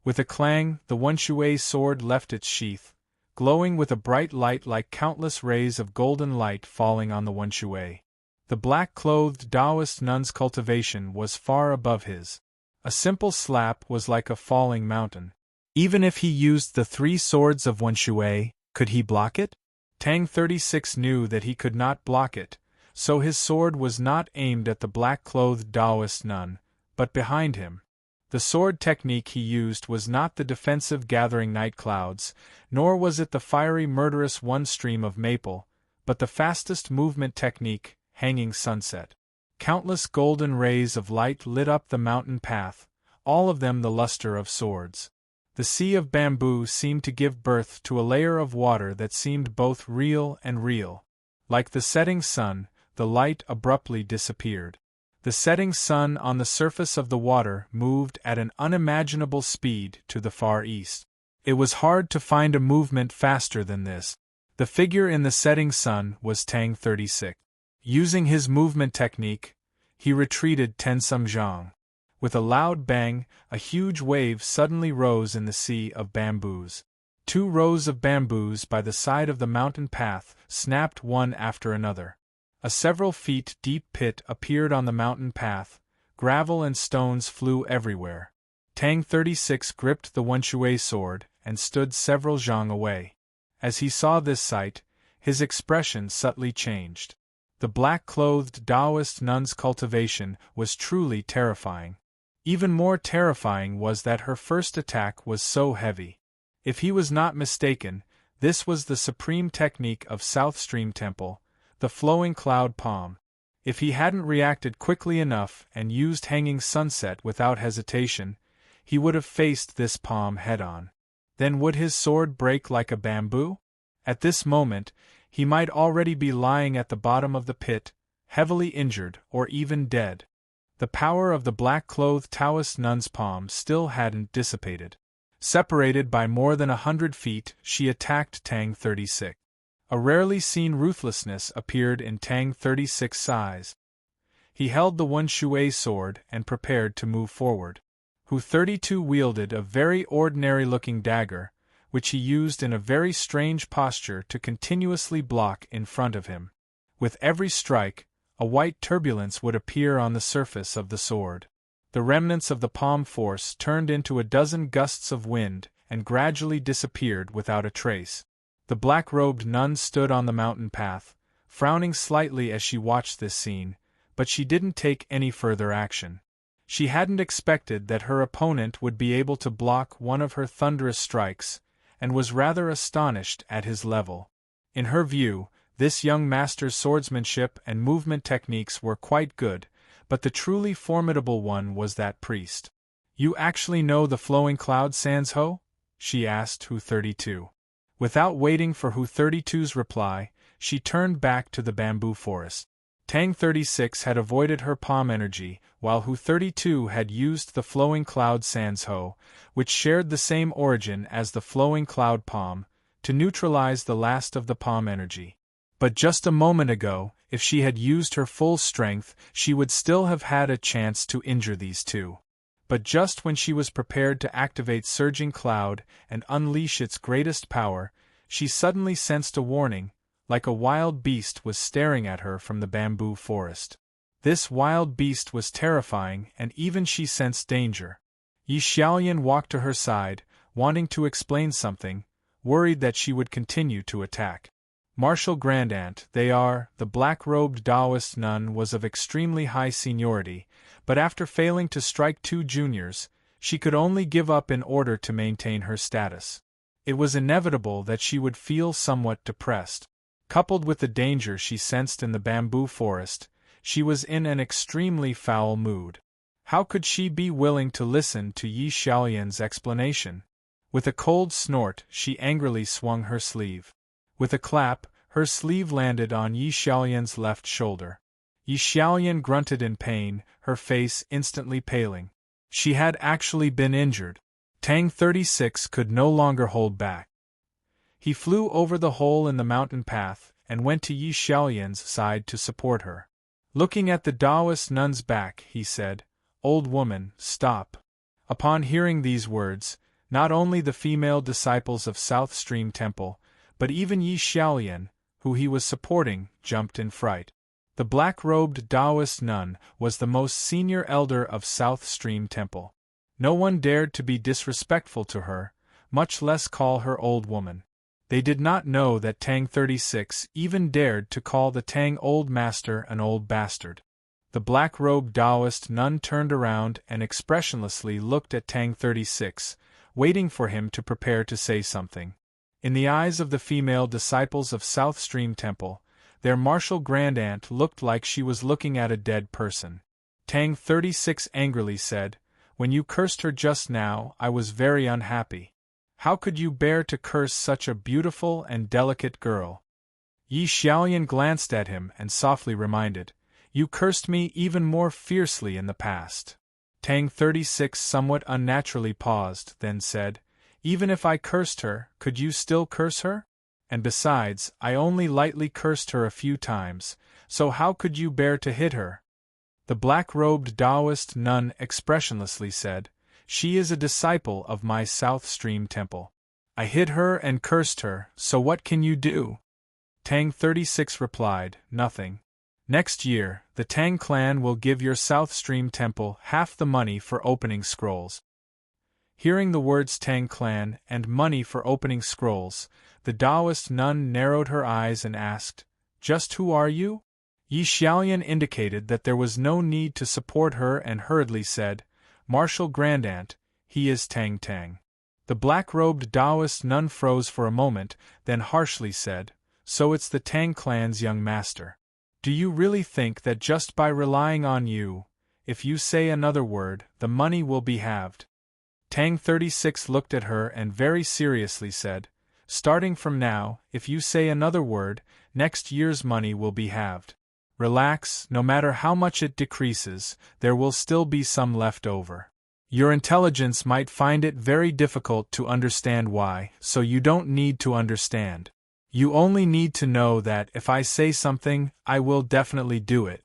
With a clang, the Wenshui sword left its sheath, glowing with a bright light like countless rays of golden light falling on the Wenshui. The black-clothed Taoist nun's cultivation was far above his. A simple slap was like a falling mountain. Even if he used the 3 swords of Wenshui, could he block it? Tang 36 knew that he could not block it, so his sword was not aimed at the black-clothed Taoist nun, but behind him. The sword technique he used was not the defensive gathering night clouds, nor was it the fiery murderous one stream of maple, but the fastest movement technique, hanging sunset. Countless golden rays of light lit up the mountain path, all of them the luster of swords. The sea of bamboo seemed to give birth to a layer of water that seemed both real and real. Like the setting sun, the light abruptly disappeared. The setting sun on the surface of the water moved at an unimaginable speed to the far east. It was hard to find a movement faster than this. The figure in the setting sun was Tang 36. Using his movement technique, he retreated 10 some zhang. With a loud bang, a huge wave suddenly rose in the sea of bamboos. 2 rows of bamboos by the side of the mountain path snapped one after another. A several feet deep pit appeared on the mountain path, gravel and stones flew everywhere. Tang 36 gripped the Wenshui sword and stood several zhang away. As he saw this sight, his expression subtly changed. The black-clothed Taoist nun's cultivation was truly terrifying. Even more terrifying was that her first attack was so heavy. If he was not mistaken, this was the supreme technique of South Stream Temple, the flowing cloud palm. If he hadn't reacted quickly enough and used hanging sunset without hesitation, he would have faced this palm head-on. Then would his sword break like a bamboo? At this moment, he might already be lying at the bottom of the pit, heavily injured or even dead. The power of the black-clothed Taoist nun's palm still hadn't dissipated. Separated by more than 100 feet, she attacked Tang 36. A rarely seen ruthlessness appeared in Tang 36's eyes. He held the Wenshui sword and prepared to move forward. Hu 32 wielded a very ordinary-looking dagger, which he used in a very strange posture to continuously block in front of him. With every strike, a white turbulence would appear on the surface of the sword. The remnants of the palm force turned into a dozen gusts of wind and gradually disappeared without a trace. The black-robed nun stood on the mountain path, frowning slightly as she watched this scene, but she didn't take any further action. She hadn't expected that her opponent would be able to block one of her thunderous strikes, and was rather astonished at his level. In her view, this young master's swordsmanship and movement techniques were quite good, but the truly formidable one was that priest. "You actually know the flowing cloud sands, Ho?" she asked Hu 32. Without waiting for Hu 32's reply, she turned back to the bamboo forest. Tang 36 had avoided her palm energy, while Hu 32 had used the flowing cloud sans Ho, which shared the same origin as the flowing cloud palm, to neutralize the last of the palm energy. But just a moment ago, if she had used her full strength, she would still have had a chance to injure these two. But just when she was prepared to activate Surging Cloud and unleash its greatest power, she suddenly sensed a warning, like a wild beast was staring at her from the bamboo forest. This wild beast was terrifying, and even she sensed danger. Yi Xiaoyan walked to her side, wanting to explain something, worried that she would continue to attack. Martial Grandaunt, the black-robed Taoist nun was of extremely high seniority, but after failing to strike 2 juniors, she could only give up in order to maintain her status. It was inevitable that she would feel somewhat depressed. Coupled with the danger she sensed in the bamboo forest, she was in an extremely foul mood. How could she be willing to listen to Yi Xiaoyan's explanation? With a cold snort, she angrily swung her sleeve. With a clap, her sleeve landed on Yi Xiaoyan's left shoulder. Yi Xiaoyan grunted in pain, her face instantly paling. She had actually been injured. Tang 36 could no longer hold back. He flew over the hole in the mountain path and went to Yi Xiaoyan's side to support her. Looking at the Taoist nun's back, he said, "Old woman, stop." Upon hearing these words, not only the female disciples of South Stream Temple, but even Yi Xiaoyan, who he was supporting, jumped in fright. The black-robed Taoist nun was the most senior elder of South Stream Temple. No one dared to be disrespectful to her, much less call her old woman. They did not know that Tang 36 even dared to call the Tang old master an old bastard. The black-robed Taoist nun turned around and expressionlessly looked at Tang 36, waiting for him to prepare to say something. In the eyes of the female disciples of South Stream Temple, their martial grandaunt looked like she was looking at a dead person. Tang 36 angrily said, "When you cursed her just now, I was very unhappy. How could you bear to curse such a beautiful and delicate girl?" Yi Xiaoyan glanced at him and softly reminded, "You cursed me even more fiercely in the past." Tang 36 somewhat unnaturally paused, then said, "Even if I cursed her, could you still curse her? And besides, I only lightly cursed her a few times, so how could you bear to hit her?" The black-robed Taoist nun expressionlessly said, "She is a disciple of my South Stream Temple. I hit her and cursed her, so what can you do?" Tang 36 replied, "Nothing. Next year, the Tang clan will give your South Stream Temple half the money for opening scrolls." Hearing the words Tang clan and money for opening scrolls, the Taoist nun narrowed her eyes and asked, "Just who are you?" Yi Xiaoyan indicated that there was no need to support her and hurriedly said, "Martial Grandaunt, he is Tang Tang." The black-robed Taoist nun froze for a moment, then harshly said, "So it's the Tang clan's young master. Do you really think that just by relying on you, if you say another word, the money will be halved?" Tang 36 looked at her and very seriously said, "Starting from now, if you say another word, next year's money will be halved. Relax, no matter how much it decreases, there will still be some left over. Your intelligence might find it very difficult to understand why, so you don't need to understand. You only need to know that if I say something, I will definitely do it."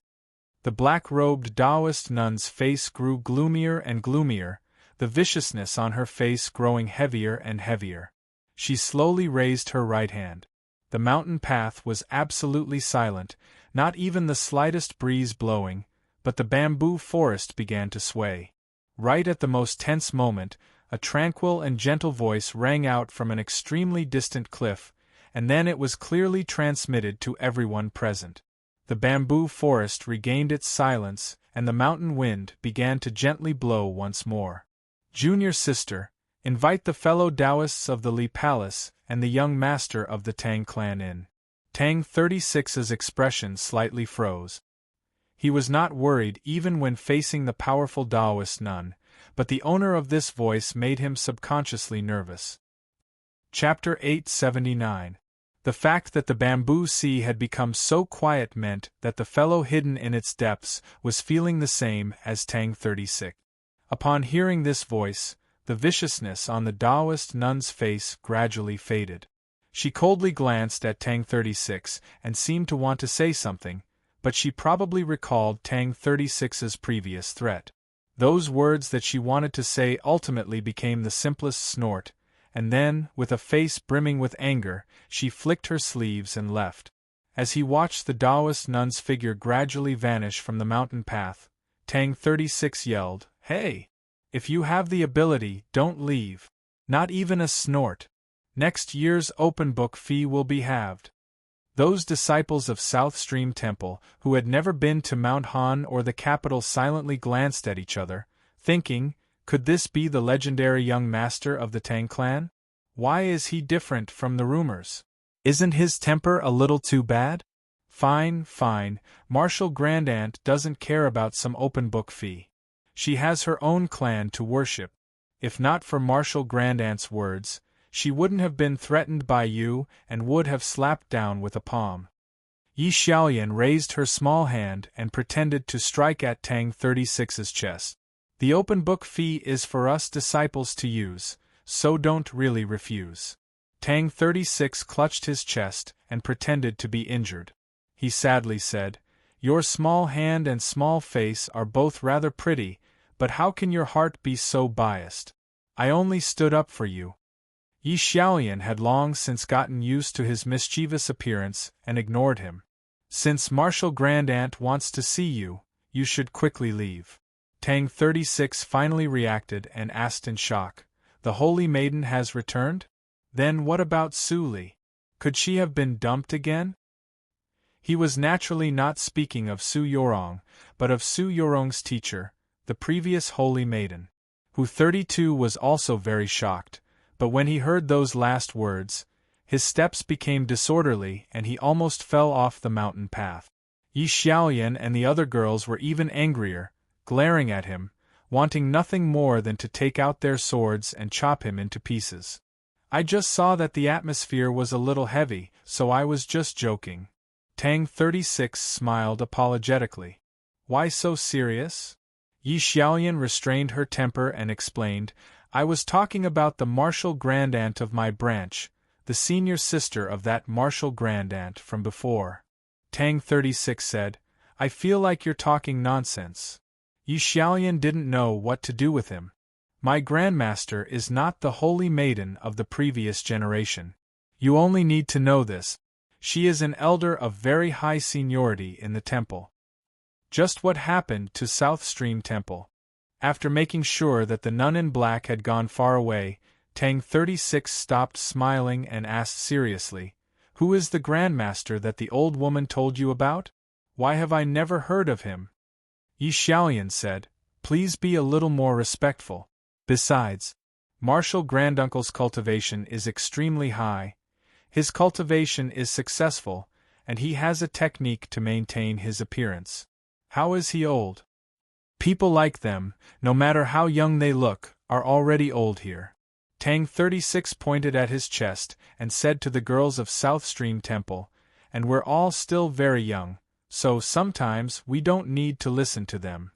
The black-robed Taoist nun's face grew gloomier and gloomier, the viciousness on her face growing heavier and heavier. She slowly raised her right hand. The mountain path was absolutely silent, not even the slightest breeze blowing, but the bamboo forest began to sway. Right at the most tense moment, a tranquil and gentle voice rang out from an extremely distant cliff, and then it was clearly transmitted to everyone present. The bamboo forest regained its silence, and the mountain wind began to gently blow once more. "Junior sister, invite the fellow Taoists of the Li Palace and the young master of the Tang clan in." Tang 36's expression slightly froze. He was not worried even when facing the powerful Taoist nun, but the owner of this voice made him subconsciously nervous. Chapter 879. The fact that the bamboo sea had become so quiet meant that the fellow hidden in its depths was feeling the same as Tang 36. Upon hearing this voice, the viciousness on the Taoist nun's face gradually faded. She coldly glanced at Tang 36 and seemed to want to say something, but she probably recalled Tang 36's previous threat. Those words that she wanted to say ultimately became the simplest snort, and then, with a face brimming with anger, she flicked her sleeves and left. As he watched the Taoist nun's figure gradually vanish from the mountain path, Tang 36 yelled, "Hey! If you have the ability, don't leave. Not even a snort. Next year's open book fee will be halved." Those disciples of South Stream Temple, who had never been to Mount Han or the capital, silently glanced at each other, thinking, could this be the legendary young master of the Tang clan? Why is he different from the rumors? Isn't his temper a little too bad? Fine, fine, Martial Grandaunt doesn't care about some open book fee. She has her own clan to worship. If not for Martial Grandaunt's words, she wouldn't have been threatened by you and would have slapped down with a palm. Yi Xiaoyan raised her small hand and pretended to strike at Tang 36's chest. The open book fee is for us disciples to use, so don't really refuse. Tang 36 clutched his chest and pretended to be injured. He sadly said, "Your small hand and small face are both rather pretty, but how can your heart be so biased? I only stood up for you." Yi Xiaoyan had long since gotten used to his mischievous appearance and ignored him. "Since Martial Grandaunt wants to see you, you should quickly leave." Tang 36 finally reacted and asked in shock, "The Holy Maiden has returned? Then what about Su Li? Could she have been dumped again?" He was naturally not speaking of Su Yorong, but of Su Yorong's teacher, the previous Holy Maiden, who 32 was also very shocked. But when he heard those last words, his steps became disorderly and he almost fell off the mountain path. Yi Xiaoyan and the other girls were even angrier, glaring at him, wanting nothing more than to take out their swords and chop him into pieces. "I just saw that the atmosphere was a little heavy, so I was just joking." Tang 36 smiled apologetically. "Why so serious?" Yi Xiaoyan restrained her temper and explained, "I was talking about the Martial Grandaunt of my branch, the senior sister of that Martial Grandaunt from before." Tang 36 said, "I feel like you're talking nonsense." Yi Xiaoyan didn't know what to do with him. "My grandmaster is not the Holy Maiden of the previous generation. You only need to know this. She is an elder of very high seniority in the temple." Just what happened to South Stream Temple. After making sure that the nun in black had gone far away, Tang 36 stopped smiling and asked seriously, "Who is the grandmaster that the old woman told you about? Why have I never heard of him?" Yi Xiaoyan said, "Please be a little more respectful. Besides, Martial Granduncle's cultivation is extremely high. His cultivation is successful, and he has a technique to maintain his appearance. How is he old? People like them, no matter how young they look, are already old here." Tang 36 pointed at his chest and said to the girls of South Stream Temple, "And we're all still very young, so sometimes we don't need to listen to them."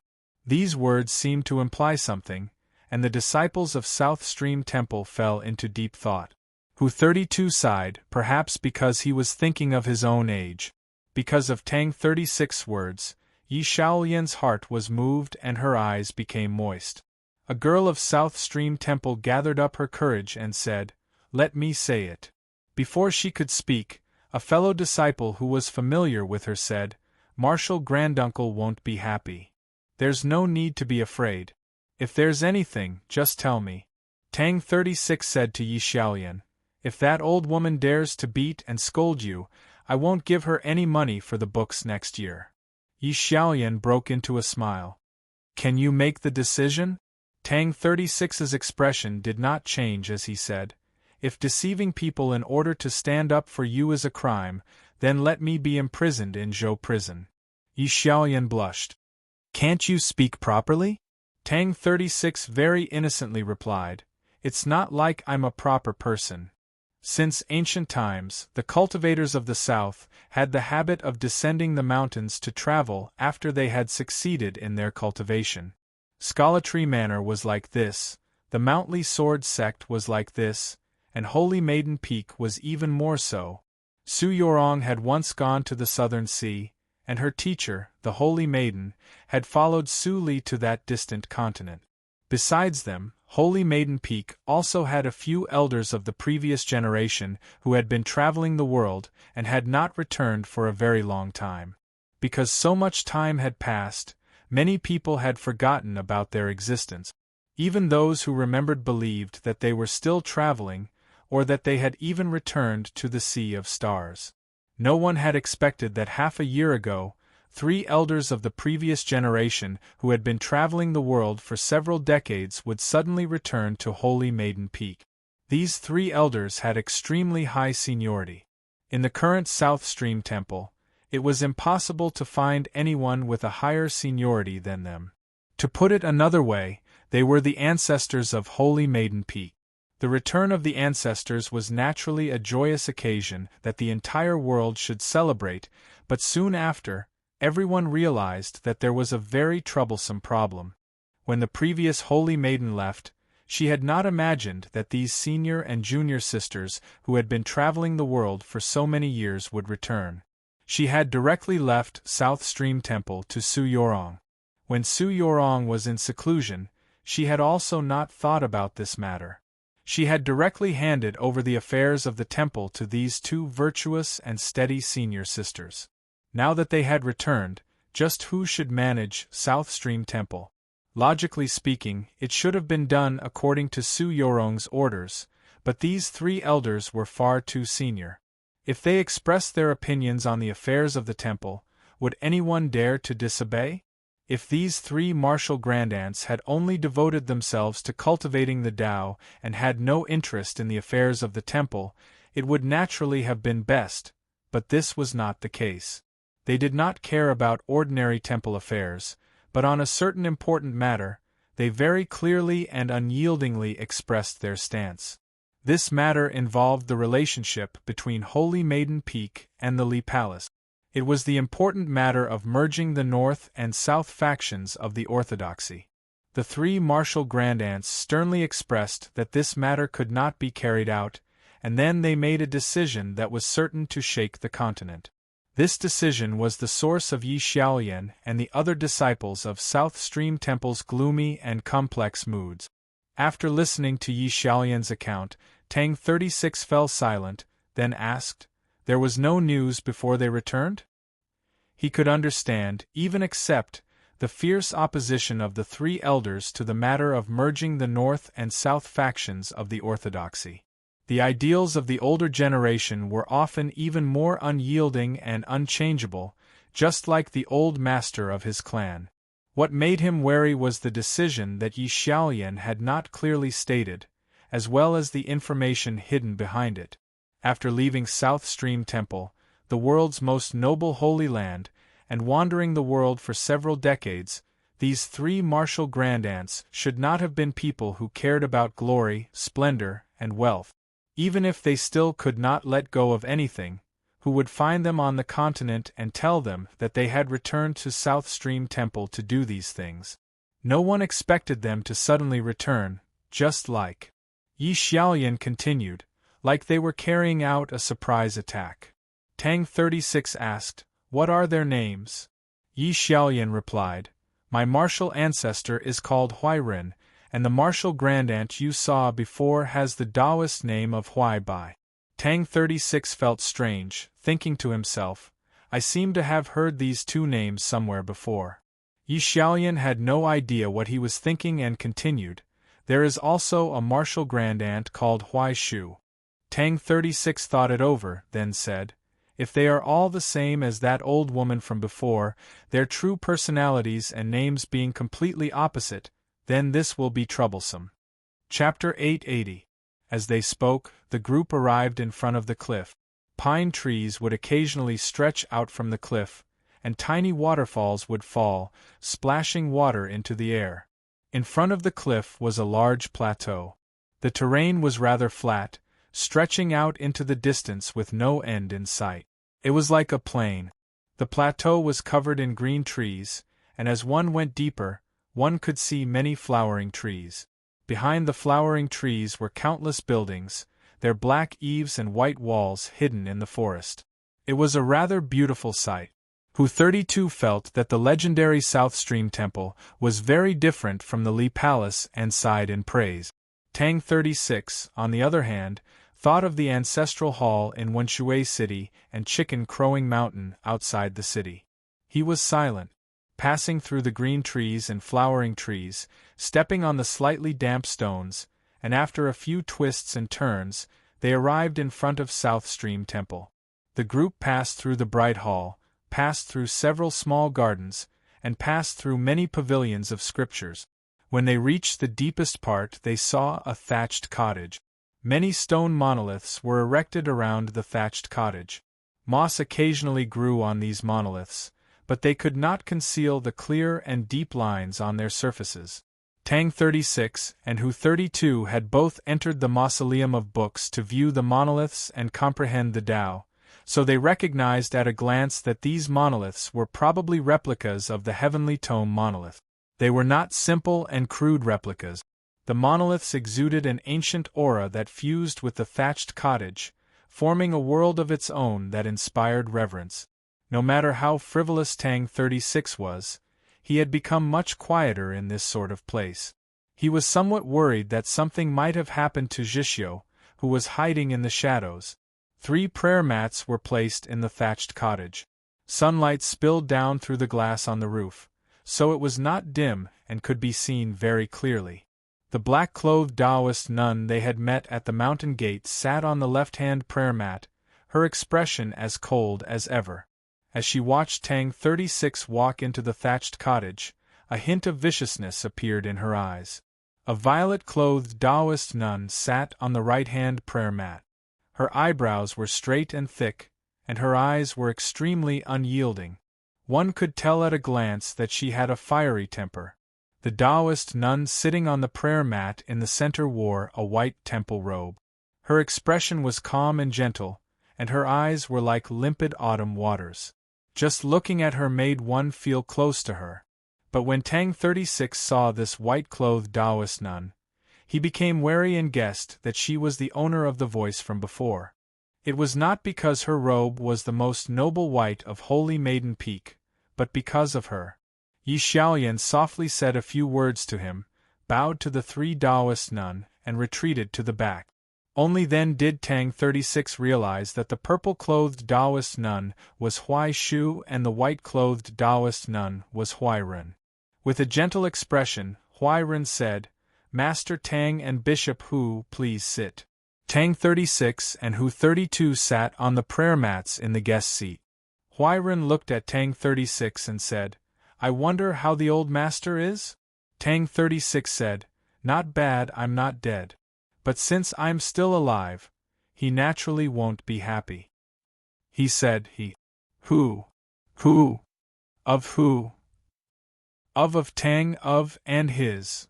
These words seemed to imply something, and the disciples of South Stream Temple fell into deep thought. Hu 32 sighed, perhaps because he was thinking of his own age. Because of Tang 36's words, Yi Xiaoyan's heart was moved and her eyes became moist. A girl of South Stream Temple gathered up her courage and said, "Let me say it." Before she could speak, a fellow disciple who was familiar with her said, "Martial Granduncle won't be happy. There's no need to be afraid. If there's anything, just tell me." Tang 36 said to Yi Xiaoyan, "If that old woman dares to beat and scold you, I won't give her any money for the books next year." Yi Xiaoyan broke into a smile. "Can you make the decision?" Tang 36's expression did not change as he said, "If deceiving people in order to stand up for you is a crime, then let me be imprisoned in Zhou prison." Yi Xiaoyan blushed. "Can't you speak properly?" Tang 36 very innocently replied, "It's not like I'm a proper person. Since ancient times, the cultivators of the south had the habit of descending the mountains to travel after they had succeeded in their cultivation. Scolatry Manor was like this, the Mountley Sword sect was like this, and Holy Maiden Peak was even more so. Su Yorong had once gone to the southern sea, and her teacher, the Holy Maiden, had followed Su Li to that distant continent. Besides them, Holy Maiden Peak also had a few elders of the previous generation who had been traveling the world and had not returned for a very long time. Because so much time had passed, many people had forgotten about their existence. Even those who remembered believed that they were still traveling, or that they had even returned to the Sea of Stars. No one had expected that half a year ago, 3 elders of the previous generation who had been traveling the world for several decades would suddenly return to Holy Maiden Peak. These 3 elders had extremely high seniority. In the current South Stream Temple, it was impossible to find anyone with a higher seniority than them. To put it another way, they were the ancestors of Holy Maiden Peak. The return of the ancestors was naturally a joyous occasion that the entire world should celebrate, but soon after, everyone realized that there was a very troublesome problem. When the previous Holy Maiden left, she had not imagined that these senior and junior sisters who had been traveling the world for so many years would return. She had directly left South Stream Temple to Su Yorong. When Su Yorong was in seclusion, she had also not thought about this matter. She had directly handed over the affairs of the temple to these 2 virtuous and steady senior sisters. Now that they had returned, just who should manage South Stream Temple? Logically speaking, it should have been done according to Su Yorong's orders, but these 3 elders were far too senior. If they expressed their opinions on the affairs of the temple, would anyone dare to disobey? If these 3 martial grandaunts had only devoted themselves to cultivating the Tao and had no interest in the affairs of the temple, it would naturally have been best, but this was not the case. They did not care about ordinary temple affairs, but on a certain important matter, they very clearly and unyieldingly expressed their stance. This matter involved the relationship between Holy Maiden Peak and the Li Palace. It was the important matter of merging the North and South factions of the Orthodoxy. The 3 martial grandaunts sternly expressed that this matter could not be carried out, and then they made a decision that was certain to shake the continent. This decision was the source of Yi Xiaolian and the other disciples of South Stream Temple's gloomy and complex moods. After listening to Yi Xiaolian's account, Tang 36 fell silent, then asked, "There was no news before they returned?" He could understand, even accept, the fierce opposition of the 3 elders to the matter of merging the North and South factions of the Orthodoxy. The ideals of the older generation were often even more unyielding and unchangeable, just like the old master of his clan. What made him wary was the decision that Yi Xiaolian had not clearly stated, as well as the information hidden behind it. After leaving South Stream Temple, the world's most noble holy land, and wandering the world for several decades, these 3 martial grandaunts should not have been people who cared about glory, splendor, and wealth. Even if they still could not let go of anything, who would find them on the continent and tell them that they had returned to South Stream Temple to do these things? No one expected them to suddenly return, just like Yi Xiaolian continued, like they were carrying out a surprise attack. Tang 36 asked, "What are their names?" Yi Xiaolian replied, "My martial ancestor is called Huairen, and the martial grandaunt you saw before has the Taoist name of Huai Bai." Tang 36 felt strange, thinking to himself, "I seem to have heard these 2 names somewhere before." Yi Xiaolian had no idea what he was thinking and continued, "There is also a martial grandaunt called Huai Shu." Tang 36 thought it over, then said, "If they are all the same as that old woman from before, their true personalities and names being completely opposite, then this will be troublesome." Chapter 880. As they spoke, the group arrived in front of the cliff. Pine trees would occasionally stretch out from the cliff, and tiny waterfalls would fall, splashing water into the air. In front of the cliff was a large plateau. The terrain was rather flat, stretching out into the distance with no end in sight. It was like a plain. The plateau was covered in green trees, and as one went deeper, one could see many flowering trees. Behind the flowering trees were countless buildings, their black eaves and white walls hidden in the forest. It was a rather beautiful sight. Hu 32 felt that the legendary South Stream Temple was very different from the Li Palace and sighed in praise. Tang 36, on the other hand, thought of the ancestral hall in Wenshui City and Chicken Crowing Mountain outside the city. He was silent, passing through the green trees and flowering trees, stepping on the slightly damp stones, and after a few twists and turns, they arrived in front of South Stream Temple. The group passed through the bright hall, passed through several small gardens, and passed through many pavilions of scriptures. When they reached the deepest part, they saw a thatched cottage. Many stone monoliths were erected around the thatched cottage. Moss occasionally grew on these monoliths, but they could not conceal the clear and deep lines on their surfaces. Tang 36 and Hu 32 had both entered the mausoleum of books to view the monoliths and comprehend the Tao, so they recognized at a glance that these monoliths were probably replicas of the Heavenly Tome monolith. They were not simple and crude replicas. The monoliths exuded an ancient aura that fused with the thatched cottage, forming a world of its own that inspired reverence. No matter how frivolous Tang 36 was, he had become much quieter in this sort of place. He was somewhat worried that something might have happened to Zhixio, who was hiding in the shadows. 3 prayer mats were placed in the thatched cottage. Sunlight spilled down through the glass on the roof, so it was not dim and could be seen very clearly. The black-clothed Taoist nun they had met at the mountain gate sat on the left-hand prayer mat, her expression as cold as ever. As she watched Tang 36 walk into the thatched cottage, a hint of viciousness appeared in her eyes. A violet-clothed Taoist nun sat on the right-hand prayer mat. Her eyebrows were straight and thick, and her eyes were extremely unyielding. One could tell at a glance that she had a fiery temper. The Taoist nun sitting on the prayer mat in the center wore a white temple robe. Her expression was calm and gentle, and her eyes were like limpid autumn waters. Just looking at her made one feel close to her. But when Tang 36 saw this white-clothed Taoist nun, he became wary and guessed that she was the owner of the voice from before. It was not because her robe was the most noble white of Holy Maiden Peak, but because of her. Yi Xiaoyan softly said a few words to him, bowed to the 3 Taoist nun, and retreated to the back. Only then did Tang 36 realize that the purple-clothed Taoist nun was Huai Shu and the white-clothed Taoist nun was Huai Ren. With a gentle expression, Huai Ren said, "Master Tang and Bishop Hu, please sit." Tang 36 and Hu 32 sat on the prayer mats in the guest seat. Huai Ren looked at Tang 36 and said, "I wonder how the old master is?" Tang 36 said, "Not bad, I'm not dead. But since I'm still alive, he naturally won't be happy." He said, Who? Of who? Of Tang of and his.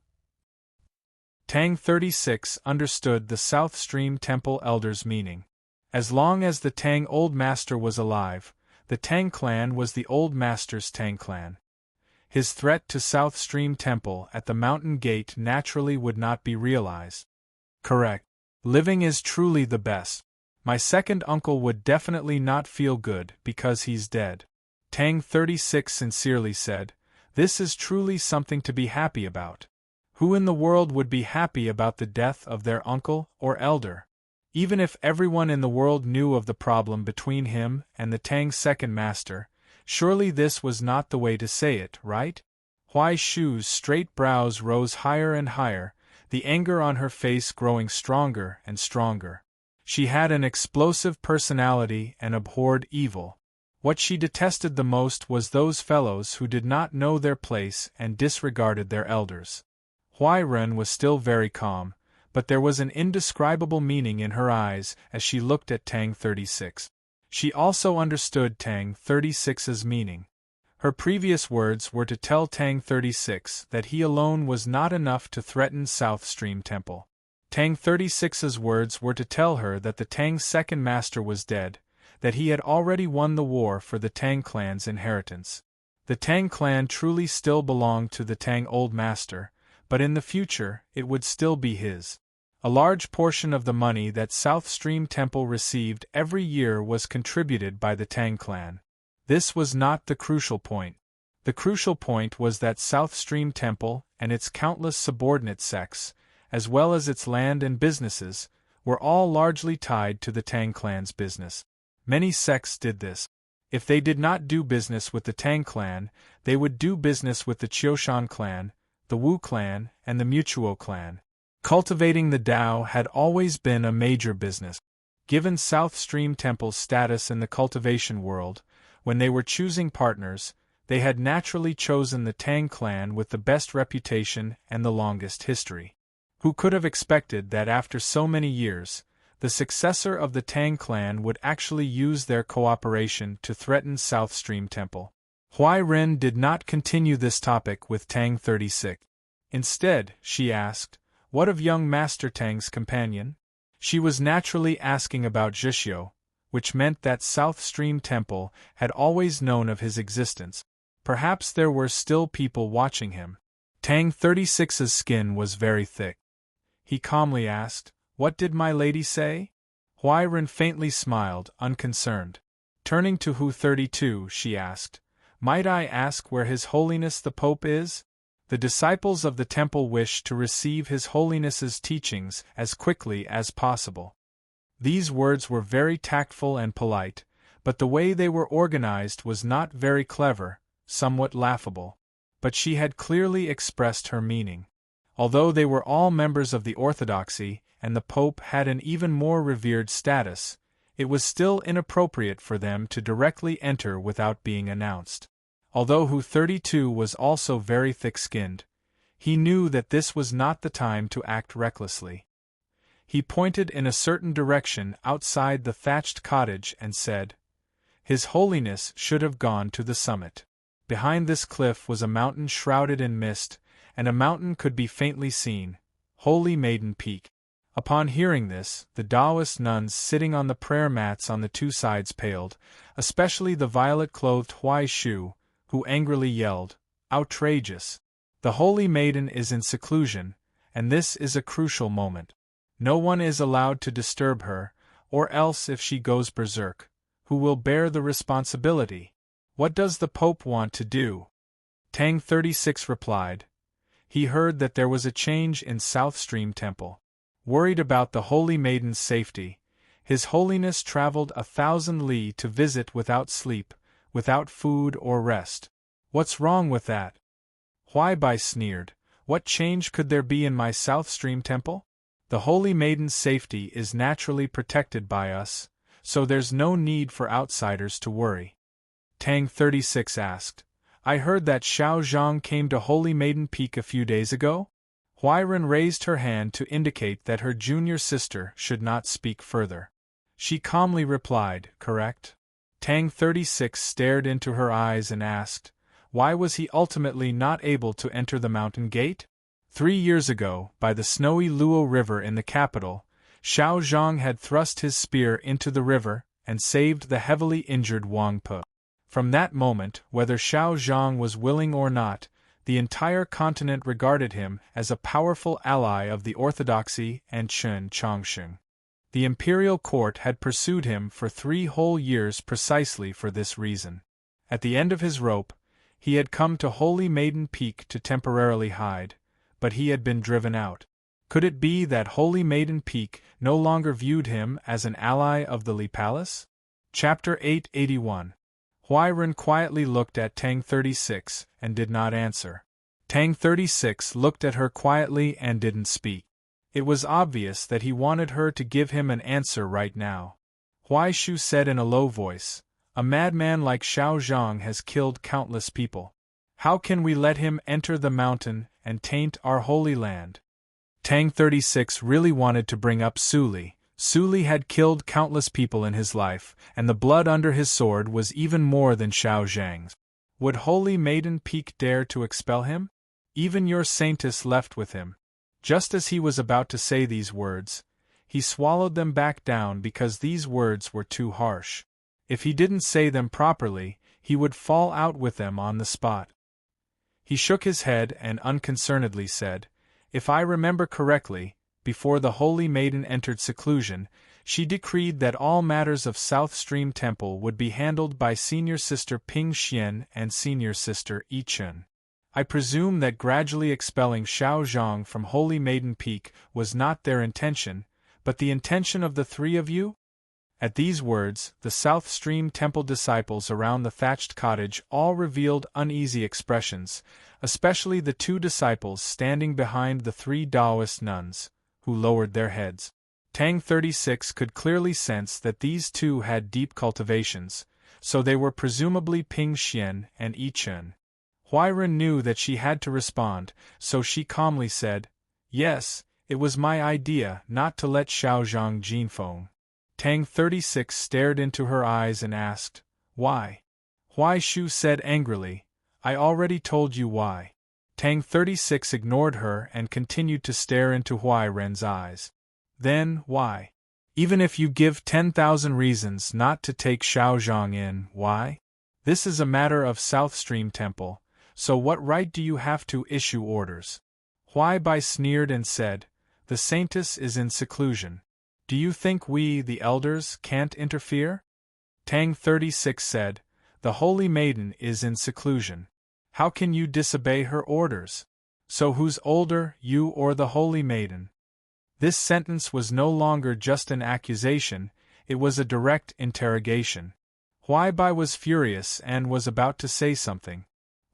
Tang 36 understood the South Stream Temple elder's meaning. As long as the Tang Old Master was alive, the Tang clan was the Old Master's Tang clan. His threat to South Stream Temple at the mountain gate naturally would not be realized. Correct. Living is truly the best. My second uncle would definitely not feel good because he's dead. Tang 36 sincerely said, "This is truly something to be happy about. Who in the world would be happy about the death of their uncle or elder? Even if everyone in the world knew of the problem between him and the Tang second master, surely this was not the way to say it, right?" Huai Shu's straight brows rose higher and higher, the anger on her face growing stronger and stronger. She had an explosive personality and abhorred evil. What she detested the most was those fellows who did not know their place and disregarded their elders. Huai Ren was still very calm, but there was an indescribable meaning in her eyes as she looked at Tang 36. She also understood Tang 36's meaning. Her previous words were to tell Tang 36 that he alone was not enough to threaten South Stream Temple. Tang 36's words were to tell her that the Tang's second master was dead, that he had already won the war for the Tang clan's inheritance. The Tang clan truly still belonged to the Tang old master, but in the future it would still be his. A large portion of the money that South Stream Temple received every year was contributed by the Tang clan. This was not the crucial point. The crucial point was that South Stream Temple and its countless subordinate sects, as well as its land and businesses, were all largely tied to the Tang clan's business. Many sects did this. If they did not do business with the Tang clan, they would do business with the Qiushan clan, the Wu clan, and the Mutuo clan. Cultivating the Tao had always been a major business. Given South Stream Temple's status in the cultivation world, when they were choosing partners, they had naturally chosen the Tang clan with the best reputation and the longest history. Who could have expected that after so many years, the successor of the Tang clan would actually use their cooperation to threaten South Stream Temple? Huai Ren did not continue this topic with Tang 36. Instead, she asked, "What of young Master Tang's companion?" She was naturally asking about Zhishio, which meant that South Stream Temple had always known of his existence. Perhaps there were still people watching him. Tang 36's skin was very thick. He calmly asked, "What did my lady say?" Huai Ren faintly smiled, unconcerned. Turning to Hu 32, she asked, "Might I ask where His Holiness the Pope is?" The disciples of the temple wished to receive His Holiness's teachings as quickly as possible. These words were very tactful and polite, but the way they were organized was not very clever, somewhat laughable. But she had clearly expressed her meaning. Although they were all members of the Orthodoxy, and the Pope had an even more revered status, it was still inappropriate for them to directly enter without being announced. Although Hu 32 was also very thick-skinned, he knew that this was not the time to act recklessly. He pointed in a certain direction outside the thatched cottage and said, "His Holiness should have gone to the summit." Behind this cliff was a mountain shrouded in mist, and a mountain could be faintly seen, Holy Maiden Peak. Upon hearing this, the Taoist nuns sitting on the prayer mats on the two sides paled, especially the violet-clothed Huai Shu, who angrily yelled, "Outrageous! The Holy Maiden is in seclusion, and this is a crucial moment. No one is allowed to disturb her, or else if she goes berserk, who will bear the responsibility? What does the Pope want to do?" Tang 36 replied. He heard that there was a change in South Stream Temple. Worried about the Holy Maiden's safety, His Holiness traveled 1,000 li to visit without sleep, without food or rest. What's wrong with that? Huai Bai sneered. What change could there be in my South Stream Temple? The Holy Maiden's safety is naturally protected by us, so there's no need for outsiders to worry. Tang 36 asked, "I heard that Xiao Zhang came to Holy Maiden Peak a few days ago?" Huai Ren raised her hand to indicate that her junior sister should not speak further. She calmly replied, "Correct." Tang 36 stared into her eyes and asked, "Why was he ultimately not able to enter the mountain gate?" 3 years ago, by the snowy Luo River in the capital, Xiao Zhang had thrust his spear into the river and saved the heavily injured Wang Pe. From that moment, whether Xiao Zhang was willing or not, the entire continent regarded him as a powerful ally of the Orthodoxy and Chen Chongsheng. The imperial court had pursued him for 3 whole years precisely for this reason. At the end of his rope, he had come to Holy Maiden Peak to temporarily hide, but he had been driven out. Could it be that Holy Maiden Peak no longer viewed him as an ally of the Li Palace? Chapter 881. Huai Ren quietly looked at Tang 36 and did not answer. Tang 36 looked at her quietly and didn't speak. It was obvious that he wanted her to give him an answer right now. Huai Shu said in a low voice, "A madman like Xiao Zhang has killed countless people. How can we let him enter the mountain and taint our holy land?" Tang 36 really wanted to bring up Su Li. Su Li had killed countless people in his life, and the blood under his sword was even more than Xiao Zhang's. Would Holy Maiden Peak dare to expel him? Even your saintess left with him. Just as he was about to say these words, he swallowed them back down because these words were too harsh. If he didn't say them properly, he would fall out with them on the spot. He shook his head and unconcernedly said, "If I remember correctly, before the Holy Maiden entered seclusion, she decreed that all matters of South Stream Temple would be handled by Senior Sister Ping Xian and Senior Sister Yi Chun. I presume that gradually expelling Xiao Zhang from Holy Maiden Peak was not their intention, but the intention of the three of you?" At these words, the South Stream Temple disciples around the thatched cottage all revealed uneasy expressions, especially the two disciples standing behind the three Taoist nuns, who lowered their heads. Tang 36 could clearly sense that these two had deep cultivations, so they were presumably Ping Xian and Yi Chun. Huairen knew that she had to respond, so she calmly said, "Yes, it was my idea not to let Xiao Zhang Jinfeng." Tang 36 stared into her eyes and asked, "Why?" Huai Shu said angrily, "I already told you why." Tang 36 ignored her and continued to stare into Huairen's eyes. "Then, why? Even if you give 10,000 reasons not to take Xiao Zhang in, why? This is a matter of South Stream Temple, so what right do you have to issue orders?" Huai Bai sneered and said, "The Saintess is in seclusion. Do you think we, the elders, can't interfere?" Tang 36 said, "The Holy Maiden is in seclusion. How can you disobey her orders? So who's older, you or the Holy Maiden?" This sentence was no longer just an accusation, it was a direct interrogation. Huai Bai was furious and was about to say something.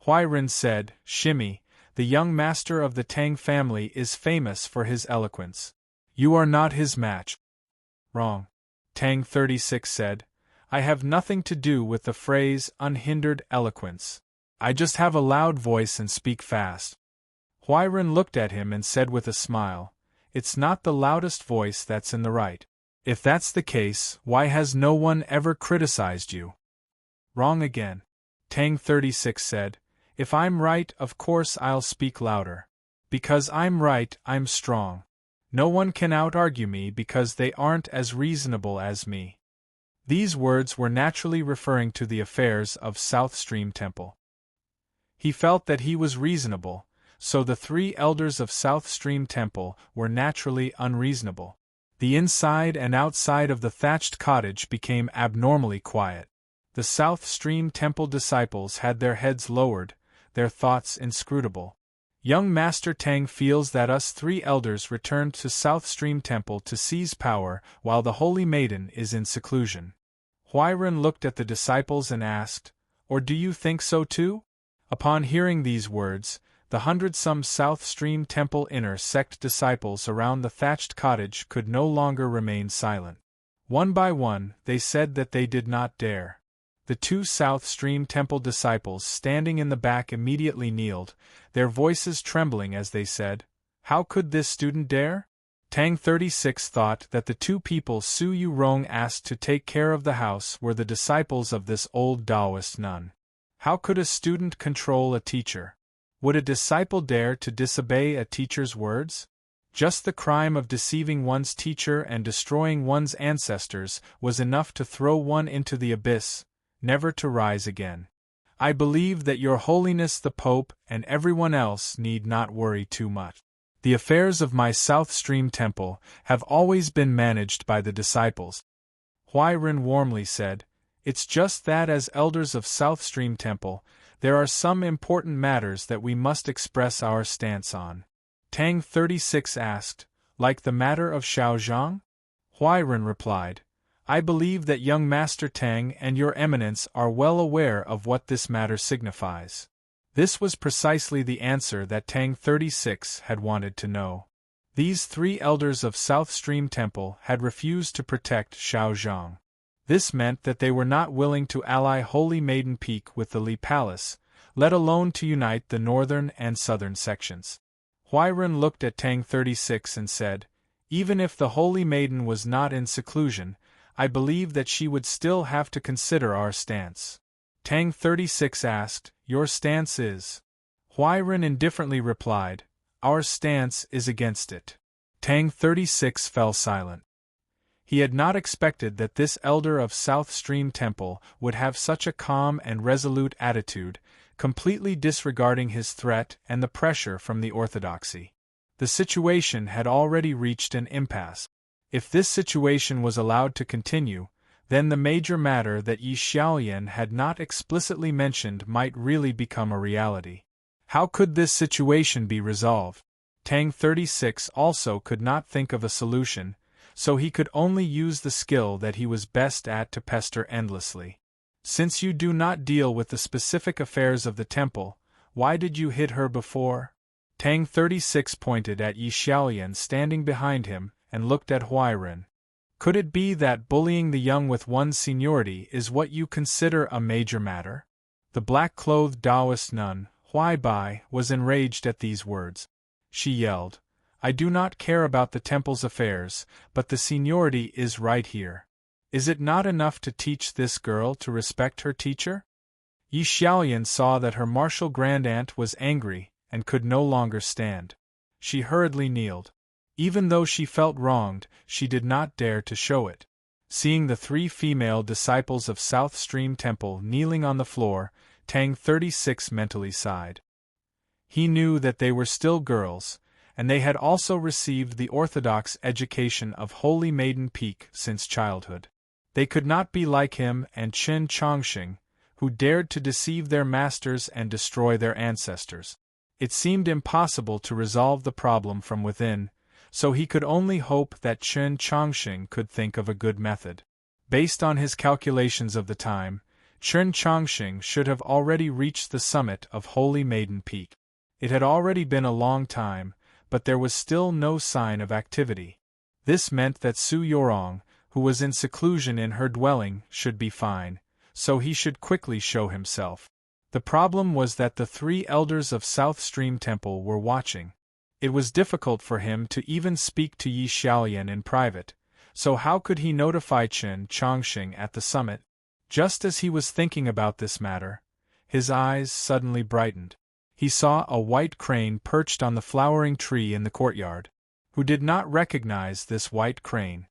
Huairen said, "Shimmy, the young master of the Tang family is famous for his eloquence. You are not his match." "Wrong," Tang 36 said. "I have nothing to do with the phrase unhindered eloquence. I just have a loud voice and speak fast." Huairen looked at him and said with a smile, "It's not the loudest voice that's in the right. If that's the case, why has no one ever criticized you?" "Wrong again," Tang 36 said. "If I'm right, of course I'll speak louder. Because I'm right, I'm strong. No one can out-argue me because they aren't as reasonable as me." These words were naturally referring to the affairs of South Stream Temple. He felt that he was reasonable, so the three elders of South Stream Temple were naturally unreasonable. The inside and outside of the thatched cottage became abnormally quiet. The South Stream Temple disciples had their heads lowered, their thoughts inscrutable. Young Master Tang feels that us three elders returned to South Stream Temple to seize power while the Holy Maiden is in seclusion. Huairen looked at the disciples and asked, "Or do you think so too?" Upon hearing these words, the 100-some South Stream Temple inner sect disciples around the thatched cottage could no longer remain silent. One by one, they said that they did not dare. The two South Stream Temple disciples standing in the back immediately kneeled, their voices trembling as they said, "How could this student dare?" Tang 36 thought that the two people Su Yu Rong asked to take care of the house were the disciples of this old Taoist nun. How could a student control a teacher? Would a disciple dare to disobey a teacher's words? Just the crime of deceiving one's teacher and destroying one's ancestors was enough to throw one into the abyss, never to rise again. I believe that Your Holiness the Pope and everyone else need not worry too much. The affairs of my South Stream Temple have always been managed by the disciples." Huairen warmly said, "It's just that as elders of South Stream Temple, there are some important matters that we must express our stance on." Tang 36 asked, "Like the matter of Xiao Zhang?" Huairen replied, "I believe that young Master Tang and Your Eminence are well aware of what this matter signifies." This was precisely the answer that Tang 36 had wanted to know. These three elders of South Stream Temple had refused to protect Xiao Zhang. This meant that they were not willing to ally Holy Maiden Peak with the Li Palace, let alone to unite the northern and southern sections. Huairen looked at Tang 36 and said, "Even if the Holy Maiden was not in seclusion, I believe that she would still have to consider our stance." Tang 36 asked, "Your stance is?" Huairen indifferently replied, Our stance is against it. Tang 36 fell silent. He had not expected that this elder of South Stream Temple would have such a calm and resolute attitude, completely disregarding his threat and the pressure from the orthodoxy. The situation had already reached an impasse. If this situation was allowed to continue, then the major matter that Yi Xiaoyan had not explicitly mentioned might really become a reality. How could this situation be resolved? Tang 36 also could not think of a solution, so he could only use the skill that he was best at to pester endlessly. Since you do not deal with the specific affairs of the temple, why did you hit her before? Tang 36 pointed at Yi Xiaoyan standing behind him and looked at Huairen. Could it be that bullying the young with one's seniority is what you consider a major matter? The black-clothed Taoist nun, Huaibai, was enraged at these words. She yelled, I do not care about the temple's affairs, but the seniority is right here. Is it not enough to teach this girl to respect her teacher? Yi Xiaoyan saw that her martial grandaunt was angry and could no longer stand. She hurriedly kneeled. Even though she felt wronged, she did not dare to show it. Seeing the 3 female disciples of South Stream Temple kneeling on the floor, Tang 36 mentally sighed. He knew that they were still girls, and they had also received the orthodox education of Holy Maiden Peak since childhood. They could not be like him and Chen Chongqing, who dared to deceive their masters and destroy their ancestors. It seemed impossible to resolve the problem from within, so he could only hope that Chen Chongqing could think of a good method. Based on his calculations of the time, Chen Chongqing should have already reached the summit of Holy Maiden Peak. It had already been a long time, but there was still no sign of activity. This meant that Su Yorong, who was in seclusion in her dwelling, should be fine, so he should quickly show himself. The problem was that the 3 elders of South Stream Temple were watching. It was difficult for him to even speak to Yi Xiaoyan in private, so how could he notify Chen Chongqing at the summit? Just as he was thinking about this matter, his eyes suddenly brightened. He saw a white crane perched on the flowering tree in the courtyard. Who did not recognize this white crane?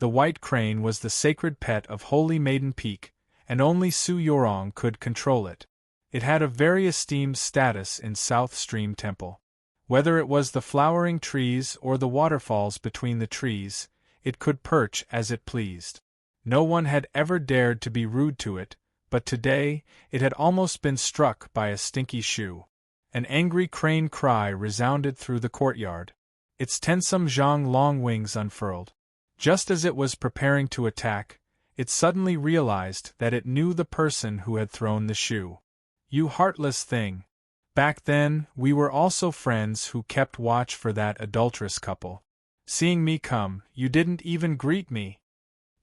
The white crane was the sacred pet of Holy Maiden Peak, and only Su Yorong could control it. It had a very esteemed status in South Stream Temple. Whether it was the flowering trees or the waterfalls between the trees, it could perch as it pleased. No one had ever dared to be rude to it, but today it had almost been struck by a stinky shoe. An angry crane cry resounded through the courtyard. Its tensome zhang long wings unfurled. Just as it was preparing to attack, it suddenly realized that it knew the person who had thrown the shoe. You heartless thing! Back then, we were also friends who kept watch for that adulterous couple. Seeing me come, you didn't even greet me.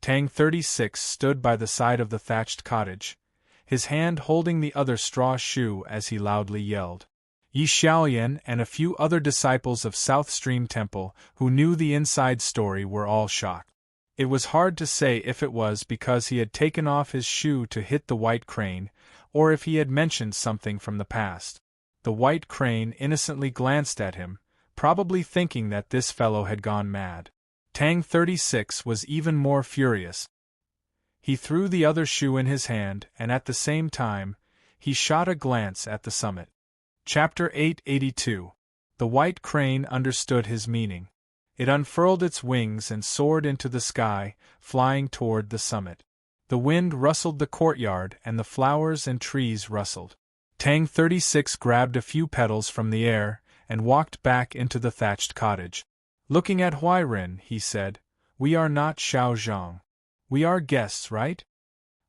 Tang 36 stood by the side of the thatched cottage, his hand holding the other straw shoe as he loudly yelled. Yi Xiaoyan and a few other disciples of South Stream Temple who knew the inside story were all shocked. It was hard to say if it was because he had taken off his shoe to hit the white crane, or if he had mentioned something from the past. The white crane innocently glanced at him, probably thinking that this fellow had gone mad. Tang 36 was even more furious. He threw the other shoe in his hand, and at the same time, he shot a glance at the summit. Chapter 882. The white crane understood his meaning. It unfurled its wings and soared into the sky, flying toward the summit. The wind rustled the courtyard and the flowers and trees rustled. Tang 36 grabbed a few petals from the air and walked back into the thatched cottage. Looking at Huairen, he said, "We are not Xiao Zhang. We are guests, right?"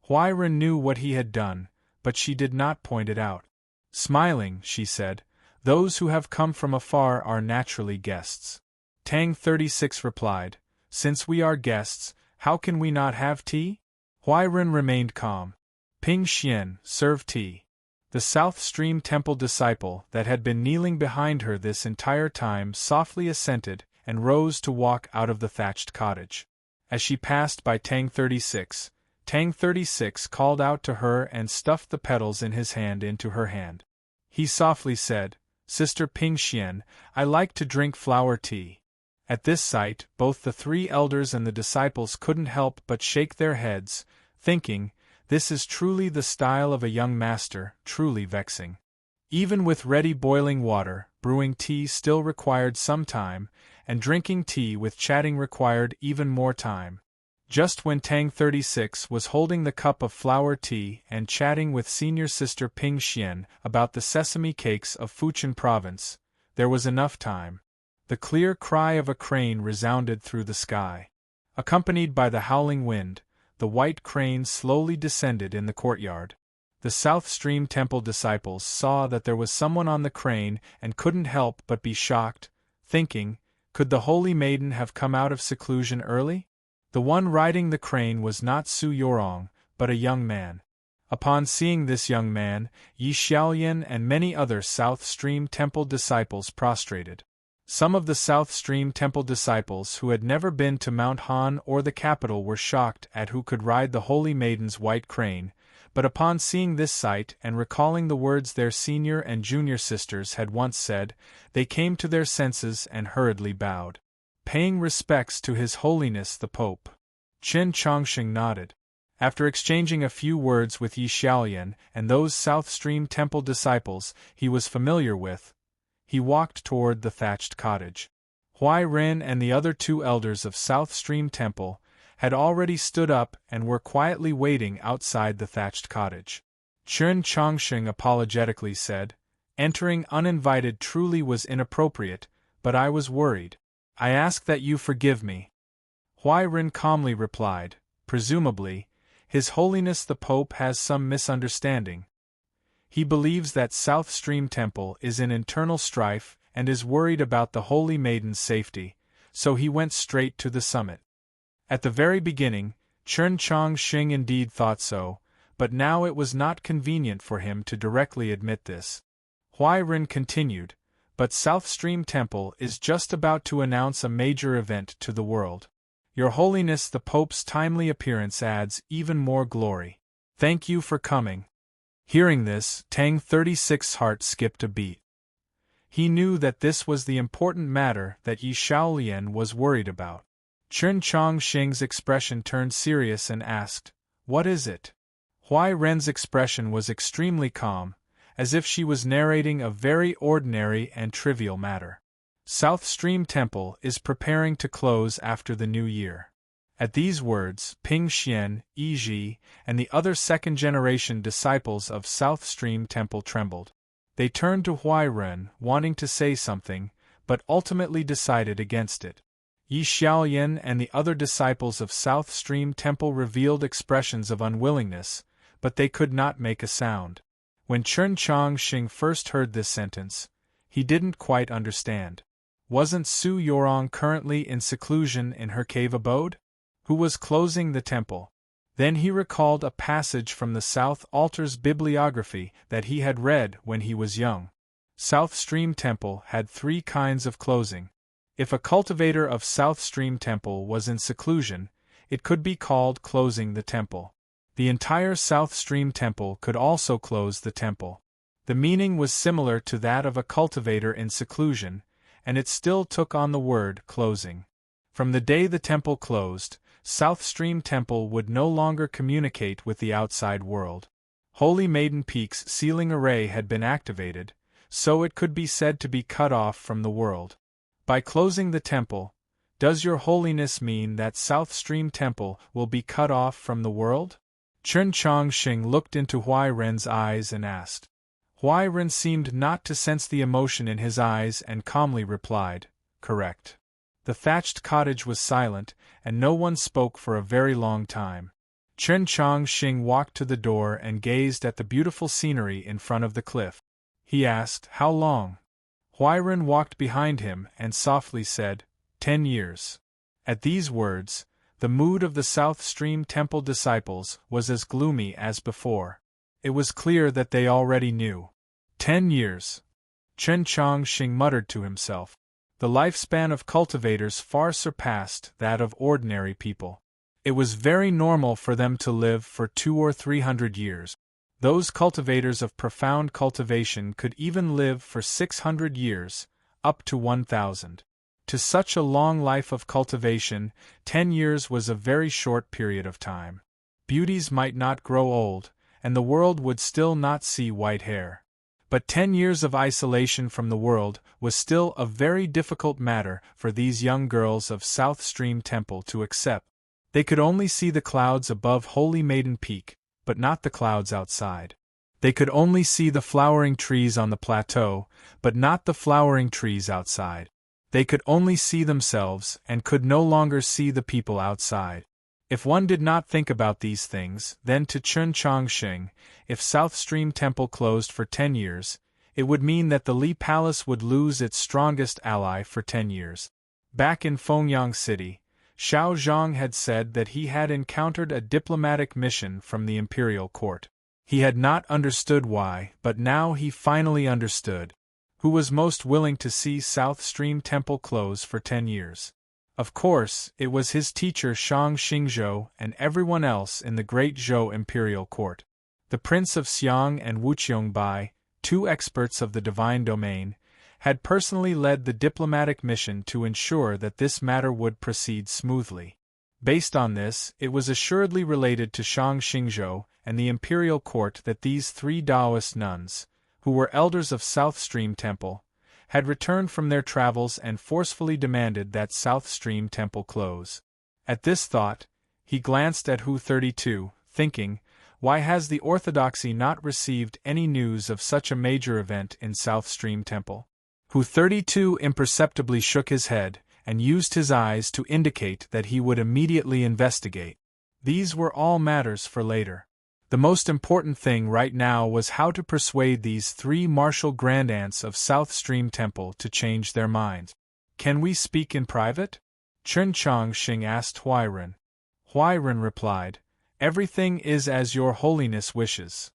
Huairen knew what he had done, but she did not point it out. Smiling, she said, "Those who have come from afar are naturally guests." Tang 36 replied, "Since we are guests, how can we not have tea?" Huairen remained calm. Ping Xian, serve tea. The South Stream Temple disciple that had been kneeling behind her this entire time softly assented and rose to walk out of the thatched cottage. As she passed by Tang 36, Tang 36 called out to her and stuffed the petals in his hand into her hand. He softly said, Sister Pingxian, I like to drink flower tea." At this sight, both the 3 elders and the disciples couldn't help but shake their heads, thinking, "This is truly the style of a young master, truly vexing." Even with ready boiling water, brewing tea still required some time, and drinking tea with chatting required even more time. Just when Tang 36 was holding the cup of flower tea and chatting with senior sister Ping Xian about the sesame cakes of Fujian province, there was enough time. The clear cry of a crane resounded through the sky. Accompanied by the howling wind, the white crane slowly descended in the courtyard. The South Stream Temple disciples saw that there was someone on the crane and couldn't help but be shocked, thinking, could the Holy Maiden have come out of seclusion early? The one riding the crane was not Su Yorong, but a young man. Upon seeing this young man, Yi Xiaolian and many other South Stream Temple disciples prostrated. Some of the South Stream Temple disciples who had never been to Mount Han or the capital were shocked at who could ride the Holy Maiden's white crane, but upon seeing this sight and recalling the words their senior and junior sisters had once said, they came to their senses and hurriedly bowed. Paying respects to His Holiness the Pope. Chen Chongqing nodded. After exchanging a few words with Yi Xiaolian and those South Stream Temple disciples he was familiar with, he walked toward the thatched cottage. Huai Ren and the other 2 elders of South Stream Temple had already stood up and were quietly waiting outside the thatched cottage. Chen Chongqing apologetically said, "Entering uninvited truly was inappropriate, but I was worried. I ask that you forgive me." Huai Ren calmly replied, "Presumably, His Holiness the Pope has some misunderstanding. He believes that South Stream Temple is in internal strife and is worried about the Holy Maiden's safety, so he went straight to the summit." At the very beginning, Chen Chongqing indeed thought so, but now it was not convenient for him to directly admit this. Huai Ren continued, "But South Stream Temple is just about to announce a major event to the world. Your Holiness the Pope's timely appearance adds even more glory. Thank you for coming." Hearing this, Tang 36's heart skipped a beat. He knew that this was the important matter that Yi Xiaolian was worried about. Chen Chongqing's expression turned serious and asked, "What is it?" Huai Ren's expression was extremely calm, as if she was narrating a very ordinary and trivial matter. South Stream Temple is preparing to close after the new year. At these words, Ping Xian, Yi Ji, and the other second-generation disciples of South Stream Temple trembled. They turned to Huai Ren, wanting to say something, but ultimately decided against it. Yi Xiaolian and the other disciples of South Stream Temple revealed expressions of unwillingness, but they could not make a sound. When Chen Chongqing first heard this sentence, he didn't quite understand. Wasn't Su Yorong currently in seclusion in her cave abode? Who was closing the temple? Then he recalled a passage from the South Altar's bibliography that he had read when he was young. South Stream Temple had 3 kinds of closing. If a cultivator of South Stream Temple was in seclusion, it could be called closing the temple. The entire South Stream Temple could also close the temple. The meaning was similar to that of a cultivator in seclusion, and it still took on the word closing. From the day the temple closed, South Stream Temple would no longer communicate with the outside world. Holy Maiden Peak's sealing array had been activated, so it could be said to be cut off from the world. By closing the temple, does Your Holiness mean that South Stream Temple will be cut off from the world? Chen Chongqing looked into Huai Ren's eyes and asked. Huai Ren seemed not to sense the emotion in his eyes and calmly replied, "Correct." The thatched cottage was silent, and no one spoke for a very long time. Chen Chongqing walked to the door and gazed at the beautiful scenery in front of the cliff. He asked, "How long?" Huai Ren walked behind him and softly said, 10 years. At these words, the mood of the South Stream Temple disciples was as gloomy as before. It was clear that they already knew. 10 years. Chen Chongqing muttered to himself. The lifespan of cultivators far surpassed that of ordinary people. It was very normal for them to live for 200 or 300 years. Those cultivators of profound cultivation could even live for 600 years, up to 1,000. To such a long life of cultivation, 10 years was a very short period of time. Beauties might not grow old, and the world would still not see white hair. But 10 years of isolation from the world was still a very difficult matter for these young girls of South Stream Temple to accept. They could only see the clouds above Holy Maiden Peak, but not the clouds outside. They could only see the flowering trees on the plateau, but not the flowering trees outside. They could only see themselves and could no longer see the people outside. If one did not think about these things, then to Chun Chongqing, if South Stream Temple closed for 10 years, it would mean that the Li Palace would lose its strongest ally for 10 years. Back in Fengyang City, Xiao Zhang had said that he had encountered a diplomatic mission from the imperial court. He had not understood why, but now he finally understood. Who was most willing to see South Stream Temple close for 10 years? Of course, it was his teacher Shang Xingzhou and everyone else in the great Zhou imperial court. The Prince of Xiang and Wu Qiongbai, 2 experts of the divine domain, had personally led the diplomatic mission to ensure that this matter would proceed smoothly. Based on this, it was assuredly related to Shang Xingzhou and the imperial court that these 3 Taoist nuns, who were elders of South Stream Temple, had returned from their travels and forcefully demanded that South Stream Temple close. At this thought, he glanced at Hu 32, thinking, why has the orthodoxy not received any news of such a major event in South Stream Temple? Hu 32 imperceptibly shook his head and used his eyes to indicate that he would immediately investigate. These were all matters for later. The most important thing right now was how to persuade these 3 martial grandaunts of South Stream Temple to change their minds. Can we speak in private? Chun Chongqing asked Huairen. Huairen replied, everything is as your holiness wishes.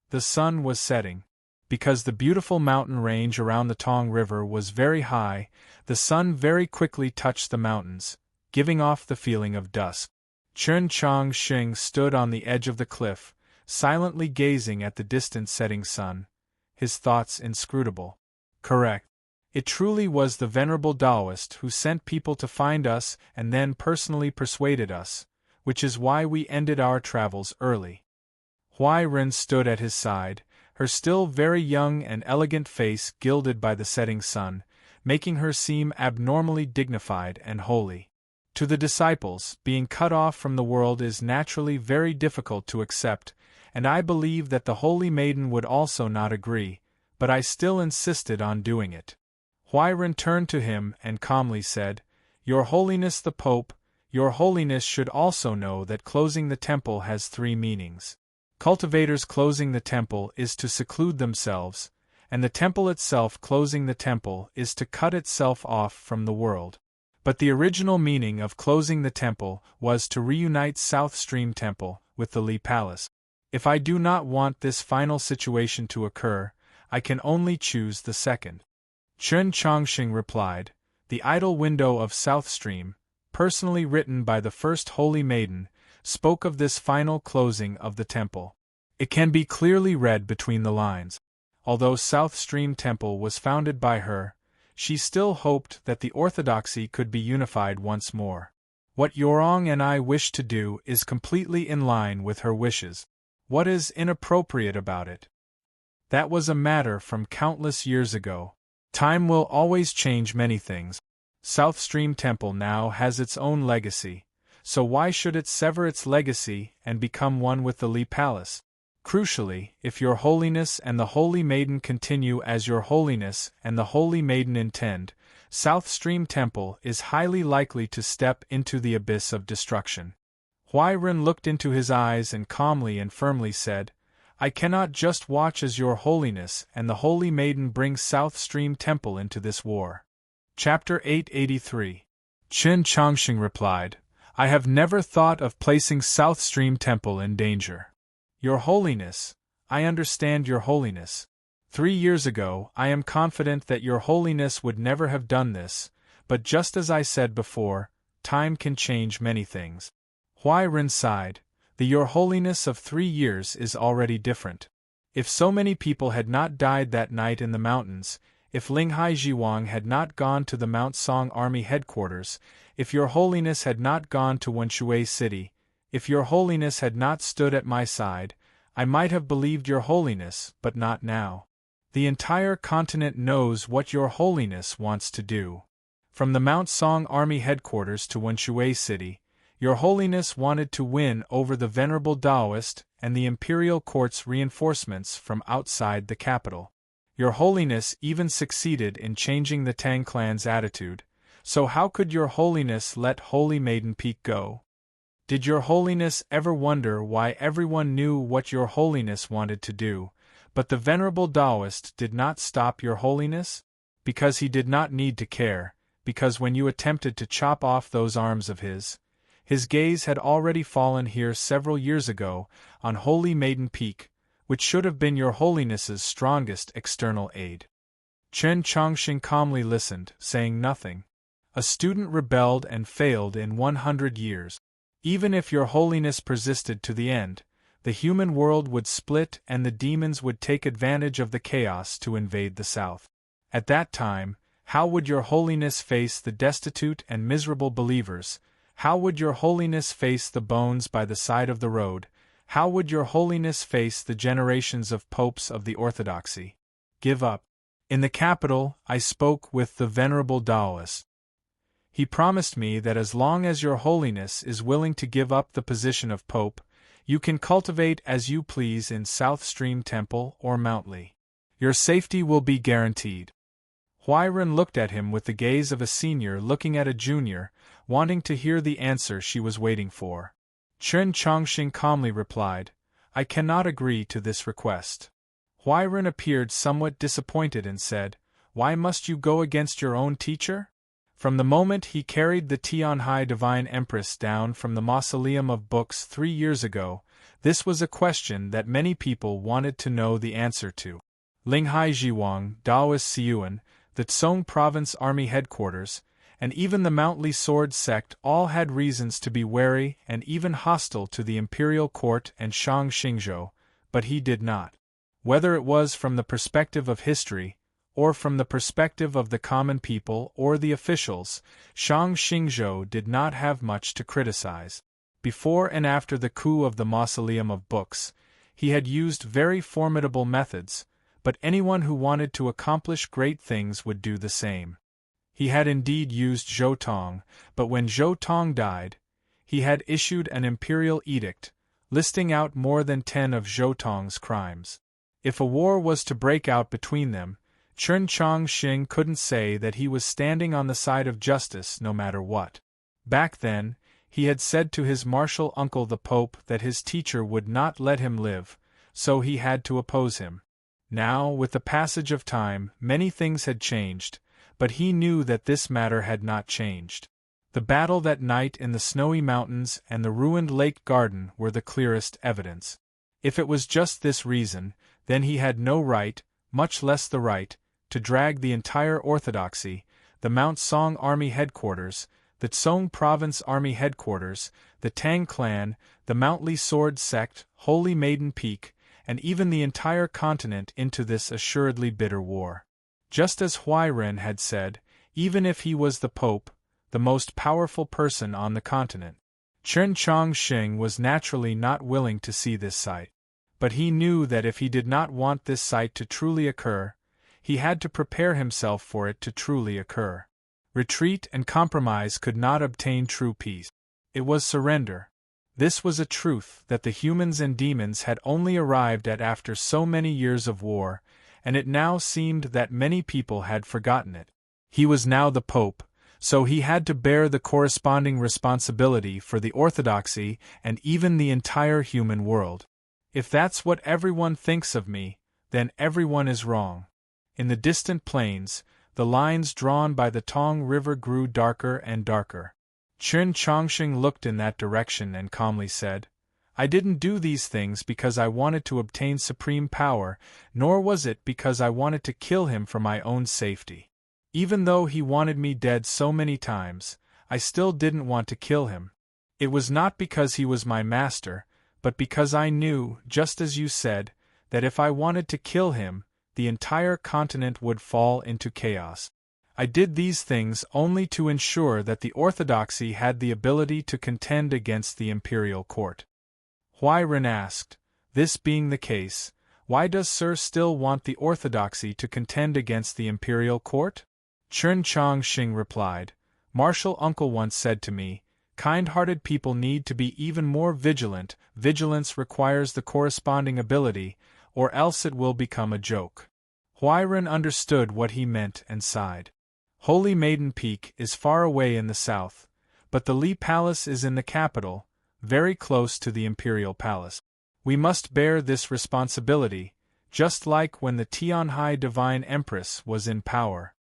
The sun was setting. Because the beautiful mountain range around the Tong River was very high, the sun very quickly touched the mountains, giving off the feeling of dusk. Chun Chongqing stood on the edge of the cliff, silently gazing at the distant setting sun, his thoughts inscrutable. Correct. It truly was the venerable Taoist who sent people to find us and then personally persuaded us, which is why we ended our travels early. Huairen stood at his side, her still very young and elegant face gilded by the setting sun, making her seem abnormally dignified and holy. To the disciples, being cut off from the world is naturally very difficult to accept, and I believe that the Holy Maiden would also not agree, but I still insisted on doing it. Huairen turned to him and calmly said, Your Holiness the Pope, Your Holiness should also know that closing the temple has 3 meanings. Cultivators closing the temple is to seclude themselves, and the temple itself closing the temple is to cut itself off from the world. But the original meaning of closing the temple was to reunite South Stream Temple with the Li Palace. If I do not want this final situation to occur, I can only choose the second. Chun Chongqing replied, The idle window of South Stream, personally written by the first Holy Maiden, spoke of this final closing of the temple. It can be clearly read between the lines. Although South Stream Temple was founded by her, she still hoped that the orthodoxy could be unified once more. What Yorong and I wish to do is completely in line with her wishes. What is inappropriate about it? That was a matter from countless years ago. Time will always change many things. South Stream Temple now has its own legacy, so why should it sever its legacy and become one with the Li Palace? Crucially, if Your Holiness and the Holy Maiden continue as Your Holiness and the Holy Maiden intend, South Stream Temple is highly likely to step into the abyss of destruction. Huairen looked into his eyes and calmly and firmly said, I cannot just watch as Your Holiness and the Holy Maiden bring South Stream Temple into this war. Chapter 883. Chun Chongqing replied, I have never thought of placing South Stream Temple in danger. Your Holiness, I understand Your Holiness. 3 years ago, I am confident that Your Holiness would never have done this, but just as I said before, time can change many things. Huairen sighed, the Your Holiness of 3 years is already different. If so many people had not died that night in the mountains, if Linghai Jiwang had not gone to the Mount Song Army headquarters, if Your Holiness had not gone to Wenshui City, if Your Holiness had not stood at my side, I might have believed Your Holiness, but not now. The entire continent knows what Your Holiness wants to do. From the Mount Song Army headquarters to Wenshui City, Your Holiness wanted to win over the venerable Taoist and the imperial court's reinforcements from outside the capital. Your Holiness even succeeded in changing the Tang clan's attitude, so how could Your Holiness let Holy Maiden Peak go? Did Your Holiness ever wonder why everyone knew what Your Holiness wanted to do, but the venerable Taoist did not stop Your Holiness? Because he did not need to care, because when you attempted to chop off those arms of his gaze had already fallen here several years ago, on Holy Maiden Peak, which should have been Your Holiness's strongest external aid. Chen Chongqing calmly listened, saying nothing. A student rebelled and failed in 100 years. Even if Your Holiness persisted to the end, the human world would split and the demons would take advantage of the chaos to invade the south. At that time, how would Your Holiness face the destitute and miserable believers? How would Your Holiness face the bones by the side of the road? How would Your Holiness face the generations of popes of the orthodoxy? Give up. In the capital, I spoke with the venerable Taoist. He promised me that as long as Your Holiness is willing to give up the position of pope, you can cultivate as you please in South Stream Temple or Mount Li. Your safety will be guaranteed. Huairen looked at him with the gaze of a senior looking at a junior, wanting to hear the answer she was waiting for. Chen Chongqing calmly replied, I cannot agree to this request. Huairen appeared somewhat disappointed and said, Why must you go against your own teacher? From the moment he carried the Tianhai Divine Empress down from the Mausoleum of Books 3 years ago, this was a question that many people wanted to know the answer to. Linghai Jiwang, Taoist Siuan, the Tsong Province Army Headquarters, and even the Mount Li Sword Sect all had reasons to be wary and even hostile to the imperial court and Shang Xingzhou, but he did not. Whether it was from the perspective of history, or from the perspective of the common people or the officials, Shang Xingzhou did not have much to criticize. Before and after the coup of the Mausoleum of Books, he had used very formidable methods, but anyone who wanted to accomplish great things would do the same. He had indeed used Zhou Tong, but when Zhou Tong died, he had issued an imperial edict, listing out more than 10 of Zhou Tong's crimes. If a war was to break out between them, Chen Chongqing couldn't say that he was standing on the side of justice no matter what. Back then, he had said to his martial uncle the Pope that his teacher would not let him live, so he had to oppose him. Now, with the passage of time, many things had changed, but he knew that this matter had not changed. The battle that night in the snowy mountains and the ruined lake garden were the clearest evidence. If it was just this reason, then he had no right, much less the right, to drag the entire orthodoxy, the Mount Song Army headquarters, the Tsong Province Army headquarters, the Tang clan, the Mount Li Sword Sect, Holy Maiden Peak, and even the entire continent into this assuredly bitter war. Just as Huairen had said, even if he was the Pope, the most powerful person on the continent. Chen Chongqing was naturally not willing to see this sight. But he knew that if he did not want this sight to truly occur, he had to prepare himself for it to truly occur. Retreat and compromise could not obtain true peace. It was surrender. This was a truth that the humans and demons had only arrived at after so many years of war, and it now seemed that many people had forgotten it. He was now the Pope, so he had to bear the corresponding responsibility for the orthodoxy and even the entire human world. If that's what everyone thinks of me, then everyone is wrong. In the distant plains, the lines drawn by the Tong River grew darker and darker. Chen Chongqing looked in that direction and calmly said, I didn't do these things because I wanted to obtain supreme power, nor was it because I wanted to kill him for my own safety. Even though he wanted me dead so many times, I still didn't want to kill him. It was not because he was my master, but because I knew, just as you said, that if I wanted to kill him, the entire continent would fall into chaos. I did these things only to ensure that the orthodoxy had the ability to contend against the imperial court. Huairen asked, this being the case, why does Sir still want the orthodoxy to contend against the imperial court? Chen Chongxing replied, Martial Uncle once said to me, kind-hearted people need to be even more vigilant. Vigilance requires the corresponding ability, or else it will become a joke. Huairen understood what he meant and sighed. Holy Maiden Peak is far away in the south, but the Li Palace is in the capital, very close to the imperial palace. We must bear this responsibility, just like when the Tianhai Divine Empress was in power.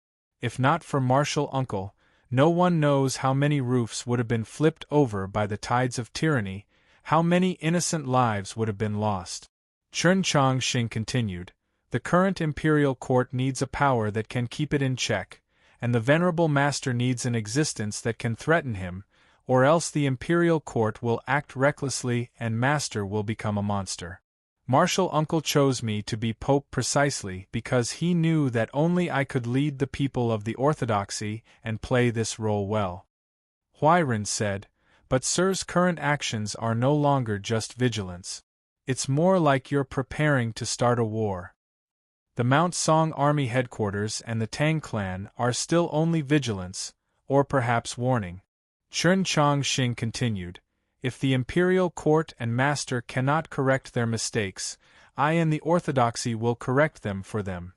If not for Martial Uncle, no one knows how many roofs would have been flipped over by the tides of tyranny, how many innocent lives would have been lost. Chen Chongxing continued, the current imperial court needs a power that can keep it in check, and the venerable master needs an existence that can threaten him, or else the imperial court will act recklessly and master will become a monster. Martial Uncle chose me to be pope precisely because he knew that only I could lead the people of the orthodoxy and play this role well. Huairen said, but Sir's current actions are no longer just vigilance. It's more like you're preparing to start a war. The Mount Song army headquarters and the Tang clan are still only vigilance, or perhaps warning. Chen Chongxing continued, if the imperial court and master cannot correct their mistakes, I and the orthodoxy will correct them for them.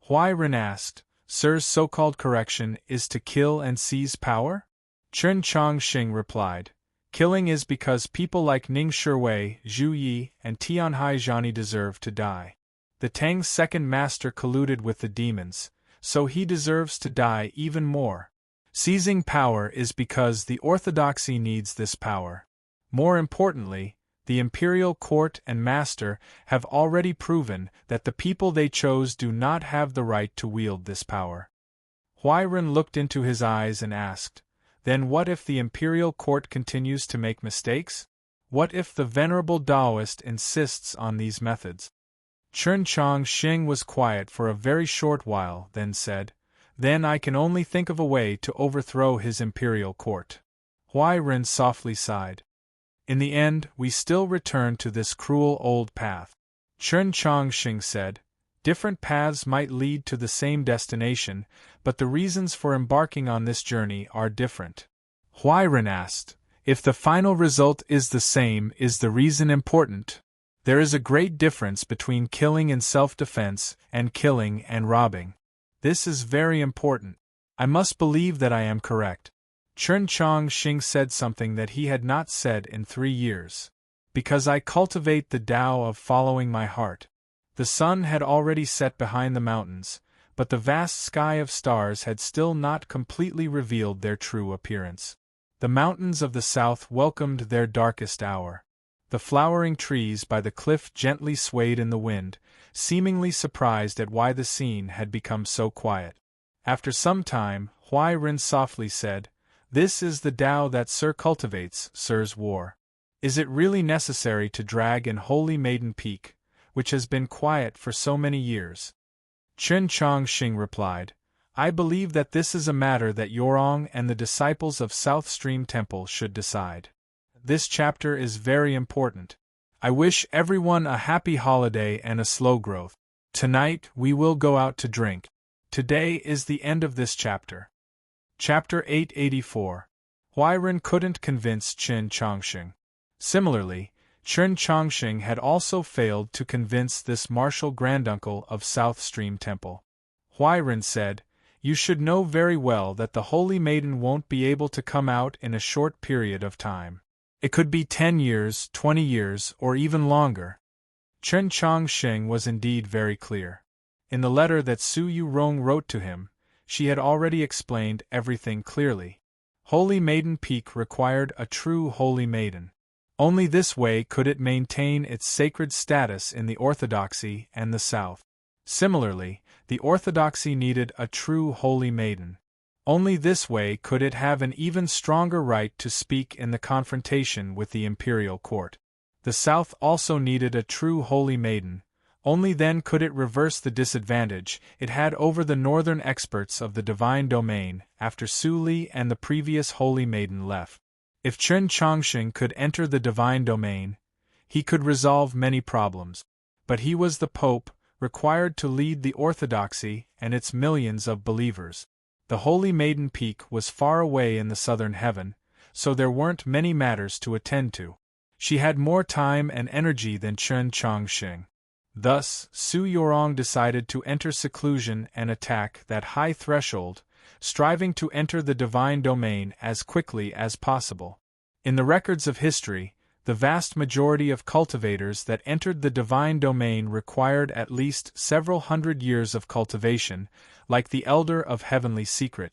Huairen asked, Sir's so-called correction is to kill and seize power? Chen Chongxing replied, killing is because people like Ning Shiwei, Zhu Yi, and Tianhai Zhani deserve to die. The Tang's second master colluded with the demons, so he deserves to die even more. Seizing power is because the orthodoxy needs this power. More importantly, the imperial court and master have already proven that the people they chose do not have the right to wield this power. Huairen looked into his eyes and asked, then what if the imperial court continues to make mistakes? What if the venerable Taoist insists on these methods? Chen Chongxing was quiet for a very short while, then said, then I can only think of a way to overthrow his imperial court. Huairen softly sighed. In the end, we still return to this cruel old path. Chen Chongxing said, different paths might lead to the same destination, but the reasons for embarking on this journey are different. Huairen asked, if the final result is the same, is the reason important? There is a great difference between killing in self-defense and killing and robbing. This is very important. I must believe that I am correct. Chen Chongxing said something that he had not said in 3 years. Because I cultivate the Tao of following my heart. The sun had already set behind the mountains, but the vast sky of stars had still not completely revealed their true appearance. The mountains of the south welcomed their darkest hour. The flowering trees by the cliff gently swayed in the wind, seemingly surprised at why the scene had become so quiet. After some time, Huairen softly said, this is the Tao that Sir cultivates, Sir's war. Is it really necessary to drag in Holy Maiden Peak, which has been quiet for so many years? Chen Chongxing replied, I believe that this is a matter that Yorong and the disciples of South Stream Temple should decide. This chapter is very important. I wish everyone a happy holiday and a slow growth. Tonight we will go out to drink. Today is the end of this chapter. Chapter 884. Huairen couldn't convince Chen Chongxing. Similarly, Chen Chongxing had also failed to convince this martial granduncle of South Stream Temple. Huairen said, you should know very well that the Holy Maiden won't be able to come out in a short period of time. It could be 10 years, 20 years, or even longer. Chen Chongxing was indeed very clear. In the letter that Su Yurong wrote to him, she had already explained everything clearly. Holy Maiden Peak required a true Holy Maiden. Only this way could it maintain its sacred status in the Orthodoxy and the South. Similarly, the Orthodoxy needed a true Holy Maiden. Only this way could it have an even stronger right to speak in the confrontation with the imperial court. The South also needed a true Holy Maiden. Only then could it reverse the disadvantage it had over the northern experts of the divine domain after Su Li and the previous holy maiden left. If Chen Chongqing could enter the divine domain, he could resolve many problems. But he was the Pope, required to lead the orthodoxy and its millions of believers. The Holy Maiden Peak was far away in the southern heaven, so there weren't many matters to attend to. She had more time and energy than Chen Chongqing. Thus, Su Yorong decided to enter seclusion and attack that high threshold, striving to enter the divine domain as quickly as possible. In the records of history, the vast majority of cultivators that entered the divine domain required at least several hundred years of cultivation, like the Elder of Heavenly Secret.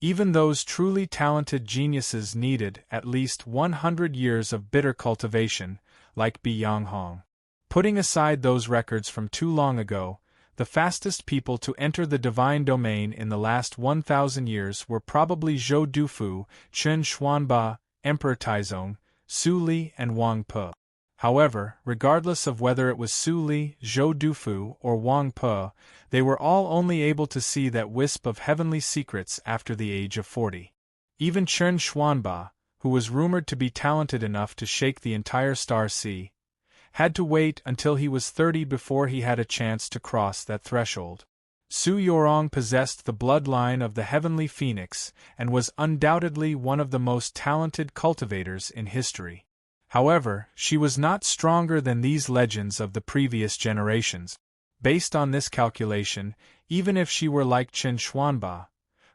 Even those truly talented geniuses needed at least 100 years of bitter cultivation, like Bi Yanghong. Putting aside those records from too long ago, the fastest people to enter the divine domain in the last 1,000 years were probably Zhou Dufu, Chen Xuanba, Emperor Taizong, Su Li and Wang Pe. However, regardless of whether it was Su Li, Zhou Dufu, or Wang Pe, they were all only able to see that wisp of heavenly secrets after the age of 40. Even Chen Xuanba, who was rumored to be talented enough to shake the entire star sea, had to wait until he was 30 before he had a chance to cross that threshold. Su Yorong possessed the bloodline of the heavenly phoenix and was undoubtedly one of the most talented cultivators in history. However, she was not stronger than these legends of the previous generations. Based on this calculation, even if she were like Chen Xuanba,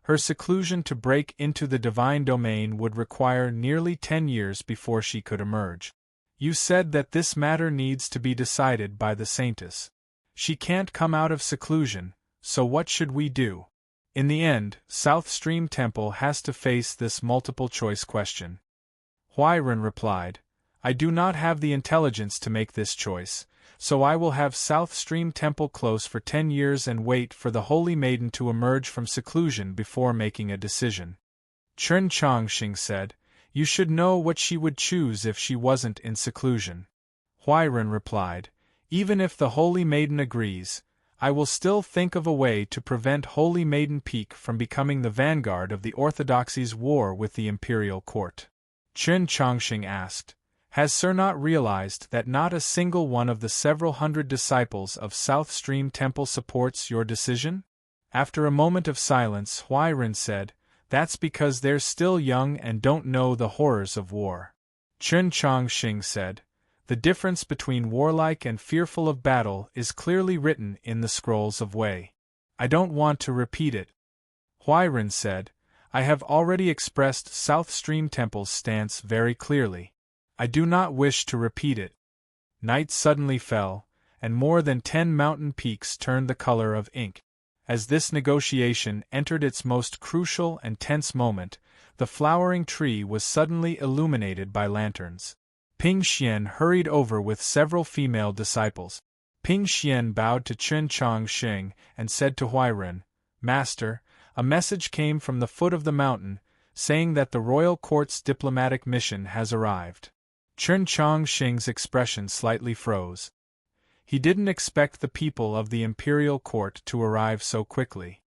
her seclusion to break into the divine domain would require nearly 10 years before she could emerge. You said that this matter needs to be decided by the Saintess. She can't come out of seclusion, so what should we do? In the end, South Stream Temple has to face this multiple-choice question. Huairen replied, I do not have the intelligence to make this choice, so I will have South Stream Temple close for 10 years and wait for the Holy Maiden to emerge from seclusion before making a decision. Chen Chongqing said, You should know what she would choose if she wasn't in seclusion. Huairen replied, Even if the Holy Maiden agrees, I will still think of a way to prevent Holy Maiden Peak from becoming the vanguard of the Orthodoxy's war with the imperial court. Chen Chongqing asked, Has Sir not realized that not a single one of the several hundred disciples of South Stream Temple supports your decision? After a moment of silence, Huairen said, That's because they're still young and don't know the horrors of war. Chen Chongqing said, The difference between warlike and fearful of battle is clearly written in the scrolls of Wei. I don't want to repeat it. Huairen said, I have already expressed South Stream Temple's stance very clearly. I do not wish to repeat it. Night suddenly fell, and more than 10 mountain peaks turned the color of ink. As this negotiation entered its most crucial and tense moment, the flowering tree was suddenly illuminated by lanterns. Ping Xian hurried over with several female disciples. Ping Xian bowed to Chen Chongqing and said to Huairen, Master, a message came from the foot of the mountain, saying that the royal court's diplomatic mission has arrived. Chen Chongqing's expression slightly froze. He didn't expect the people of the imperial court to arrive so quickly.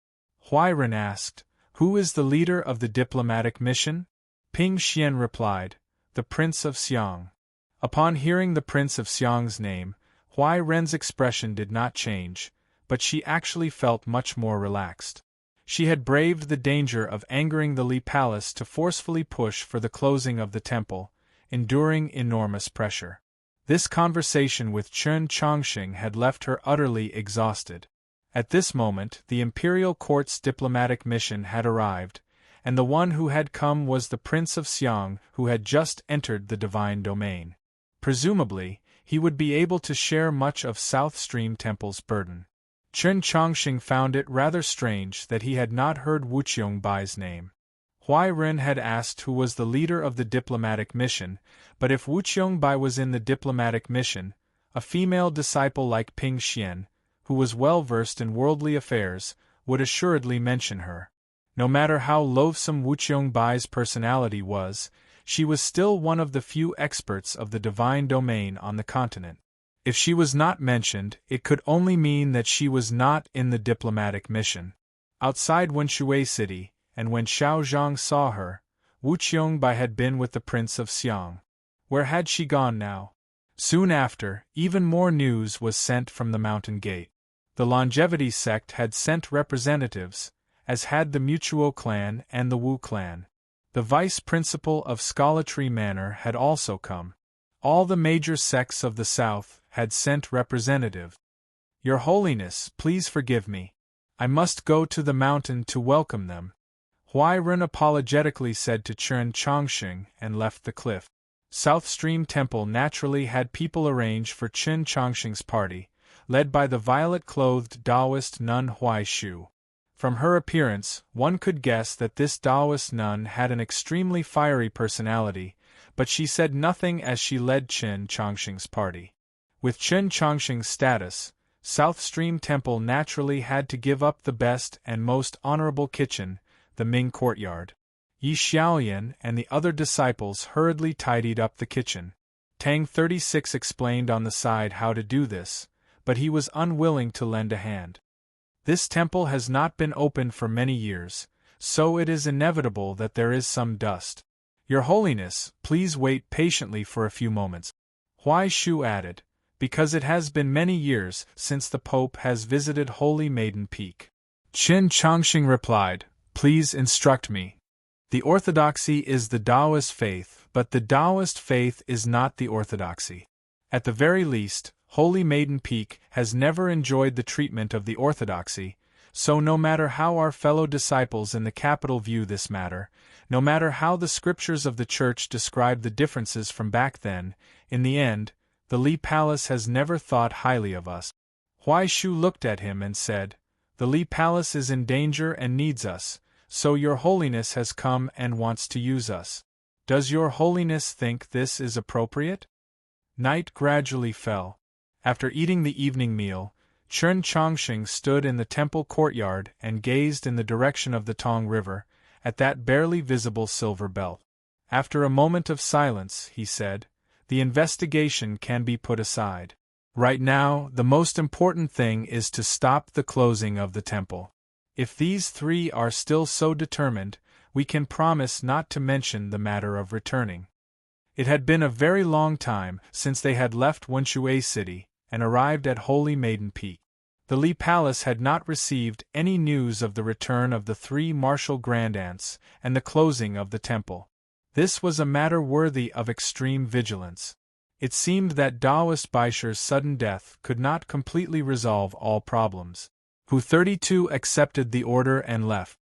Huairen asked, Who is the leader of the diplomatic mission? Ping Xian replied, The Prince of Xiang. Upon hearing the Prince of Xiang's name, Huairen's expression did not change, but she actually felt much more relaxed. She had braved the danger of angering the Li Palace to forcefully push for the closing of the temple, enduring enormous pressure. This conversation with Chen Chongqing had left her utterly exhausted. At this moment, the imperial court's diplomatic mission had arrived, and the one who had come was the Prince of Xiang, who had just entered the divine domain. Presumably, he would be able to share much of South Stream Temple's burden. Chen Chongqing found it rather strange that he had not heard Wuqiangbai's name. Huairen had asked who was the leader of the diplomatic mission, but if Wuqiangbai was in the diplomatic mission, a female disciple like Ping Xian, who was well versed in worldly affairs, would assuredly mention her. No matter how loathsome Wuqiangbai's personality was, she was still one of the few experts of the divine domain on the continent. If she was not mentioned, it could only mean that she was not in the diplomatic mission. Outside Wenshui City, and when Xiao Zhang saw her, Wu Qiongbai had been with the Prince of Xiang. Where had she gone now? Soon after, even more news was sent from the Mountain Gate. The Longevity sect had sent representatives, as had the Mutuo clan and the Wu clan. The vice principal of Scholatry Manor had also come. All the major sects of the south had sent representatives. Your Holiness, please forgive me. I must go to the mountain to welcome them. Huai apologetically said to Chen Chongqing and left the cliff. South Stream Temple naturally had people arrange for Chen Chongqing's party, led by the violet-clothed Taoist nun Huai Shu. From her appearance, one could guess that this Taoist nun had an extremely fiery personality, but she said nothing as she led Chen Chongqing's party. With Chen Chongqing's status, South Stream Temple naturally had to give up the best and most honorable kitchen, the Ming courtyard. Yi Xiaoyan and the other disciples hurriedly tidied up the kitchen. Tang 36 explained on the side how to do this, but he was unwilling to lend a hand. This temple has not been opened for many years, so it is inevitable that there is some dust. Your Holiness, please wait patiently for a few moments. Huai Shu added, because it has been many years since the Pope has visited Holy Maiden Peak. Chen Chongqing replied, please instruct me. The orthodoxy is the Taoist faith, but the Taoist faith is not the orthodoxy. At the very least, Holy Maiden Peak has never enjoyed the treatment of the orthodoxy, so no matter how our fellow disciples in the capital view this matter, no matter how the scriptures of the Church describe the differences from back then, in the end, the Li Palace has never thought highly of us. Huai Shu looked at him and said, the Li Palace is in danger and needs us, so Your Holiness has come and wants to use us. Does Your Holiness think this is appropriate? Night gradually fell. After eating the evening meal, Chen Chongqing stood in the temple courtyard and gazed in the direction of the Tong River, at that barely visible silver belt. After a moment of silence, he said, the investigation can be put aside. Right now, the most important thing is to stop the closing of the temple. If these three are still so determined, we can promise not to mention the matter of returning. It had been a very long time since they had left Wenshui City and arrived at Holy Maiden Peak. The Li Palace had not received any news of the return of the three martial grandaunts and the closing of the temple. This was a matter worthy of extreme vigilance. It seemed that Taoist Baisher's sudden death could not completely resolve all problems. Hu 32 accepted the order and left.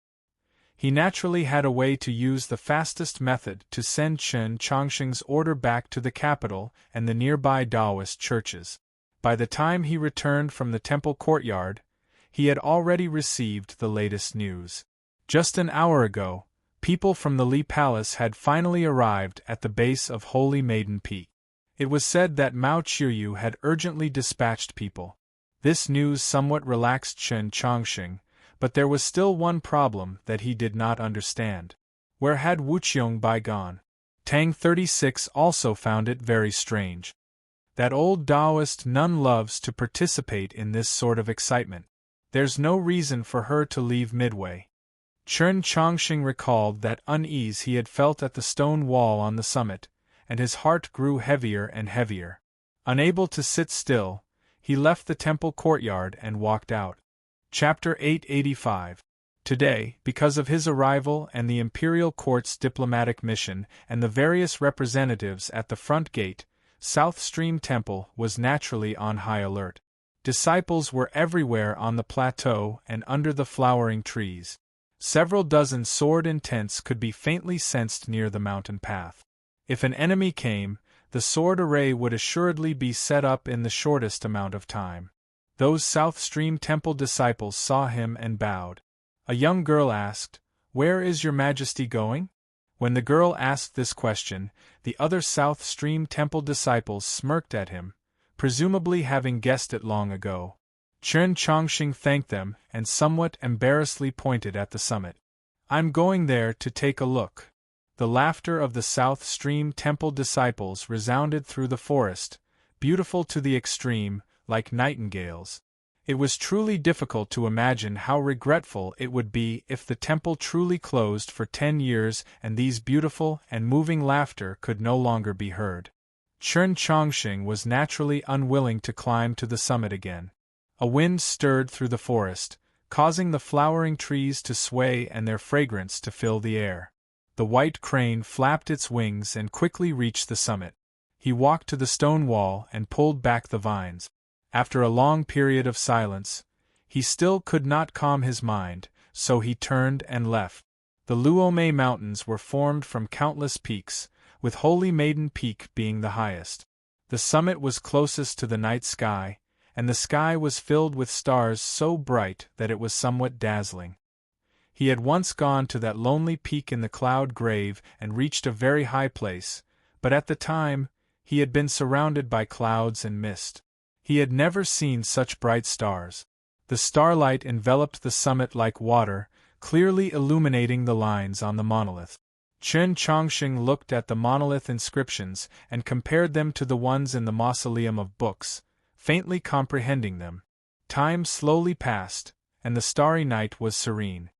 He naturally had a way to use the fastest method to send Chen Chongqing's order back to the capital and the nearby Taoist churches. By the time he returned from the temple courtyard, he had already received the latest news. Just an hour ago, people from the Li Palace had finally arrived at the base of Holy Maiden Peak. It was said that Mao Qiuyu had urgently dispatched people. This news somewhat relaxed Chen Chongqing, but there was still one problem that he did not understand. Where had Wu Qiongbai gone? Tang 36 also found it very strange. That old Taoist nun loves to participate in this sort of excitement. There's no reason for her to leave midway. Chen Chongqing recalled that unease he had felt at the stone wall on the summit, and his heart grew heavier and heavier. Unable to sit still, he left the temple courtyard and walked out. Chapter 885. Today, because of his arrival and the imperial court's diplomatic mission and the various representatives at the front gate, South Stream Temple was naturally on high alert. Disciples were everywhere on the plateau and under the flowering trees. Several dozen sword and tents could be faintly sensed near the mountain path. If an enemy came, the sword array would assuredly be set up in the shortest amount of time. Those South Stream Temple disciples saw him and bowed. A young girl asked, "Where is your Majesty going?" When the girl asked this question, the other South Stream Temple disciples smirked at him, presumably having guessed it long ago. Chen Chongqing thanked them and somewhat embarrassedly pointed at the summit. "I'm going there to take a look." The laughter of the South Stream Temple disciples resounded through the forest, beautiful to the extreme, like nightingales. It was truly difficult to imagine how regretful it would be if the temple truly closed for 10 years and these beautiful and moving laughter could no longer be heard. Chen Chongqing was naturally unwilling to climb to the summit again. A wind stirred through the forest, causing the flowering trees to sway and their fragrance to fill the air. The white crane flapped its wings and quickly reached the summit. He walked to the stone wall and pulled back the vines. After a long period of silence, he still could not calm his mind, so he turned and left. The Luomei Mountains were formed from countless peaks, with Holy Maiden Peak being the highest. The summit was closest to the night sky, and the sky was filled with stars so bright that it was somewhat dazzling. He had once gone to that lonely peak in the cloud grave and reached a very high place, but at the time, he had been surrounded by clouds and mist. He had never seen such bright stars. The starlight enveloped the summit like water, clearly illuminating the lines on the monolith. Chen Chongqing looked at the monolith inscriptions and compared them to the ones in the mausoleum of books, faintly comprehending them. Time slowly passed, and the starry night was serene.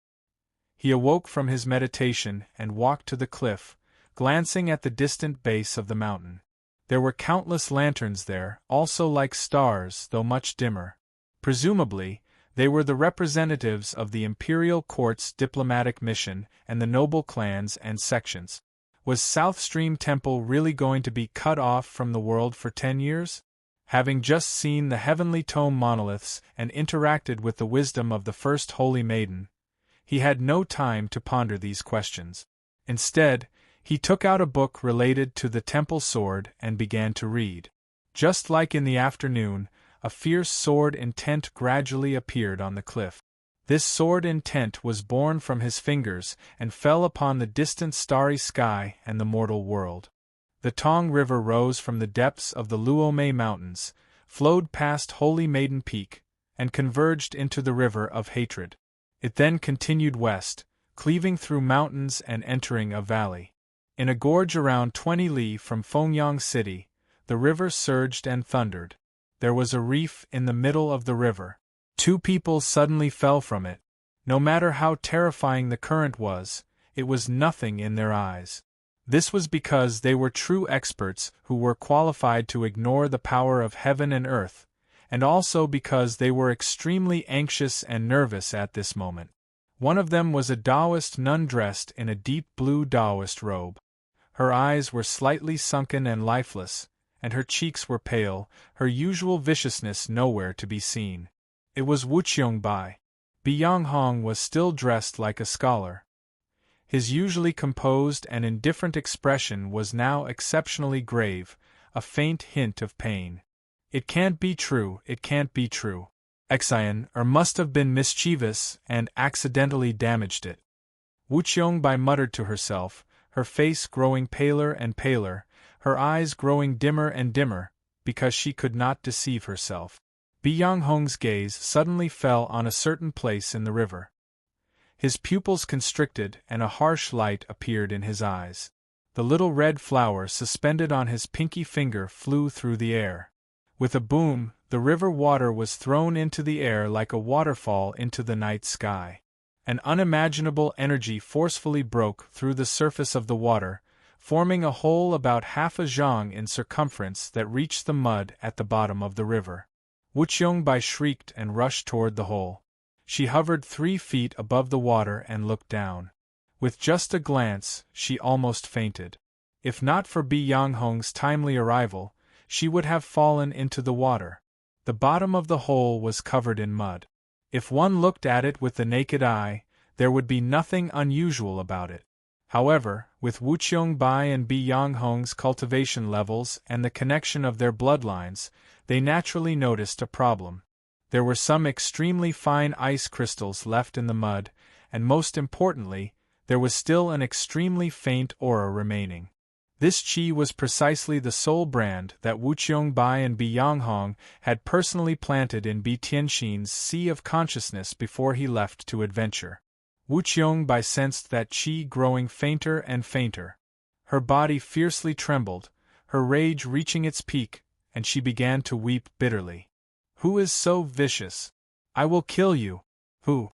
He awoke from his meditation and walked to the cliff, glancing at the distant base of the mountain. There were countless lanterns there, also like stars, though much dimmer. Presumably, they were the representatives of the imperial court's diplomatic mission and the noble clans and sections. Was South Stream Temple really going to be cut off from the world for 10 years? Having just seen the heavenly tome monoliths and interacted with the wisdom of the first Holy Maiden, he had no time to ponder these questions. Instead, he took out a book related to the temple sword and began to read. Just like in the afternoon, a fierce sword intent gradually appeared on the cliff. This sword intent was born from his fingers and fell upon the distant starry sky and the mortal world. The Tong River rose from the depths of the Luomei Mountains, flowed past Holy Maiden Peak, and converged into the River of Hatred. It then continued west, cleaving through mountains and entering a valley. In a gorge around 20 li from Fengyang City, the river surged and thundered. There was a reef in the middle of the river. 2 people suddenly fell from it. No matter how terrifying the current was, it was nothing in their eyes. This was because they were true experts who were qualified to ignore the power of heaven and earth, and also because they were extremely anxious and nervous at this moment. One of them was a Taoist nun dressed in a deep blue Taoist robe. Her eyes were slightly sunken and lifeless, and her cheeks were pale, her usual viciousness nowhere to be seen. It was Wu Qiongbai. Biyanghong was still dressed like a scholar. His usually composed and indifferent expression was now exceptionally grave, a faint hint of pain. It can't be true, it can't be true. Xian must have been mischievous and accidentally damaged it. Wu Qiongbai muttered to herself, her face growing paler and paler, her eyes growing dimmer and dimmer, because she could not deceive herself. Biyanghong's gaze suddenly fell on a certain place in the river. His pupils constricted and a harsh light appeared in his eyes. The little red flower suspended on his pinky finger flew through the air. With a boom, the river water was thrown into the air like a waterfall into the night sky. An unimaginable energy forcefully broke through the surface of the water, forming a hole about half a zhang in circumference that reached the mud at the bottom of the river. Wu Qiongbai shrieked and rushed toward the hole. She hovered 3 feet above the water and looked down. With just a glance, she almost fainted. If not for Biyanghong's timely arrival, she would have fallen into the water. The bottom of the hole was covered in mud. If one looked at it with the naked eye, there would be nothing unusual about it. However, with Wu Qiongbai and Biyanghong's cultivation levels and the connection of their bloodlines, they naturally noticed a problem. There were some extremely fine ice crystals left in the mud, and most importantly, there was still an extremely faint aura remaining. This qi was precisely the soul brand that Wu Qiongbai and Biyanghong had personally planted in Bi Tianxin's sea of consciousness before he left to adventure. Wu Qiongbai sensed that qi growing fainter and fainter. Her body fiercely trembled, her rage reaching its peak, and she began to weep bitterly. "Who is so vicious? I will kill you! Who?"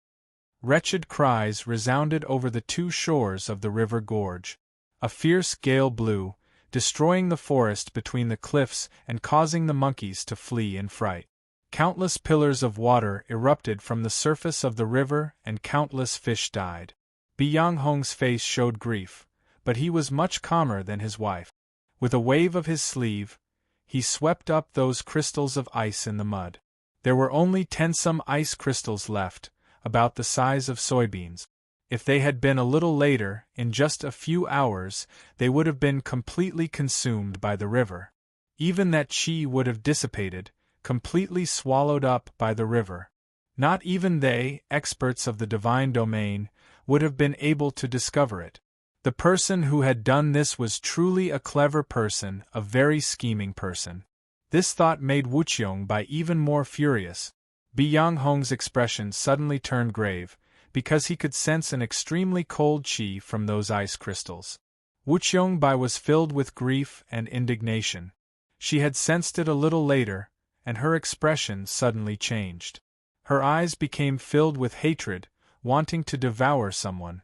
Wretched cries resounded over the two shores of the river gorge. A fierce gale blew, destroying the forest between the cliffs and causing the monkeys to flee in fright. Countless pillars of water erupted from the surface of the river and countless fish died. Byung-hong's face showed grief, but he was much calmer than his wife. With a wave of his sleeve, he swept up those crystals of ice in the mud. There were only 10 some ice crystals left, about the size of soybeans. If they had been a little later, in just a few hours, they would have been completely consumed by the river. Even that chi would have dissipated, completely swallowed up by the river. Not even they, experts of the divine domain, would have been able to discover it. The person who had done this was truly a clever person, a very scheming person. This thought made Wuqiong even more furious. Byung-hong's expression suddenly turned grave, because he could sense an extremely cold chi from those ice crystals. Wuqiong was filled with grief and indignation. She had sensed it a little later, and her expression suddenly changed. Her eyes became filled with hatred, wanting to devour someone.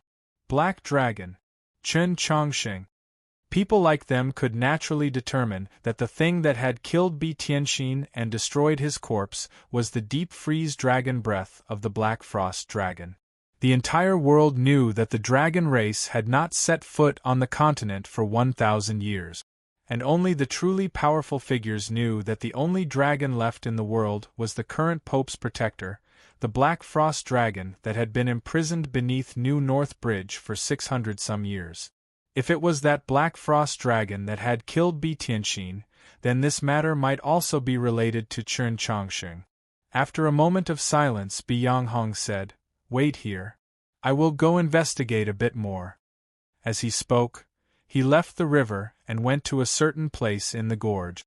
Black Dragon. Chen Chongqing. People like them could naturally determine that the thing that had killed Bi Tianxin and destroyed his corpse was the deep freeze dragon breath of the Black Frost Dragon. The entire world knew that the dragon race had not set foot on the continent for 1,000 years. And only the truly powerful figures knew that the only dragon left in the world was the current Pope's protector, the Black Frost Dragon that had been imprisoned beneath New North Bridge for 600 some years. If it was that Black Frost Dragon that had killed Bi Tianxin, then this matter might also be related to Chen Chongqing. After a moment of silence, Byung-hong said, "Wait here. I will go investigate a bit more." As he spoke, he left the river and went to a certain place in the gorge.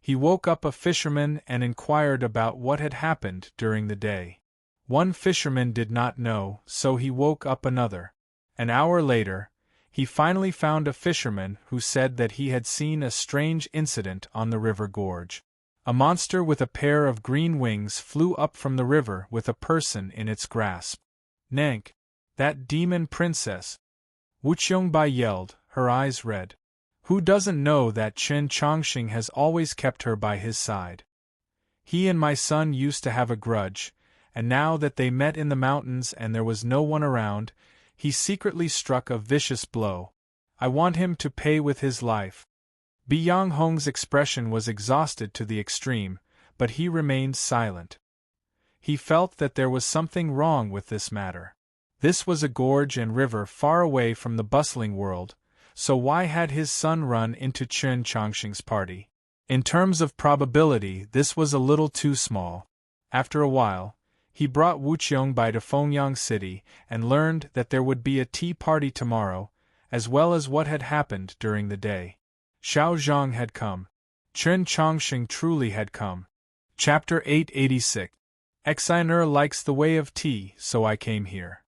He woke up a fisherman and inquired about what had happened during the day. One fisherman did not know, so he woke up another. An hour later, he finally found a fisherman who said that he had seen a strange incident on the river gorge. A monster with a pair of green wings flew up from the river with a person in its grasp. "Nank! That demon princess!" Wuqiong yelled, her eyes red. Who doesn't know that Chen Chongqing has always kept her by his side? He and my son used to have a grudge, and now that they met in the mountains and there was no one around, he secretly struck a vicious blow. I want him to pay with his life. Byung-hong's expression was exhausted to the extreme, but he remained silent. He felt that there was something wrong with this matter. This was a gorge and river far away from the bustling world, so why had his son run into Chen Chongqing's party? In terms of probability, this was a little too small. After a while, he brought Wuqiong to Fengyang City and learned that there would be a tea party tomorrow, as well as what had happened during the day. Xiao Zhang had come. Chen Chongqing truly had come. Chapter 886. Exiner likes the way of tea, so I came here.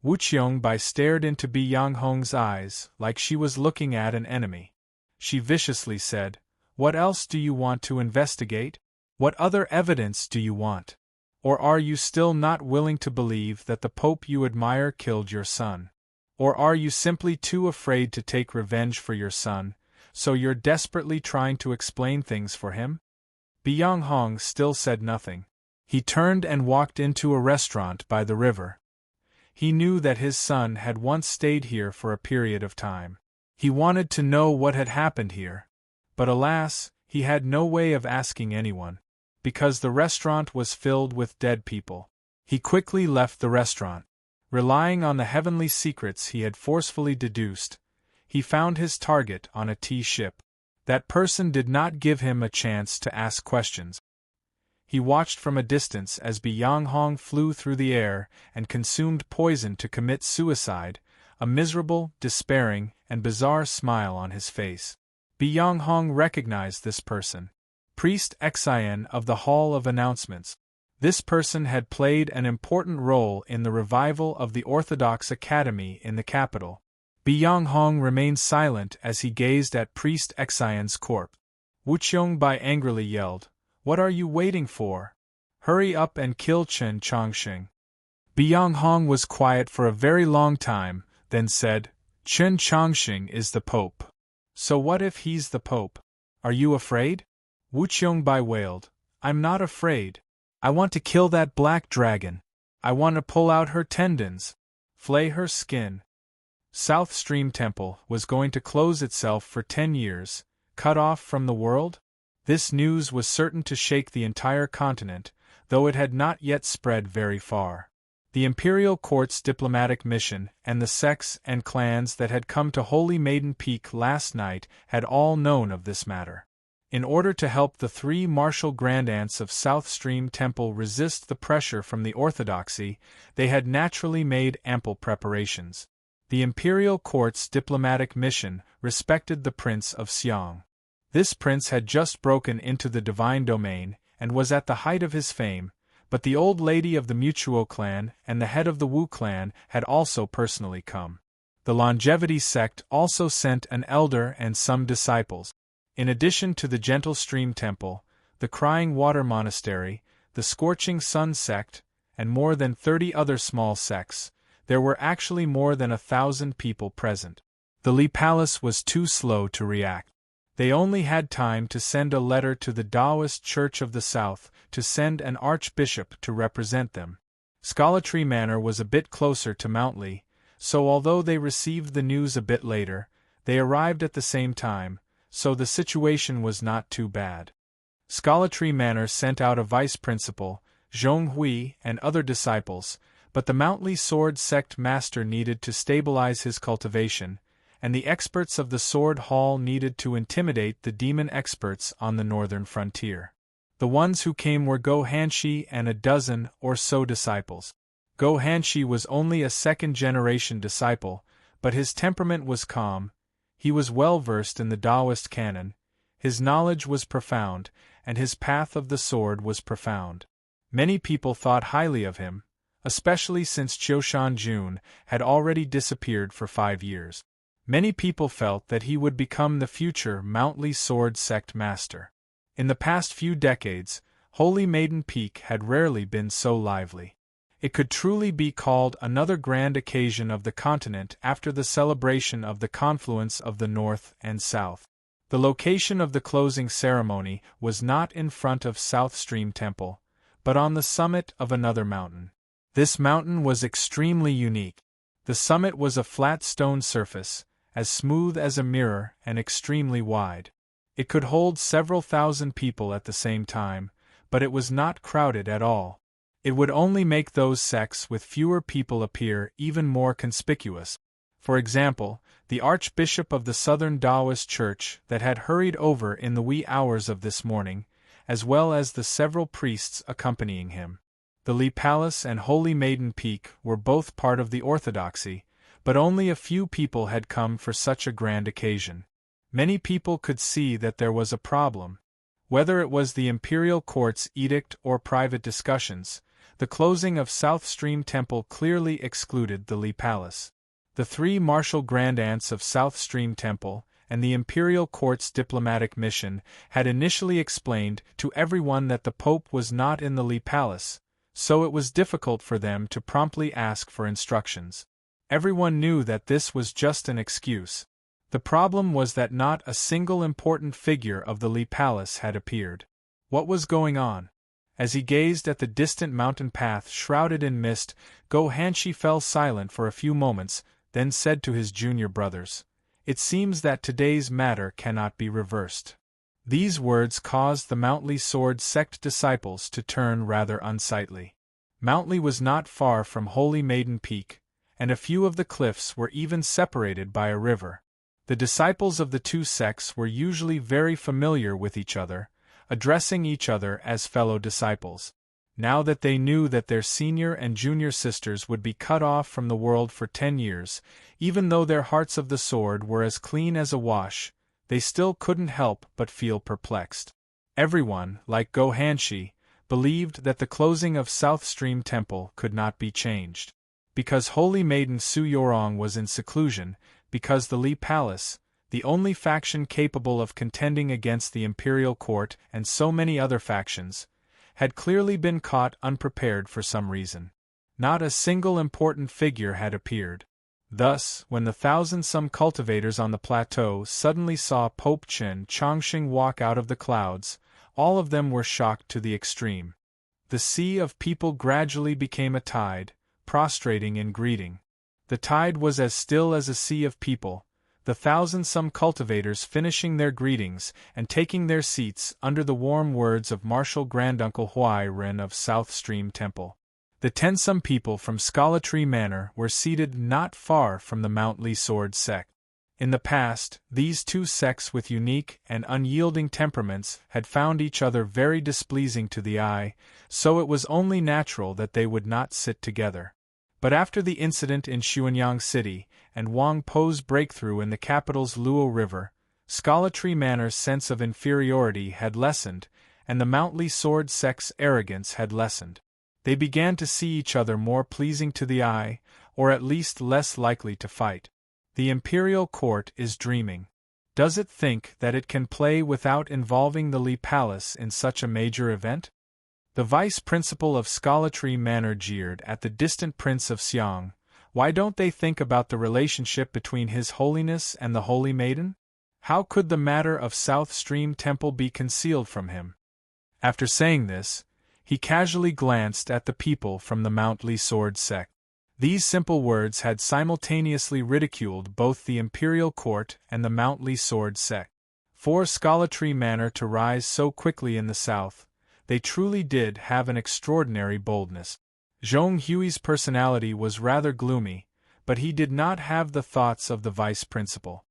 Wuqiong stared into Byung-hong's eyes like she was looking at an enemy. She viciously said, "What else do you want to investigate? What other evidence do you want? Or are you still not willing to believe that the Pope you admire killed your son? Or are you simply too afraid to take revenge for your son, so you're desperately trying to explain things for him?" Byung-hong still said nothing. He turned and walked into a restaurant by the river. He knew that his son had once stayed here for a period of time. He wanted to know what had happened here. But alas, he had no way of asking anyone, because the restaurant was filled with dead people. He quickly left the restaurant. Relying on the heavenly secrets he had forcefully deduced, he found his target on a tea ship. That person did not give him a chance to ask questions. He watched from a distance as Byung-hong flew through the air and consumed poison to commit suicide, a miserable, despairing, and bizarre smile on his face. Byung-hong recognized this person. Priest Xian of the Hall of Announcements. This person had played an important role in the revival of the Orthodox Academy in the capital. Byung-hong remained silent as he gazed at Priest Xian's corpse. Wuqiongbai angrily yelled, "What are you waiting for? Hurry up and kill Chen Chongxing." Bianghong was quiet for a very long time, then said, "Chen Chongxing is the Pope. So what if he's the Pope? Are you afraid?" Wuqiongbai wailed, "I'm not afraid. I want to kill that black dragon. I want to pull out her tendons, flay her skin." South Stream Temple was going to close itself for 10 years, cut off from the world? This news was certain to shake the entire continent, though it had not yet spread very far. The imperial court's diplomatic mission and the sects and clans that had come to Holy Maiden Peak last night had all known of this matter. In order to help the 3 martial grandaunts of South Stream Temple resist the pressure from the orthodoxy, they had naturally made ample preparations. The imperial court's diplomatic mission respected the Prince of Xiang. This prince had just broken into the divine domain and was at the height of his fame, but the old lady of the Mutuo clan and the head of the Wu clan had also personally come. The Longevity sect also sent an elder and some disciples. In addition to the Gentle Stream Temple, the Crying Water Monastery, the Scorching Sun sect, and more than 30 other small sects, there were actually more than 1,000 people present. The Li Palace was too slow to react. They only had time to send a letter to the Taoist Church of the South to send an archbishop to represent them. Scholartree Manor was a bit closer to Mountley, so although they received the news a bit later, they arrived at the same time, so the situation was not too bad. Scholartree Manor sent out a vice-principal, Zhong Hui, and other disciples, but the Mountley sword sect master needed to stabilize his cultivation, and the experts of the Sword Hall needed to intimidate the demon experts on the northern frontier. The ones who came were Go Hanshi and a dozen or so disciples. Go Hanshi was only a second-generation disciple, but his temperament was calm, he was well versed in the Taoist canon, his knowledge was profound, and his path of the sword was profound. Many people thought highly of him, especially since Qiushan Jun had already disappeared for 5 years. Many people felt that he would become the future Mountley sword sect master. In the past few decades, Holy Maiden Peak had rarely been so lively. It could truly be called another grand occasion of the continent after the celebration of the confluence of the North and South. The location of the closing ceremony was not in front of South Stream Temple, but on the summit of another mountain. This mountain was extremely unique. The summit was a flat stone surface, as smooth as a mirror and extremely wide. It could hold several thousand people at the same time, but it was not crowded at all. It would only make those sects with fewer people appear even more conspicuous. For example, the Archbishop of the Southern Taoist Church that had hurried over in the wee hours of this morning, as well as the several priests accompanying him. The Li Palace and Holy Maiden Peak were both part of the orthodoxy, but only a few people had come for such a grand occasion. Many people could see that there was a problem. Whether it was the imperial court's edict or private discussions, the closing of South Stream Temple clearly excluded the Li Palace. The 3 martial grandaunts of South Stream Temple and the imperial court's diplomatic mission had initially explained to everyone that the Pope was not in the Li Palace, so it was difficult for them to promptly ask for instructions. Everyone knew that this was just an excuse. The problem was that not a single important figure of the Li Palace had appeared. What was going on? As he gazed at the distant mountain path shrouded in mist, Go Hanshi fell silent for a few moments, then said to his junior brothers, "It seems that today's matter cannot be reversed." These words caused the Mountley sword sect disciples to turn rather unsightly. Mountley was not far from Holy Maiden Peak, and a few of the cliffs were even separated by a river. The disciples of the 2 sects were usually very familiar with each other, addressing each other as fellow disciples. Now that they knew that their senior and junior sisters would be cut off from the world for 10 years, even though their hearts of the sword were as clean as a wash, they still couldn't help but feel perplexed. Everyone, like Go Hanshi, believed that the closing of South Stream Temple could not be changed. Because Holy Maiden Su Yorong was in seclusion, because the Li Palace, the only faction capable of contending against the imperial court and so many other factions, had clearly been caught unprepared for some reason. Not a single important figure had appeared. Thus, when the thousand-some cultivators on the plateau suddenly saw Pope Chen Chongqing walk out of the clouds, all of them were shocked to the extreme. The sea of people gradually became a tide, prostrating in greeting. The tide was as still as a sea of people, the thousand-some cultivators finishing their greetings and taking their seats under the warm words of Marshal Granduncle Huai Ren of South Stream Temple. The ten-some people from Scholartree Manor were seated not far from the Mount Lee Sword sect. In the past, these two sects with unique and unyielding temperaments had found each other very displeasing to the eye, so it was only natural that they would not sit together. But after the incident in Xuanyang City, and Wang Po's breakthrough in the capital's Luo River, Scholartree Manor's sense of inferiority had lessened, and the Mount Lee Sword sect's arrogance had lessened. They began to see each other more pleasing to the eye, or at least less likely to fight. The imperial court is dreaming. Does it think that it can play without involving the Li Palace in such a major event? The vice principal of Scholartree Manor jeered at the distant Prince of Xiang. Why don't they think about the relationship between His Holiness and the Holy Maiden? How could the matter of South Stream Temple be concealed from him? After saying this, he casually glanced at the people from the Mount Lee Sword sect. These simple words had simultaneously ridiculed both the imperial court and the Mount Lee Sword sect. For Scholartree Manor to rise so quickly in the south, they truly did have an extraordinary boldness. Zhong Hui's personality was rather gloomy, but he did not have the thoughts of the vice principal.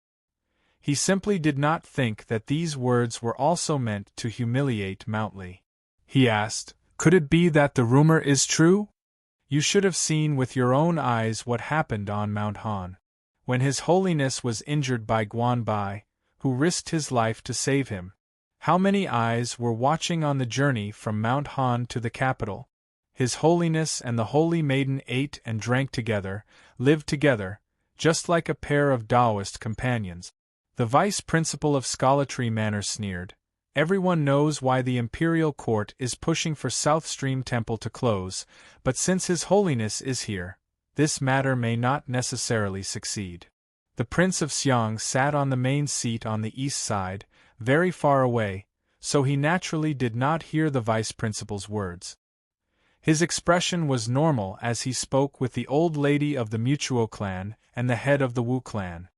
He simply did not think that these words were also meant to humiliate Mount Lee. He asked, "Could it be that the rumor is true? You should have seen with your own eyes what happened on Mount Han, when His Holiness was injured by Guan Bai, who risked his life to save him. How many eyes were watching on the journey from Mount Han to the capital? His Holiness and the Holy Maiden ate and drank together, lived together, just like a pair of Taoist companions." The vice principal of Scholartree Manor sneered. Everyone knows why the imperial court is pushing for South Stream Temple to close, but since His Holiness is here, this matter may not necessarily succeed. The Prince of Xiang sat on the main seat on the east side, very far away, so he naturally did not hear the vice principal's words. His expression was normal as he spoke with the old lady of the Mutuo clan and the head of the Wu clan.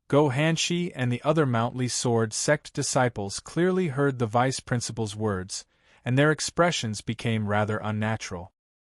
Go Hanshi and the other Mount Lee Sword sect disciples clearly heard the vice principal's words, and their expressions became rather unnatural.